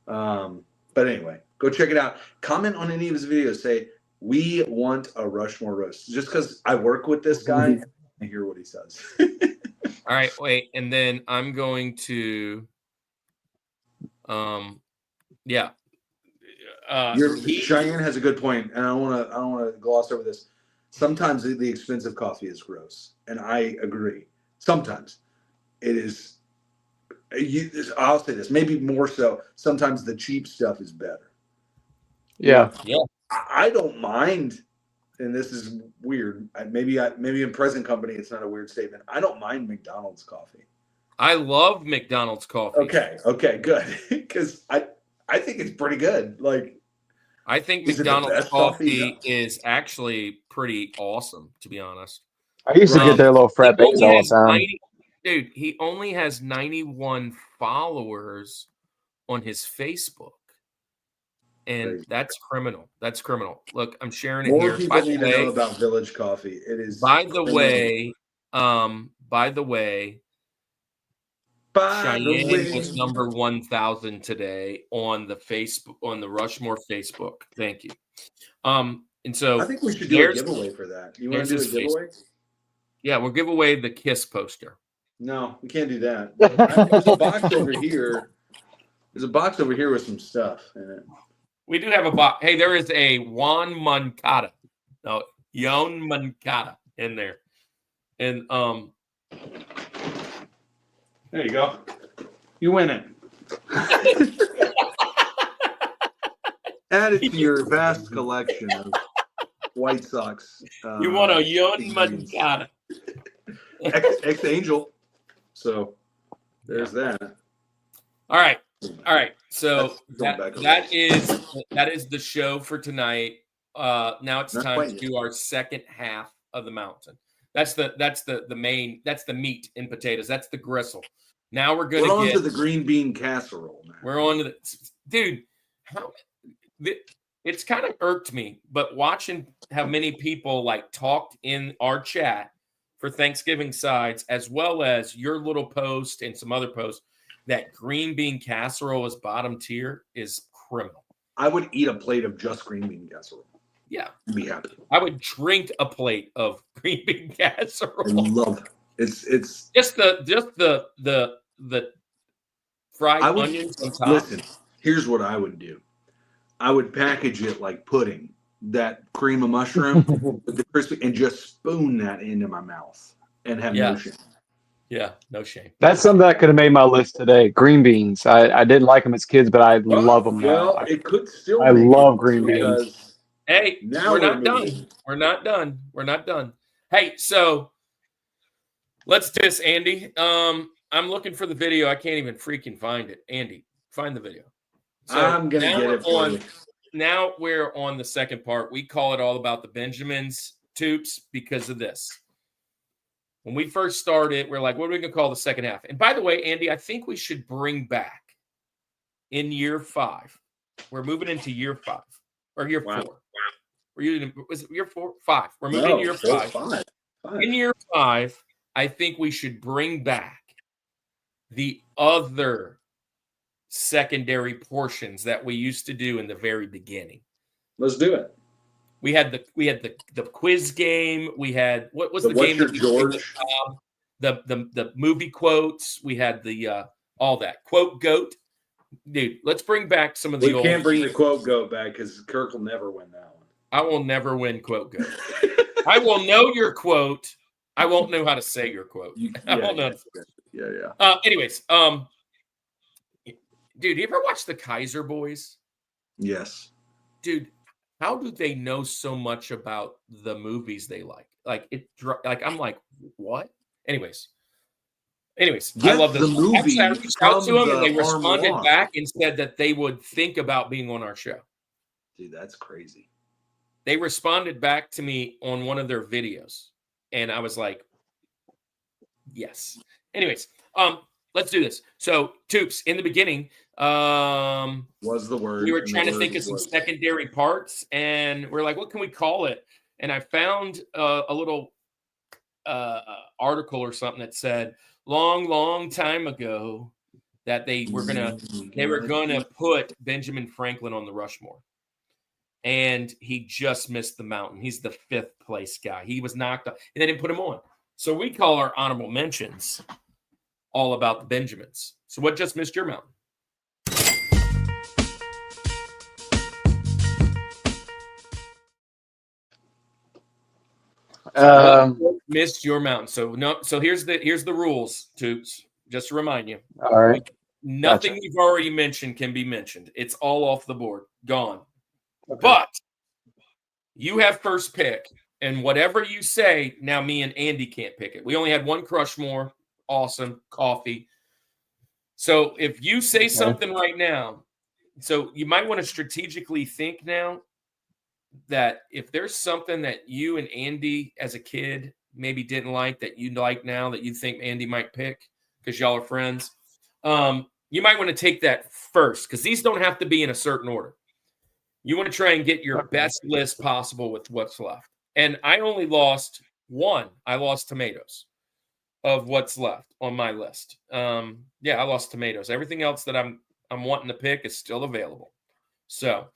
But anyway, go check it out. Comment on any of his videos. Say, we want a Rushmore roast. Just because I work with this guy, I hear what he says. All right, wait, and then I'm going to, yeah. Cheyenne has a good point, and I don't want to gloss over this. Sometimes the expensive coffee is gross, and I agree. Sometimes it is. I'll say this, maybe more so. Sometimes the cheap stuff is better. Yeah. I don't mind, and this is weird. Maybe in present company, it's not a weird statement. I don't mind McDonald's coffee. I love McDonald's coffee. Okay, good. Because I think it's pretty good. Like, I think is it the McDonald's best coffee is actually pretty awesome, to be honest. I used to get their little frappes all the time. Dude, he only has 91 followers on his Facebook. And Crazy. that's criminal. That's criminal. Look, I'm sharing it More here. people need to know about Village Coffee. It is. By the way, Cheyenne was number 1,000 today on the Facebook, on the Rushmore Facebook. Thank you. And so I think we should do a giveaway for that. You want to do a giveaway? Yeah, we'll give away the Kiss poster. No, we can't do that. There's a box over here. There's a box over here with some stuff in it. We do have a box. Hey, there is a Juan Moncada. No, Yon Moncada in there. And there you go. You win it. Add it to your vast collection of White Sox. You want a Yon Moncada. Ex-Angel. So there's that. All right. So that is the show for tonight. Now it's time to do our second half of the mountain. That's the main. That's the meat and potatoes. That's the gristle. Now we're on to the green bean casserole. Now. We're on to the dude. It's kind of irked me, but watching how many people like talked in our chat for Thanksgiving sides, as well as your little post and some other posts, that green bean casserole is bottom tier is criminal. I would eat a plate of just green bean casserole. Yeah, I'd be happy. I would drink a plate of green bean casserole. I love it. It's just the fried onions on top. Listen, here's what I would do. I would package it like pudding, that cream of mushroom with the crispy, and just spoon that into my mouth and have no shame. Yeah, no shame. That's something that could have made my list today. Green beans. I didn't like them as kids, but I love them now. Well, it could still. I love green beans. Hey, we're not done. We're not done. We're not done. Hey, so let's do this, Andy. I'm looking for the video. I can't even freaking find it. Andy, find the video. So I'm gonna get it for you. Now we're on the second part. We call it all about the Benjamins, Toups, because of this. When we first started, we're like, what are we going to call the second half? And by the way, Andy, I think we should bring back in year 5. We're moving into year 5 or year 4. Was it year 4? 5. We're moving into year 5. In year 5, I think we should bring back the other secondary portions that we used to do in the very beginning. Let's do it. We had the quiz game. We had what was the What's game? Your George? The movie quotes. We had the all that quote goat. Dude, let's bring back some of the old. We can't bring the quote goat back because Kirk will never win that one. I will never win quote goat. I will know your quote. I won't know how to say your quote. I won't know. Yeah. Anyways, dude, you ever watch the Kaiser Boys? Yes. Dude, how do they know so much about the movies they like? Like I'm like, what? Anyways, yes, I love this. The movie. I reached out to them and they responded back and said that they would think about being on our show. Dude, that's crazy. They responded back to me on one of their videos, and I was like, Yes. Anyways, let's do this. So, Toups, in the beginning, Was the word. we were and the trying to word think of some was- secondary parts, and we're like, what can we call it? And I found a little article or something that said, long time ago, that they were gonna put Benjamin Franklin on the Rushmore. And he just missed the mountain. He's the 5th place guy. He was knocked up, and they didn't put him on. So we call our honorable mentions all about the Benjamins. So what just missed your mountain? Missed your mountain. So no. So here's the rules, Toots. Just to remind you. All right. Nothing Gotcha. you've already mentioned can be mentioned. It's all off the board. Gone. Okay. But you have first pick. And whatever you say, now me and Andy can't pick it. We only had one Rushmore. Awesome. Coffee. So if you say something right now, so you might want to strategically think now that if there's something that you and Andy as a kid maybe didn't like that you like now that you think Andy might pick because y'all are friends, you might want to take that first because these don't have to be in a certain order. You want to try and get your best list possible with what's left. And I only lost one. I lost tomatoes of what's left on my list. I lost tomatoes. Everything else that I'm wanting to pick is still available. So,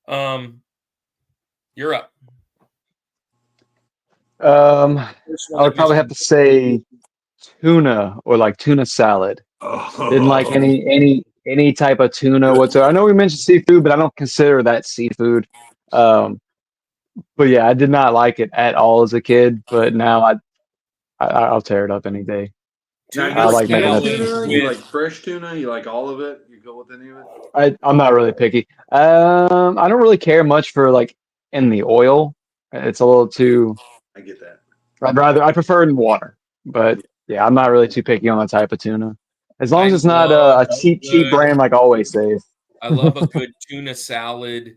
you're up. I would probably have to say tuna or like tuna salad. Didn't like any type of tuna whatsoever. I know we mentioned seafood, but I don't consider that seafood. But yeah, I did not like it at all as a kid. But now I'll tear it up any day. Now, Tuna you I like making salad that tuna, you with- like fresh tuna, you like all of it. You go with any of it. I'm not really picky. I don't really care much for like in the oil. It's a little too. I get that. I prefer it in water. But yeah, I'm not really too picky on the type of tuna. As long as I it's not love a cheap good- brand like Always Save. I love a good tuna salad,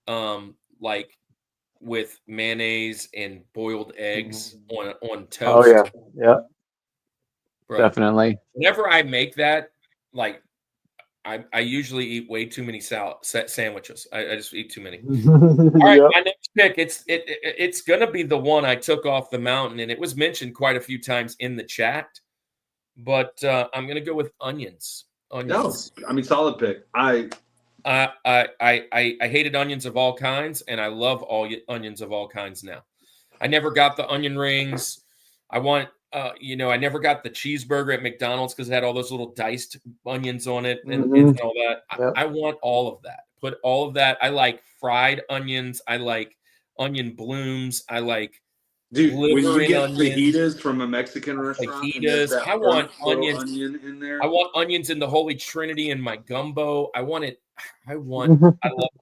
like with mayonnaise and boiled eggs on toast. Oh yeah, Bro, definitely. whenever I make that, like I usually eat way too many sandwiches. I just eat too many. All right, my next pick. It's gonna be the one I took off the mountain, and it was mentioned quite a few times in the chat. But I'm gonna go with onions. No, I mean solid pick. I hated onions of all kinds, and I love all onions of all kinds now. I never got the onion rings. I want, I never got the cheeseburger at McDonald's because it had all those little diced onions on it and all that. Yep. I want all of that. Put all of that. I like fried onions. I like onion blooms. I like dude. When liver you in get onions. fajitas from a Mexican restaurant, and there's Fajitas. that I want little onions. onion in there. I want onions in the Holy Trinity in my gumbo. I love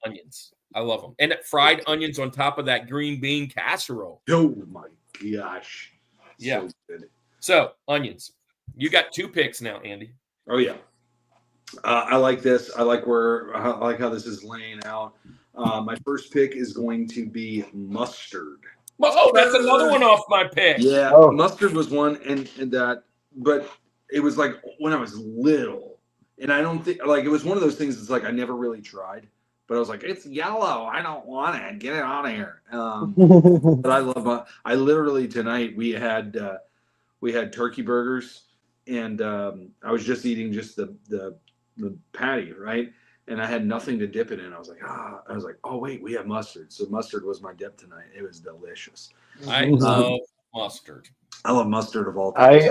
onions. I love them. And fried onions on top of that green bean casserole. Oh my gosh. Yeah. So good. So, onions. You got 2 picks now, Andy. Oh yeah. I like this. I like how this is laying out. My first pick is going to be mustard. Oh, that's another one off my pick. Yeah, Oh. mustard was one, and that, but it was like when I was little, and I don't think like it was one of those things. It's like I never really tried, but I was like, it's yellow. I don't want it. Get it out of here. But I love. I literally tonight we had turkey burgers, and I was just eating just the patty, right? And I had nothing to dip it in. I was like, oh wait, we have mustard. So mustard was my dip tonight. It was delicious. I love mustard. I love mustard of all kinds.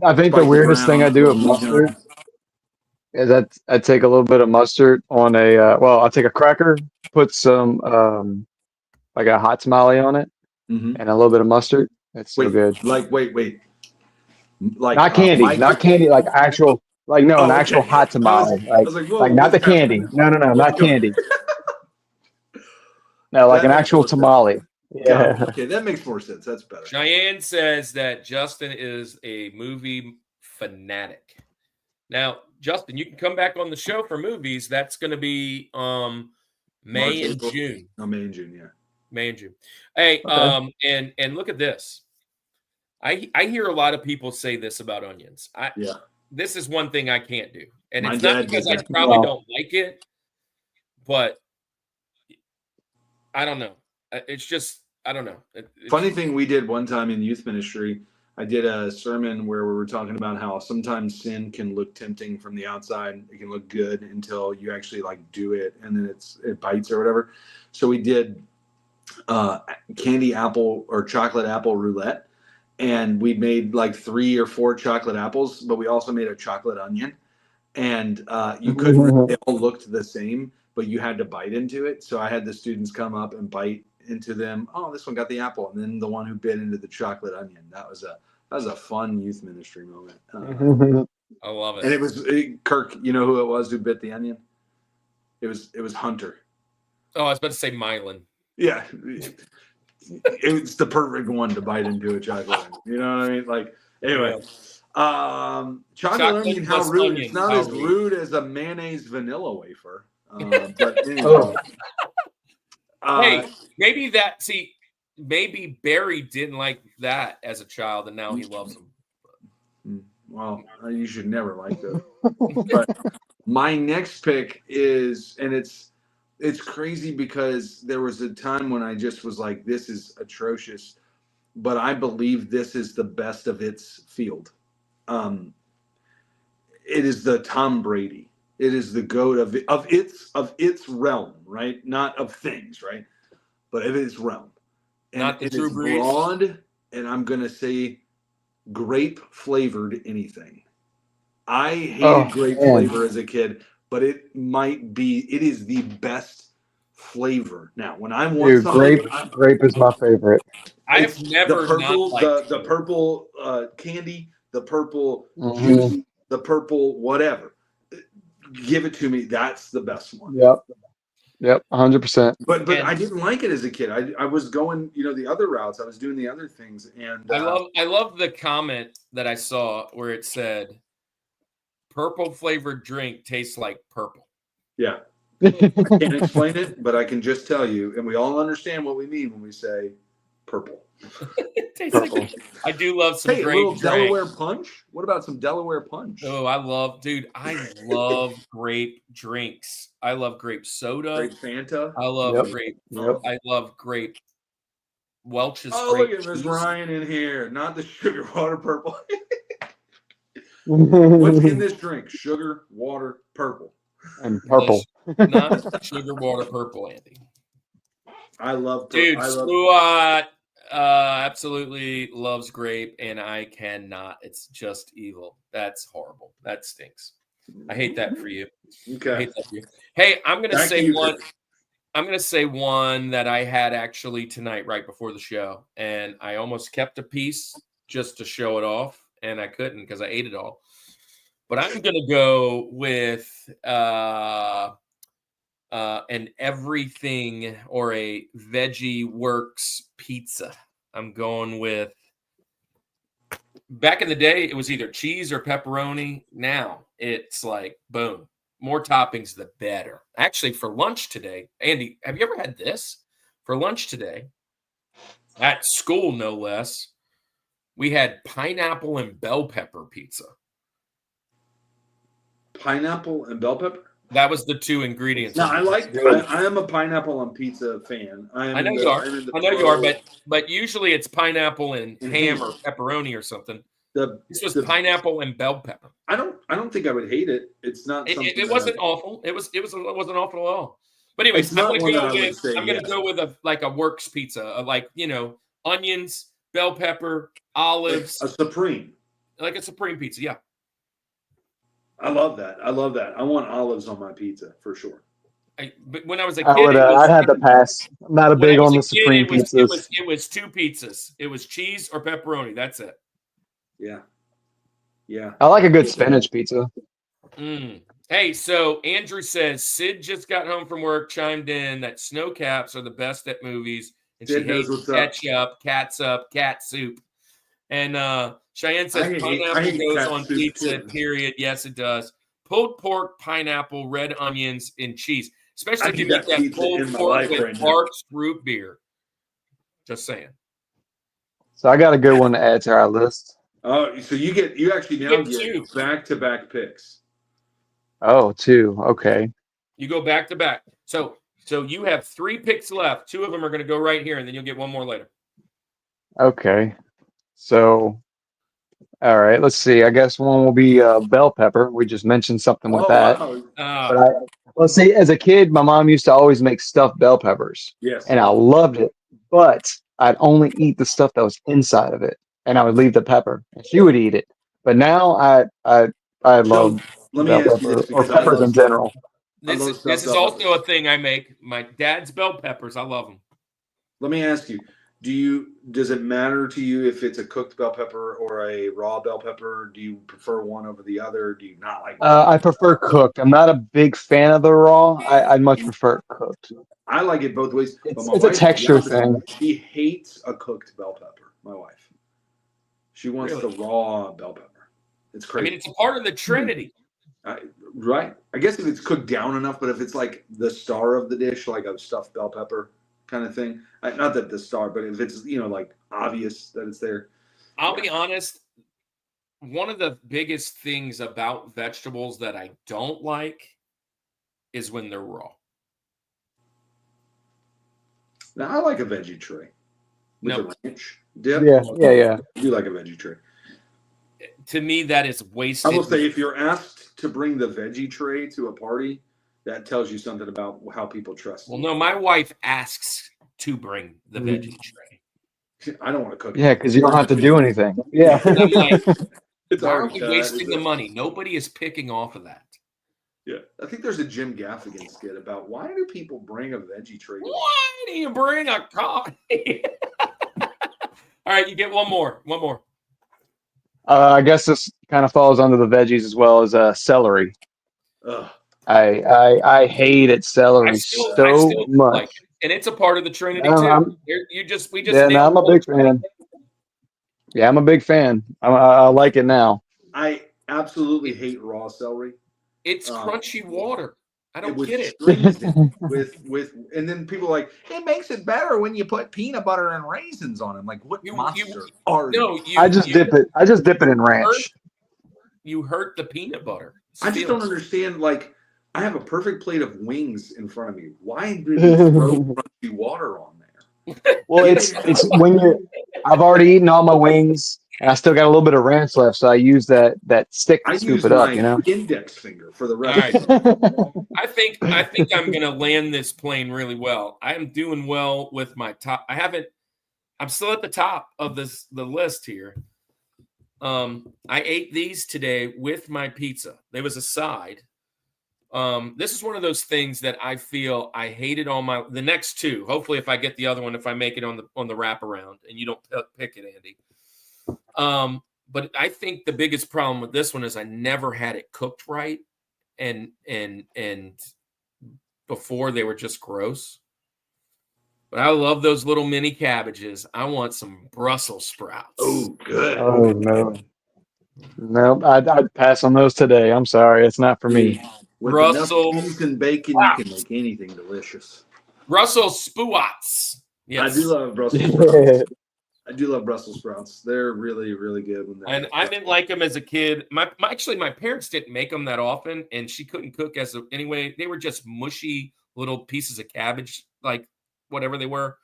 I think the Spicy weirdest thing I do with brown, mustard is that I take a little bit of mustard on I'll take a cracker, put some like a hot tamale on it, Mhm. and a little bit of mustard. It's so good. Wait. Like Not candy, not candy, like actual, like no, an Oh, actual okay. hot tamale, I was like, whoa, like not the what's candy. happening? No, not candy. No, like That an makes actual more sense. tamale. Got Yeah. it. Okay, that makes more sense. That's better. Cheyenne says that Justin is a movie fanatic. Now, Justin, you can come back on the show for movies. That's going to be May March, and April? June. No, May and June, yeah. May and June. Hey, Okay. and look at this. I hear a lot of people say this about onions. Yeah. This is one thing I can't do. And My it's not dad because did I that. probably Wow. don't like it, but I don't know. It's just, I don't know. Funny thing we did one time in youth ministry, I did a sermon where we were talking about how sometimes sin can look tempting from the outside. It can look good until you actually like do it, and then it bites or whatever. So we did candy apple or chocolate apple roulette, and we made like 3 or 4 chocolate apples, but we also made a chocolate onion, and you couldn't. They all looked the same, but you had to bite into it. So I had the students come up and bite into them. Oh, this one got the apple, and then the one who bit into the chocolate onion. That was a fun youth ministry moment. I love And it. it was Kirk. You know who it was who bit the onion? It was Hunter. Oh, I was about to say Mylan. Yeah, it's the perfect one to bite into a chocolate onion. You know what I mean? Like anyway, chocolate Chocolate onion. How plus rude! onion, It's not how as rude. rude as a mayonnaise vanilla wafer. But anyway. Hey, maybe Barry didn't like that as a child, and now he loves them. Well, you should never like those. But my next pick is, and it's crazy because there was a time when I just was like, this is atrocious, but I believe this is the best of its field. It is the Tom Brady. It is the GOAT of its realm, right? Not of things, right? But of its realm. And Not the it Drew is Brees? broad, and I'm gonna say grape flavored anything. I hated grape flavor as a kid, but it is the best flavor. Now, when I want Dude, something, grape is my favorite. I've never the not purple, liked the purple candy, the purple Mhm. juice, the purple whatever. Give it to me. That's the best one. Yep, 100%. But And- I didn't like it as a kid. I was going, the other routes. I was doing the other things, and I love the comment that I saw where it said, "Purple flavored drink tastes like purple." yeah. I can't explain it, but I can just tell you, and we all understand what we mean when we say purple. It tastes like, I do love some Hey, a grape little drink. Delaware punch. What about some Delaware punch? Oh, I love grape drinks. I love grape soda. Great Fanta. I love Yep. grape. Yep. I love grape Welch's. Oh, grape look at Miss juice. Ryan in here. Not the sugar water purple. What's in this drink? Sugar, water, purple. And purple. Not sugar water purple, Andy. I love Dude, I love Spuot absolutely loves grape, and I cannot. It's just evil. That's horrible. That stinks. I hate that for you. I Okay. hate that for you. Hey, I'm gonna Back to say you, one. Chris. I'm gonna say one that I had actually tonight, right before the show, and I almost kept a piece just to show it off, and I couldn't because I ate it all. But I'm gonna go with an everything or a Veggie Works pizza. I'm going with, back in the day, it was either cheese or pepperoni. Now it's like, boom, more toppings, the better. Actually, for lunch today, Andy, have you ever had this? For lunch today, at school, no less, we had pineapple and bell pepper pizza. Pineapple and bell pepper. That was the 2 ingredients. No, I am a pineapple on pizza fan. I know you are. I know you are, but usually it's pineapple and And ham ham. or pepperoni or something. This was the pineapple and bell pepper. I don't think I would hate it. It's not something It wasn't awful. It wasn't awful at all. But anyways, It's not I'm one that gonna I go would with say yes. a Works pizza, like onions, bell pepper, olives, a supreme. like a supreme pizza. Yeah. I love that. I want olives on my pizza for sure. But when I was a kid, I would. I'd have to pass. I'm not a when I big was on a the kid, supreme pizzas. it was 2 pizzas. It was cheese or pepperoni. That's it. Yeah. Yeah. I like a good spinach pizza. Hey, so Andrew says Sid just got home from work, chimed in that snow caps are the best at movies, and Sid she knows hates what's up. ketchup, catsup, cat soup. And Cheyenne says I pineapple hate goes cat on soup, pizza, too. period. Yes, it does. Pulled pork, pineapple, red onions, and cheese. Especially I if you need make that that pizza pulled in my pork life with right now. Parks root beer. Just saying. So I got a good one to add to our list. Oh, so you actually now Get get two. back-to-back picks. Oh, two. Okay. You go back to back. So you have 3 picks left. 2 of them are going to go right here, and then you'll get one more later. Okay. So, all right. Let's see. I guess one will be bell pepper. We just mentioned something with Oh that. wow! But let's see. As a kid, my mom used to always make stuffed bell peppers, Yes, and I loved it. But I'd only eat the stuff that was inside of it, and I would leave the pepper, and she would eat it. But now I So love let me bell ask you pepper this or because I peppers love in general. This love is stuffed this is bell also peppers. a thing I make. My dad's bell peppers. I love them. Let me ask you: does it matter to you if it's a cooked bell pepper or a raw bell pepper? Do you prefer one over the other? Do you not like raw? I prefer cooked. I'm not a big fan of the raw. I'd much prefer it cooked. I like it both ways, but my It's a wife's the texture opposite. thing. She hates a cooked bell pepper. My wife. She wants Really? the raw bell pepper. It's I crazy. mean, it's a part of the Trinity. Right. I guess if it's cooked down enough, but if it's like the star of the dish, like a stuffed bell pepper kind of thing, not that the star, but if it's like obvious that it's there. I'll be honest. One of the biggest things about vegetables that I don't like is when they're raw. Now I like a veggie tray with No, a ranch dip. Yeah. I do like a veggie tray. to me that is wasted. I will say, if you're asked to bring the veggie tray to a party, that tells you something about how people trust Well, you. no, my wife asks to bring the veggie tray. I don't want to cook. Yeah, because you don't have to do anything. Yeah. And I'm like, It's why are already we cut. wasting the money? Nobody is picking off of that. Yeah, I think there's a Jim Gaffigan skit about why do people bring a veggie tray? Why do you bring a coffee? All right, you get one more. One more. I guess this kind of falls under the veggies as well as celery. Ugh. I hated celery I so still much. like it. And it's a part of the Trinity No, too. We just Yeah, no, nailed I'm a big fan. Yeah, I'm a big fan. I like it now. I absolutely hate raw celery. It's crunchy water. I don't with get it. strings in it, with and then people are like, it makes it better when you put peanut butter and raisins on it. I'm like, what monster are you? No, I just dip it in ranch. You hurt the peanut butter. I just don't understand. Like, I have a perfect plate of wings in front of me. Why did you throw crunchy water on there? Well, it's when I've already eaten all my wings, and I still got a little bit of ranch left, so I use that stick to I scoop use it up. my You know. index finger for the All rest. right. I think I'm gonna land this plane really well. I am doing well with my top. I'm still at the top of the list here. I ate these today with my pizza. There was a side. This is one of those things that I feel I hated on the next two. Hopefully, if I get the other one, if I make it on the wraparound and you don't pick it, Andy. But I think the biggest problem with this one is I never had it cooked right, and before they were just gross. But I love those little mini cabbages. I want some Brussels sprouts. Oh, good. Oh no, I'd pass on those today. I'm sorry, it's not for me. With Brussels. enough cheese and bacon, you can make anything delicious. Brussels Spuots. Yes. I do love Brussels sprouts. I do love Brussels sprouts. They're really, really good. And I didn't like them as a kid. My parents didn't make them that often, and she couldn't cook anyway. They were just mushy little pieces of cabbage, like whatever they were.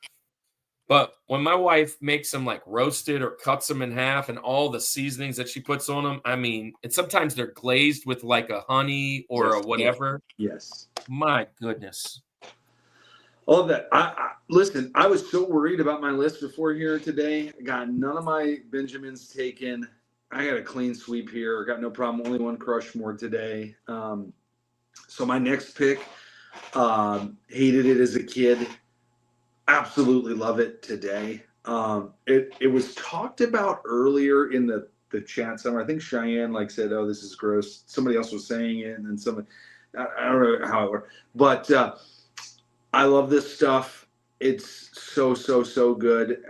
But when my wife makes them like roasted or cuts them in half, and all the seasonings that she puts on them, I mean, and sometimes they're glazed with like a honey or a whatever. Yes. My goodness. All of that. Listen, I was so worried about my list before here today. I got none of my Benjamins taken. I got a clean sweep here. I got no problem. Only one Rushmore today. So my next pick, hated it as a kid. Absolutely love it today. It was talked about earlier in the chat somewhere. I think Cheyenne said, "Oh, this is gross." Somebody else was saying it, and then somebody, I don't know how it worked, but I love this stuff. It's so good.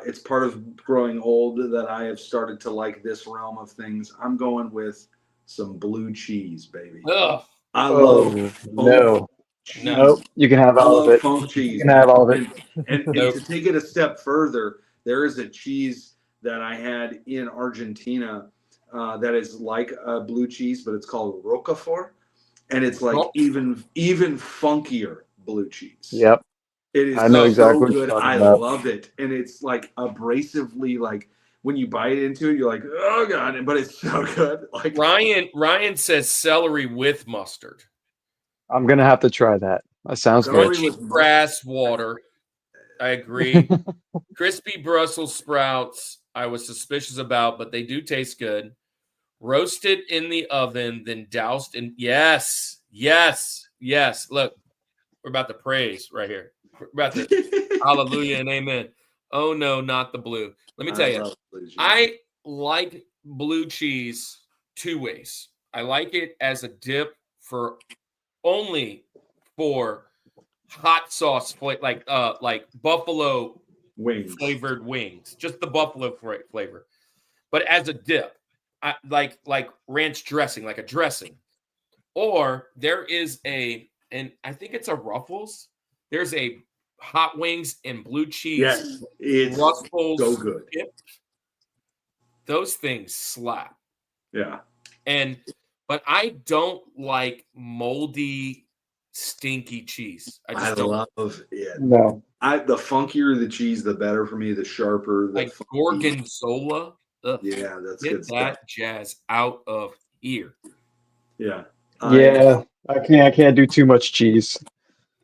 It's part of growing old that I have started to like this realm of things. I'm going with some blue cheese, baby. Ugh. I love no. cheese. Nope, you can have I all of love it. funk cheese. You can have all of it. And Nope. to take it a step further, there is a cheese that I had in Argentina that is like a blue cheese, but it's called Roquefort, and it's like even funkier blue cheese. Yep. It is I know so exactly what you're good. talking I about. love it, and it's like abrasively like when you bite into it, you're like, oh god, but it's so good. Like Ryan says celery with mustard. I'm gonna have to try that. That sounds Celery good. with Crunchy grass water. I agree. Crispy Brussels sprouts, I was suspicious about, but they do taste good. Roasted in the oven, then doused in. Yes. Look, we're about to praise right here. We're about to hallelujah and amen. Oh no, not the blue. Let me tell you, love blue cheese. I like blue cheese two ways. I like it as a dip for hot sauce, like buffalo wings. flavored wings, just the buffalo flavor. But as a dip, I like ranch dressing, like a dressing. Or there is and I think it's a Ruffles. There's a hot wings and blue cheese. Yes, it's Ruffles so good. dip. Those things slap. Yeah. But I don't like moldy, stinky cheese. I just don't love it. No. The funkier the cheese, the better for me. The sharper, the like gorgonzola. Ugh. Yeah, that's Get good that stuff. jazz out of here. Yeah. Yeah. I can't do too much cheese.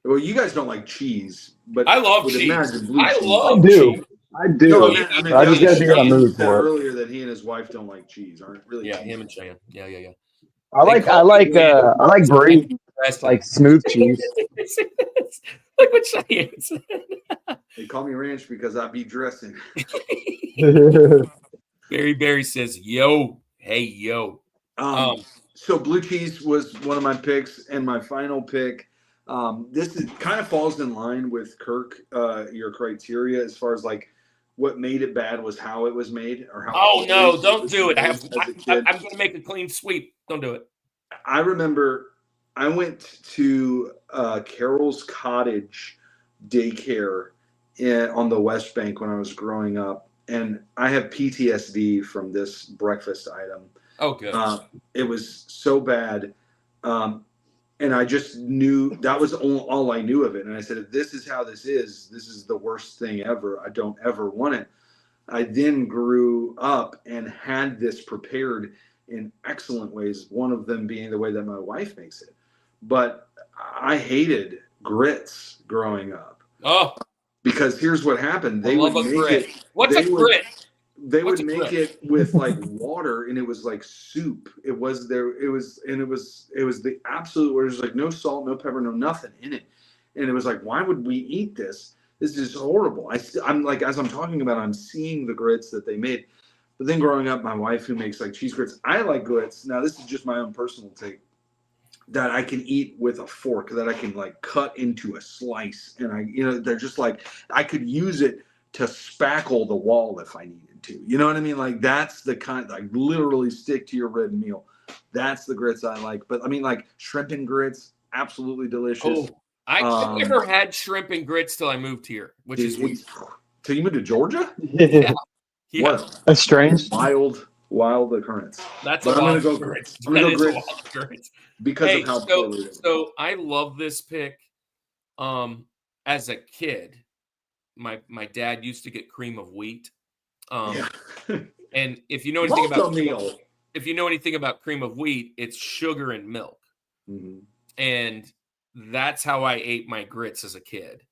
Well, you guys don't like cheese, but I love would cheese. imagine blue I cheese. love I do. cheese. I do. No, Yeah, I just gotta be in a Cheyenne mood said for it. earlier that he and his wife don't like cheese. Aren't really. Yeah, cheese him and Cheyenne. Yeah. I like brie, like smooth cheese. Look what Cheyenne said. They call me ranch because I be dressing. Barry says, "Yo, hey, yo." So blue cheese was one of my picks, and my final pick. This kind of falls in line with Kirk, your criteria as far as like what made it bad was how it was made or how. Oh no, don't do it. As a kid. I'm going to make a clean sweep. Don't do it. I remember I went to Carol's Cottage daycare on the West Bank when I was growing up, and I have PTSD from this breakfast item. Oh, good. It was so bad. And I just knew that was all I knew of it. And I said, if this is how this is the worst thing ever. I don't ever want it. I then grew up and had this prepared in excellent ways, one of them being the way that my wife makes it. But I hated grits growing up. Oh, because here's what happened. They love would a make grit. it. What's a grit? They What's would a make grit? it with like water, and it was like soup. It was the absolute where there's like no salt, no pepper, no nothing in it. And it was like, why would we eat this? This is horrible. I'm like, as I'm talking about, I'm seeing the grits that they made. But then growing up, my wife who makes like cheese grits, I like grits. Now this is just my own personal take that I can eat with a fork, that I can like cut into a slice, and they're just like I could use it to spackle the wall if I needed to. You know what I mean? Like that's the kind, like literally stick to your red meal. That's the grits I like. But I mean, like shrimp and grits, absolutely delicious. Oh, I've never had shrimp and grits till I moved here, which is weird. So you moved to Georgia? Yeah. What? That's strange. Wild occurrence. That's But a I'm wild gonna go occurrence. I'm gonna That go is a grits wild occurrence. because Hey, of how poorly it was. so I love this pick. As a kid, my dad used to get cream of wheat. Yeah. And if you know anything about meal. if you know anything about cream of wheat, it's sugar and milk. Mm-hmm. And that's how I ate my grits as a kid.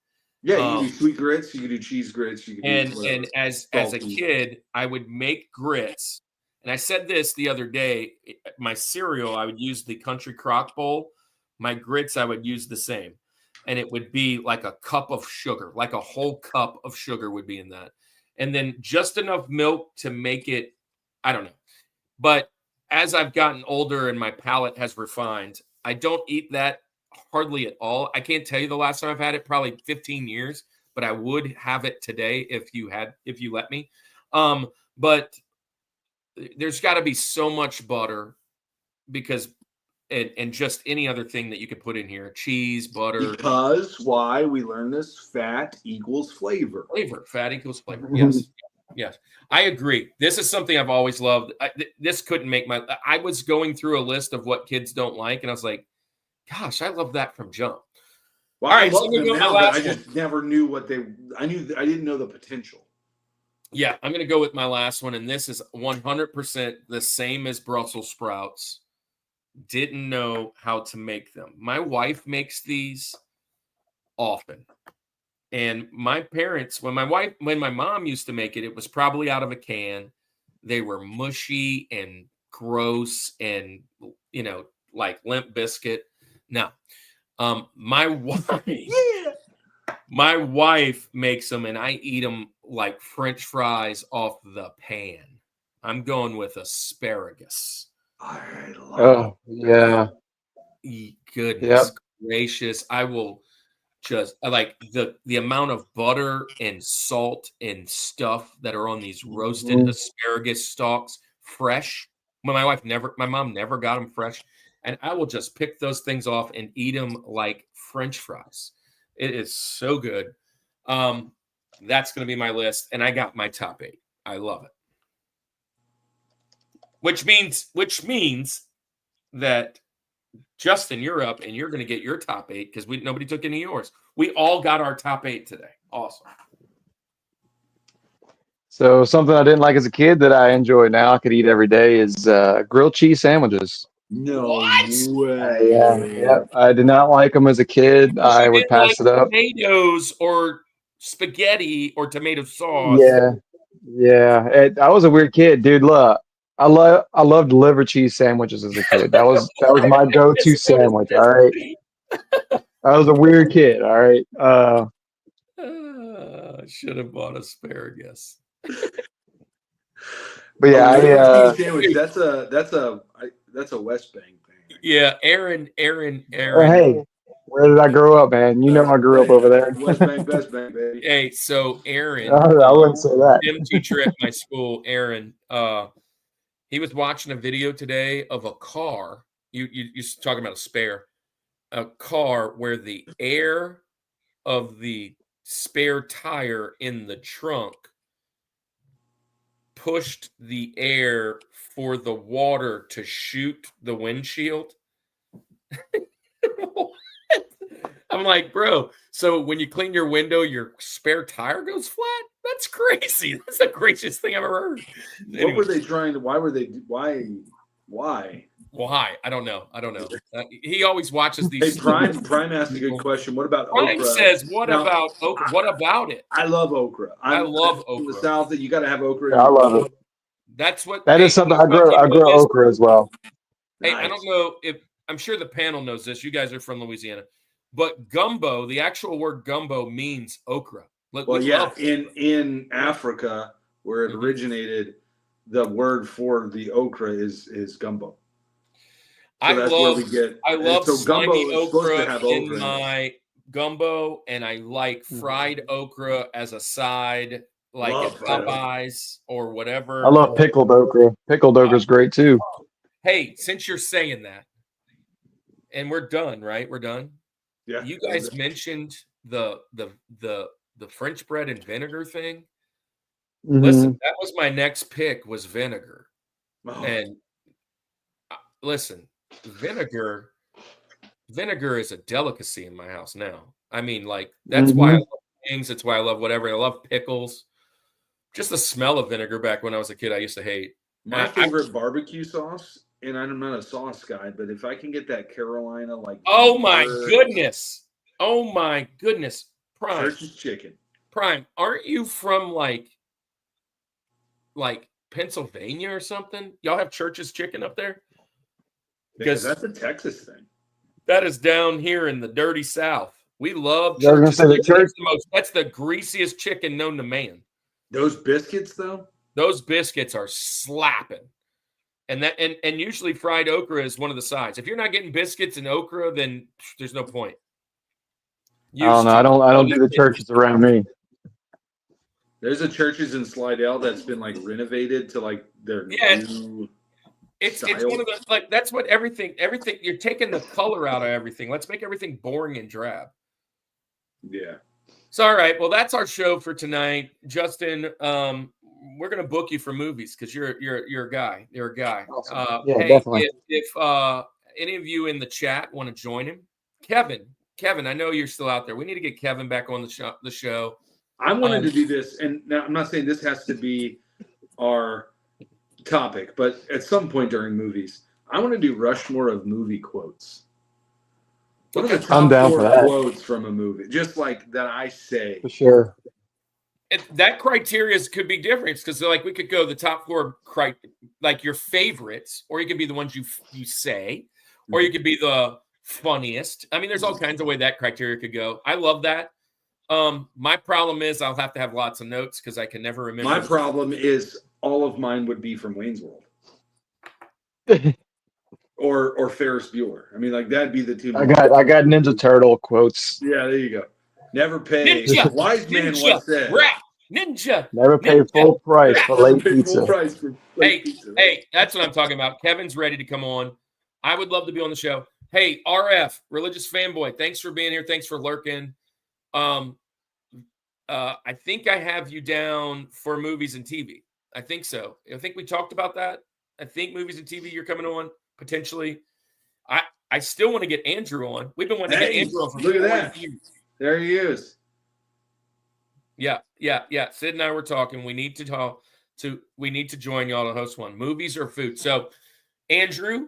Yeah, you can do sweet grits, you can do cheese grits, you can do And as a kid, I would make grits. And I said this the other day, my cereal, I would use the country crock bowl. My grits, I would use the same. And it would be like a cup of sugar, like a whole cup of sugar would be in that. And then just enough milk to make it, I don't know. But as I've gotten older and my palate has refined, I don't eat that hardly at all. I can't tell you the last time I've had it, probably 15 years, but I would have it today if you let me. But there's got to be so much butter because and just any other thing that you could put in here, cheese, butter. Because why we learned this, fat equals flavor. Fat equals flavor. Yes. Yes, I agree. This is something I've always loved. This couldn't make my. I was going through a list of what kids don't like, and I was like, "Gosh, I love that from jump." Well, All I right, so love I'm gonna them go with my now, but I last one. just never knew what they. I didn't know the potential. Yeah, I'm going to go with my last one, and this is 100% the same as Brussels sprouts. Didn't know how to make them. My wife makes these often. And my parents, when my mom used to make it, it was probably out of a can. They were mushy and gross and, like Limp Biscuit. Now, my wife, my wife makes them and I eat them like French fries off the pan. I'm going with asparagus. I love. Oh, yeah. Goodness Yep. gracious. I will I like the amount of butter and salt and stuff that are on these roasted Mhm. asparagus stalks fresh. My mom never got them fresh. And I will just pick those things off and eat them like French fries. It is so good. That's going to be my list. And I got my top 8. I love it. Which means that Justin, you're up and you're going to get your top 8 because nobody took any of yours. We all got our top 8 today. Awesome. So something I didn't like as a kid that I enjoy now, I could eat every day, is grilled cheese sandwiches. No What? way. Yeah. I did not like them as a kid. I You would didn't like pass it up. tomatoes or spaghetti or tomato sauce. Yeah. Yeah. I was a weird kid, dude. Look, I loved liver cheese sandwiches as a kid. That was my go-to sandwich. All right. I was a weird kid. All right. Should have bought asparagus. But yeah, Liver cheese sandwich. That's a West Bank thing. Yeah, Aaron. hey, where did I grow up, man? You know I grew up over there. West Bank, Best Bank, baby. Hey, so Aaron, I wouldn't say that. gym teacher at my school, Aaron, he was watching a video today of a car. You're talking about a car where the air of the spare tire in the trunk pushed the air for the water to shoot the windshield. I'm like, bro, so when you clean your window, your spare tire goes flat? That's crazy. That's the craziest thing I've ever heard. What were they trying to? Why? Why? I don't know. He always watches these. Hey, Prime asked a good question. What about Prime okra? says, "What about okra? What about it?" I love okra. I love from the okra. South. That you got to have okra. Yeah, I love it. That's what. That is something I grow okra as well. Hey, Nice. I don't know if I'm sure the panel knows this. You guys are from Louisiana, but gumbo, the actual word gumbo means okra. Like, Well, we yeah, love- in Africa where it originated, the word for the okra is gumbo. So that's where we get. I love so gumbo slimy is supposed to okra have in okra in it. my gumbo, and I like fried okra as a side, like Love at fried okra. Popeyes or whatever. I love pickled okra. Pickled okra is great too. Hey, since you're saying that, and we're done, right? We're done. Yeah. You guys mentioned the French bread and vinegar thing. Mhm. Listen, that was my next pick was vinegar. Oh, And listen, vinegar is a delicacy in my house now. I mean, like, that's why I love things. That's why I love whatever. I love pickles. Just the smell of vinegar back when I was a kid, I used to hate. my favorite barbecue sauce, and I'm not a sauce guy, but if I can get that Carolina, like, Oh my vinegar, goodness. Oh my goodness. Prime. Church's chicken. Prime, aren't you from like Pennsylvania or something? Y'all have Church's chicken up there? Because Because that's a Texas thing. that is down here in the dirty South. We love Yeah, I was gonna Church's say the chicken. That's the greasiest chicken known to man. Those biscuits, though. Those biscuits are slapping. And usually fried okra is one of the sides. If you're not getting biscuits and okra, then there's no point. I don't know. I don't do the churches around me. There's a Church's in Slidell that's been like renovated to like their new. It's style. one of the, like, that's what everything you're taking the color out of everything. Let's make everything boring and drab. Yeah. So all right, well, that's our show for tonight. Justin, we're gonna book you for movies because you're a guy. You're a guy. Awesome. Yeah, Hey, definitely. if any of you in the chat want to join him, Kevin, I know you're still out there. We need to get Kevin back on the show. I wanted to do this, and now I'm not saying this has to be our topic, but at some point during movies, I want to do Rushmore of movie quotes. What are the top I'm down for 4 that. quotes from a movie? Just like that I say. For sure. That criteria could be different because like we could go the top 4 like your favorites, or you could be the ones you say, or you could be the funniest. I mean, there's all kinds of way that criteria could go. I love that. My problem is I'll have to have lots of notes because I can never remember. My problem is all of mine would be from Wayne's World. or Ferris Bueller. I mean, like that'd be the two. I got Ninja Turtle quotes. Yeah, there you go. Never pay. Ninja, Wise man ninja, once said. rap, ninja. Never pay Ninja. full price for late Pay pizza. full price for late pizza. Hey, that's what I'm talking about. Kevin's ready to come on. I would love to be on the show. Hey, RF, religious fanboy, thanks for being here. Thanks for lurking. I think I have you down for movies and TV. I think so. I think we talked about that. I think movies and TV, you're coming on potentially. I still want to get Andrew on. We've been wanting to get Andrew on for look at 4 that. years. There he is. Yeah. Sid and I were talking. We need to join y'all to host one. Movies or food. So, Andrew,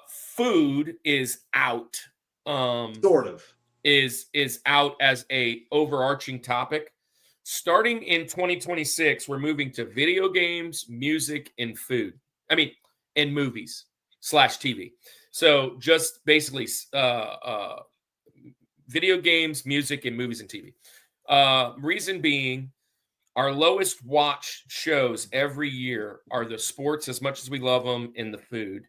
food is out. Sort of. Is out as a overarching topic. Starting in 2026, we're moving to video games, music, and food. I mean, and movies / TV. So just basically video games, music, and movies and TV. Reason being, our lowest watch shows every year are the sports, as much as we love them, and the food.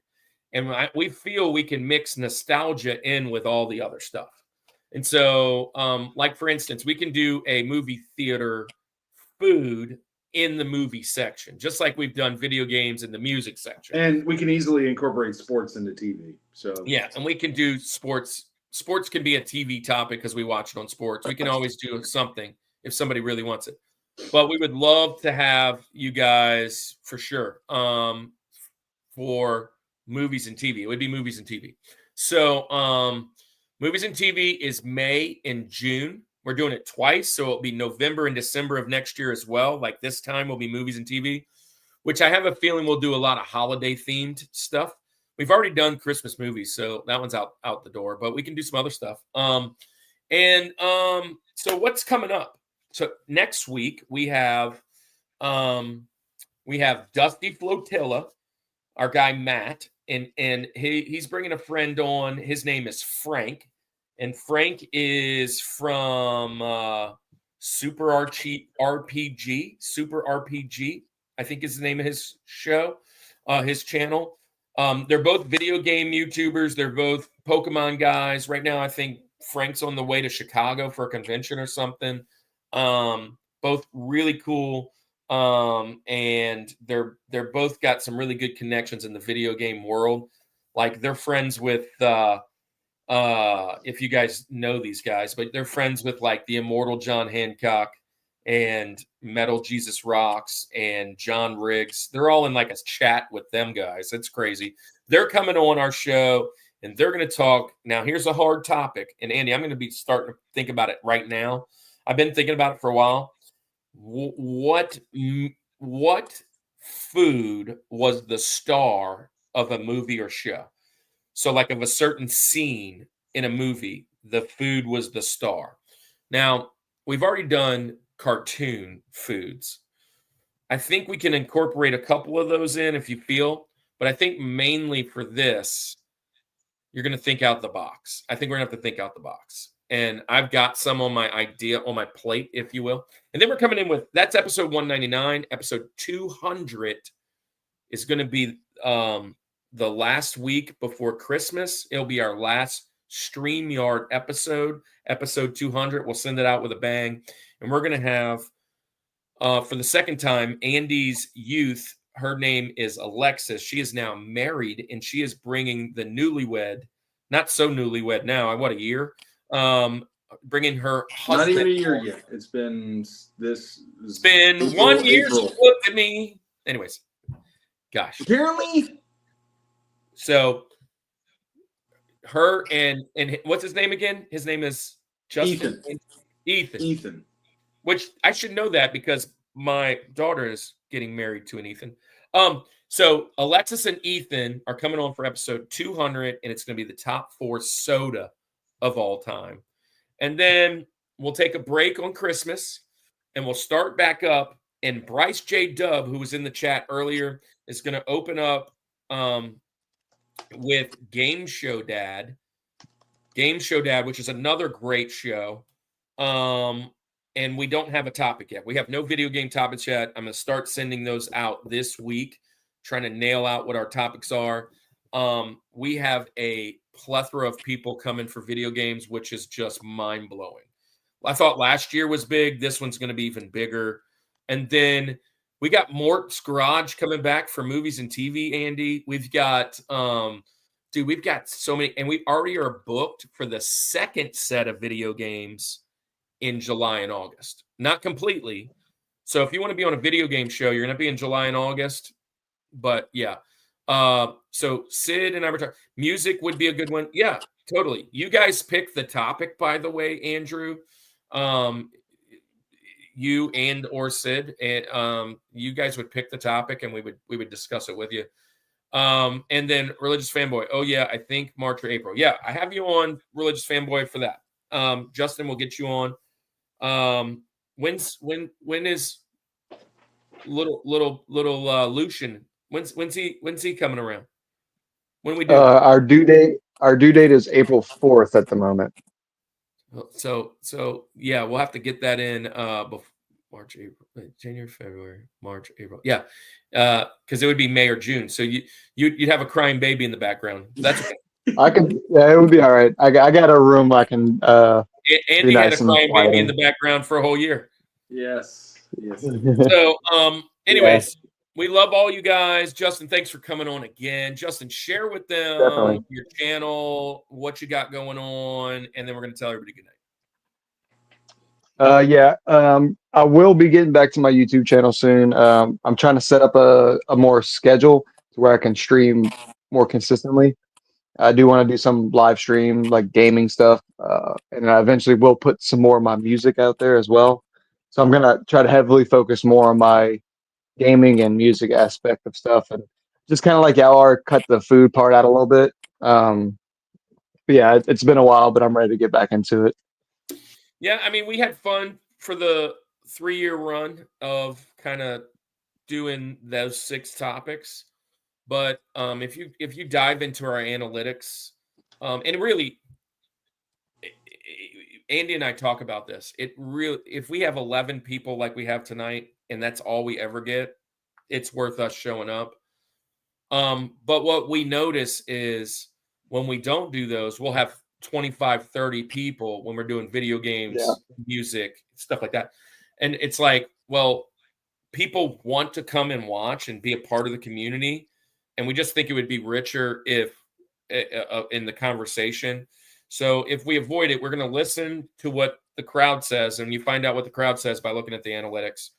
And we feel we can mix nostalgia in with all the other stuff. And so, like, for instance, we can do a movie theater food in the movie section, just like we've done video games in the music section. And we can easily incorporate sports into TV. So yeah, and we can do sports. Sports can be a TV topic because we watch it on sports. We can always do something if somebody really wants it. But we would love to have you guys for sure for movies and TV. It would be movies and TV. So movies and TV is May and June. We're doing it twice, so it'll be November and December of next year as well. Like this time will be movies and TV, which I have a feeling we'll do a lot of holiday-themed stuff. We've already done Christmas movies, so that one's out the door, but we can do some other stuff. So what's coming up? So next week we have Dusty Flotilla, our guy Matt, and he's bringing a friend on. His name is Frank. And Frank is from Super RPG, I think is the name of his show, his channel. They're both video game YouTubers. They're both Pokemon guys. Right now, I think Frank's on the way to Chicago for a convention or something. Both really cool. And they're both got some really good connections in the video game world. Like they're friends with if you guys know these guys, but they're friends with like the immortal John Hancock and Metal Jesus Rocks and John Riggs. They're all in like a chat with them guys. It's crazy. They're coming on our show and they're going to talk. Now, here's a hard topic. And Andy, I'm going to be starting to think about it right now. I've been thinking about it for a while. What food was the star of a movie or show? So like of a certain scene in a movie, the food was the star. Now, we've already done cartoon foods. I think we can incorporate a couple of those in if you feel, but I think mainly for this, you're going to think out the box. I think we're going to have to think out the box. And I've got some on my plate, if you will. And then we're coming in with, that's episode 199. Episode 200 is going to be the last week before Christmas. It'll be our last StreamYard episode 200. We'll send it out with a bang. And we're going to have, for the second time, Andy's youth. Her name is Alexis. She is now married, and she is bringing the newlywed, not so newlywed now, what, a year? bringing her husband. Not even a year yet. It's been It's been 1 year. She looked at me. Anyways, gosh. Apparently. So her and what's his name again? His name is Justin. Ethan. Which I should know that because my daughter is getting married to an Ethan. So Alexis and Ethan are coming on for episode 200, and it's going to be the top 4 soda of all time. And then we'll take a break on Christmas, and we'll start back up. And Bryce J. Dub, who was in the chat earlier, is going to open up with Game Show Dad, which is another great show. And we don't have a topic yet. We have no video game topics yet. I'm going to start sending those out this week, trying to nail out what our topics are. We have a plethora of people coming for video games, which is just mind-blowing. I thought last year was big. This one's going to be even bigger. And then we got Mort's Garage coming back for movies and TV, Andy. We've got, we've got so many. And we already are booked for the second set of video games in July and August. Not completely. So if you want to be on a video game show, you're going to be in July and August. But yeah. So Sid and Avatar. Music would be a good one. Yeah, totally. You guys pick the topic, by the way, Andrew. You and or Sid. And you guys would pick the topic and we would discuss it with you. And then Religious Fanboy. Oh yeah, I think March or April. Yeah, I have you on Religious Fanboy for that. Justin will get you on. When is little Lucian? When's he coming around? When we do our due date is April 4th at the moment. So yeah, we'll have to get that in before March, April, January, February, March, April. Yeah, because it would be May or June. So you'd have a crying baby in the background. That's okay. It would be all right. I got a room I can. Andy had a crying baby in the background for a whole year. Yes. So, anyways, we love all you guys. Justin, thanks for coming on again. Justin, share with them your channel, what you got going on, and then we're going to tell everybody good night. I will be getting back to my YouTube channel soon. I'm trying to set up a more schedule to where I can stream more consistently. I do want to do some live stream, like gaming stuff, and I eventually will put some more of my music out there as well. So I'm going to try to heavily focus more on my gaming and music aspect of stuff, and just kind of like y'all cut the food part out a little bit. But yeah, it's been a while, but I'm ready to get back into it. Yeah, I mean, we had fun for the 3-year run of kind of doing those 6 topics. But if you dive into our analytics, and really, Andy and I talk about this. If we have 11 people like we have tonight, and that's all we ever get, it's worth us showing up. But what we notice is when we don't do those, we'll have 25, 30 people when we're doing video games, music, stuff like that. And it's like, well, people want to come and watch and be a part of the community. And we just think it would be richer if in the conversation. So if we avoid it, we're going to listen to what the crowd says. And you find out what the crowd says by looking at the analytics.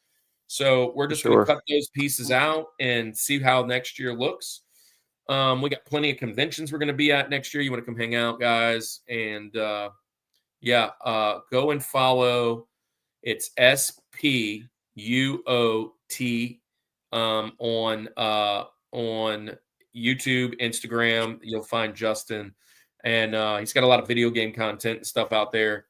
So we're just going to cut those pieces out and see how next year looks. We got plenty of conventions we're going to be at next year. You want to come hang out, guys. And go and follow. It's SPUOT on YouTube, Instagram. You'll find Justin, and he's got a lot of video game content and stuff out there.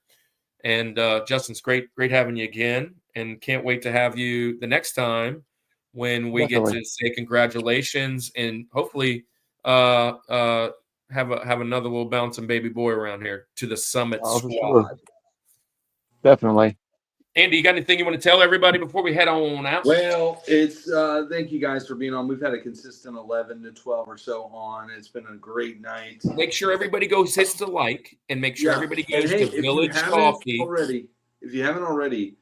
And Justin's great having you again, and can't wait to have you the next time when we get to say congratulations and hopefully have another little bouncing baby boy around here to the Summit squad. Sure. Definitely. Andy, you got anything you want to tell everybody before we head on out? Well, it's thank you guys for being on. We've had a consistent 11 to 12 or so on. It's been a great night. Make sure everybody goes hits the like, and make sure everybody goes to Village Coffee. If you haven't already,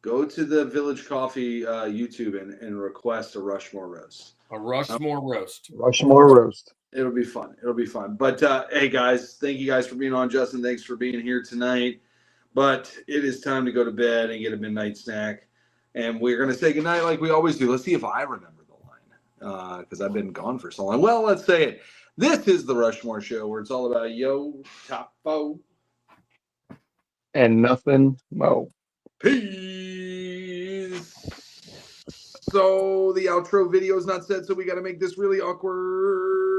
go to the Village Coffee YouTube and request a Rushmore roast. A Rushmore roast. Rushmore roast. It'll be fun. But hey, guys, thank you guys for being on. Justin, thanks for being here tonight. But it is time to go to bed and get a midnight snack. And we're going to say goodnight like we always do. Let's see if I remember the line because I've been gone for so long. Well, let's say it. This is the Rushmore Show where it's all about yo, Topo. And nothing mo. Peace. So the outro video is not set, so we got to make this really awkward.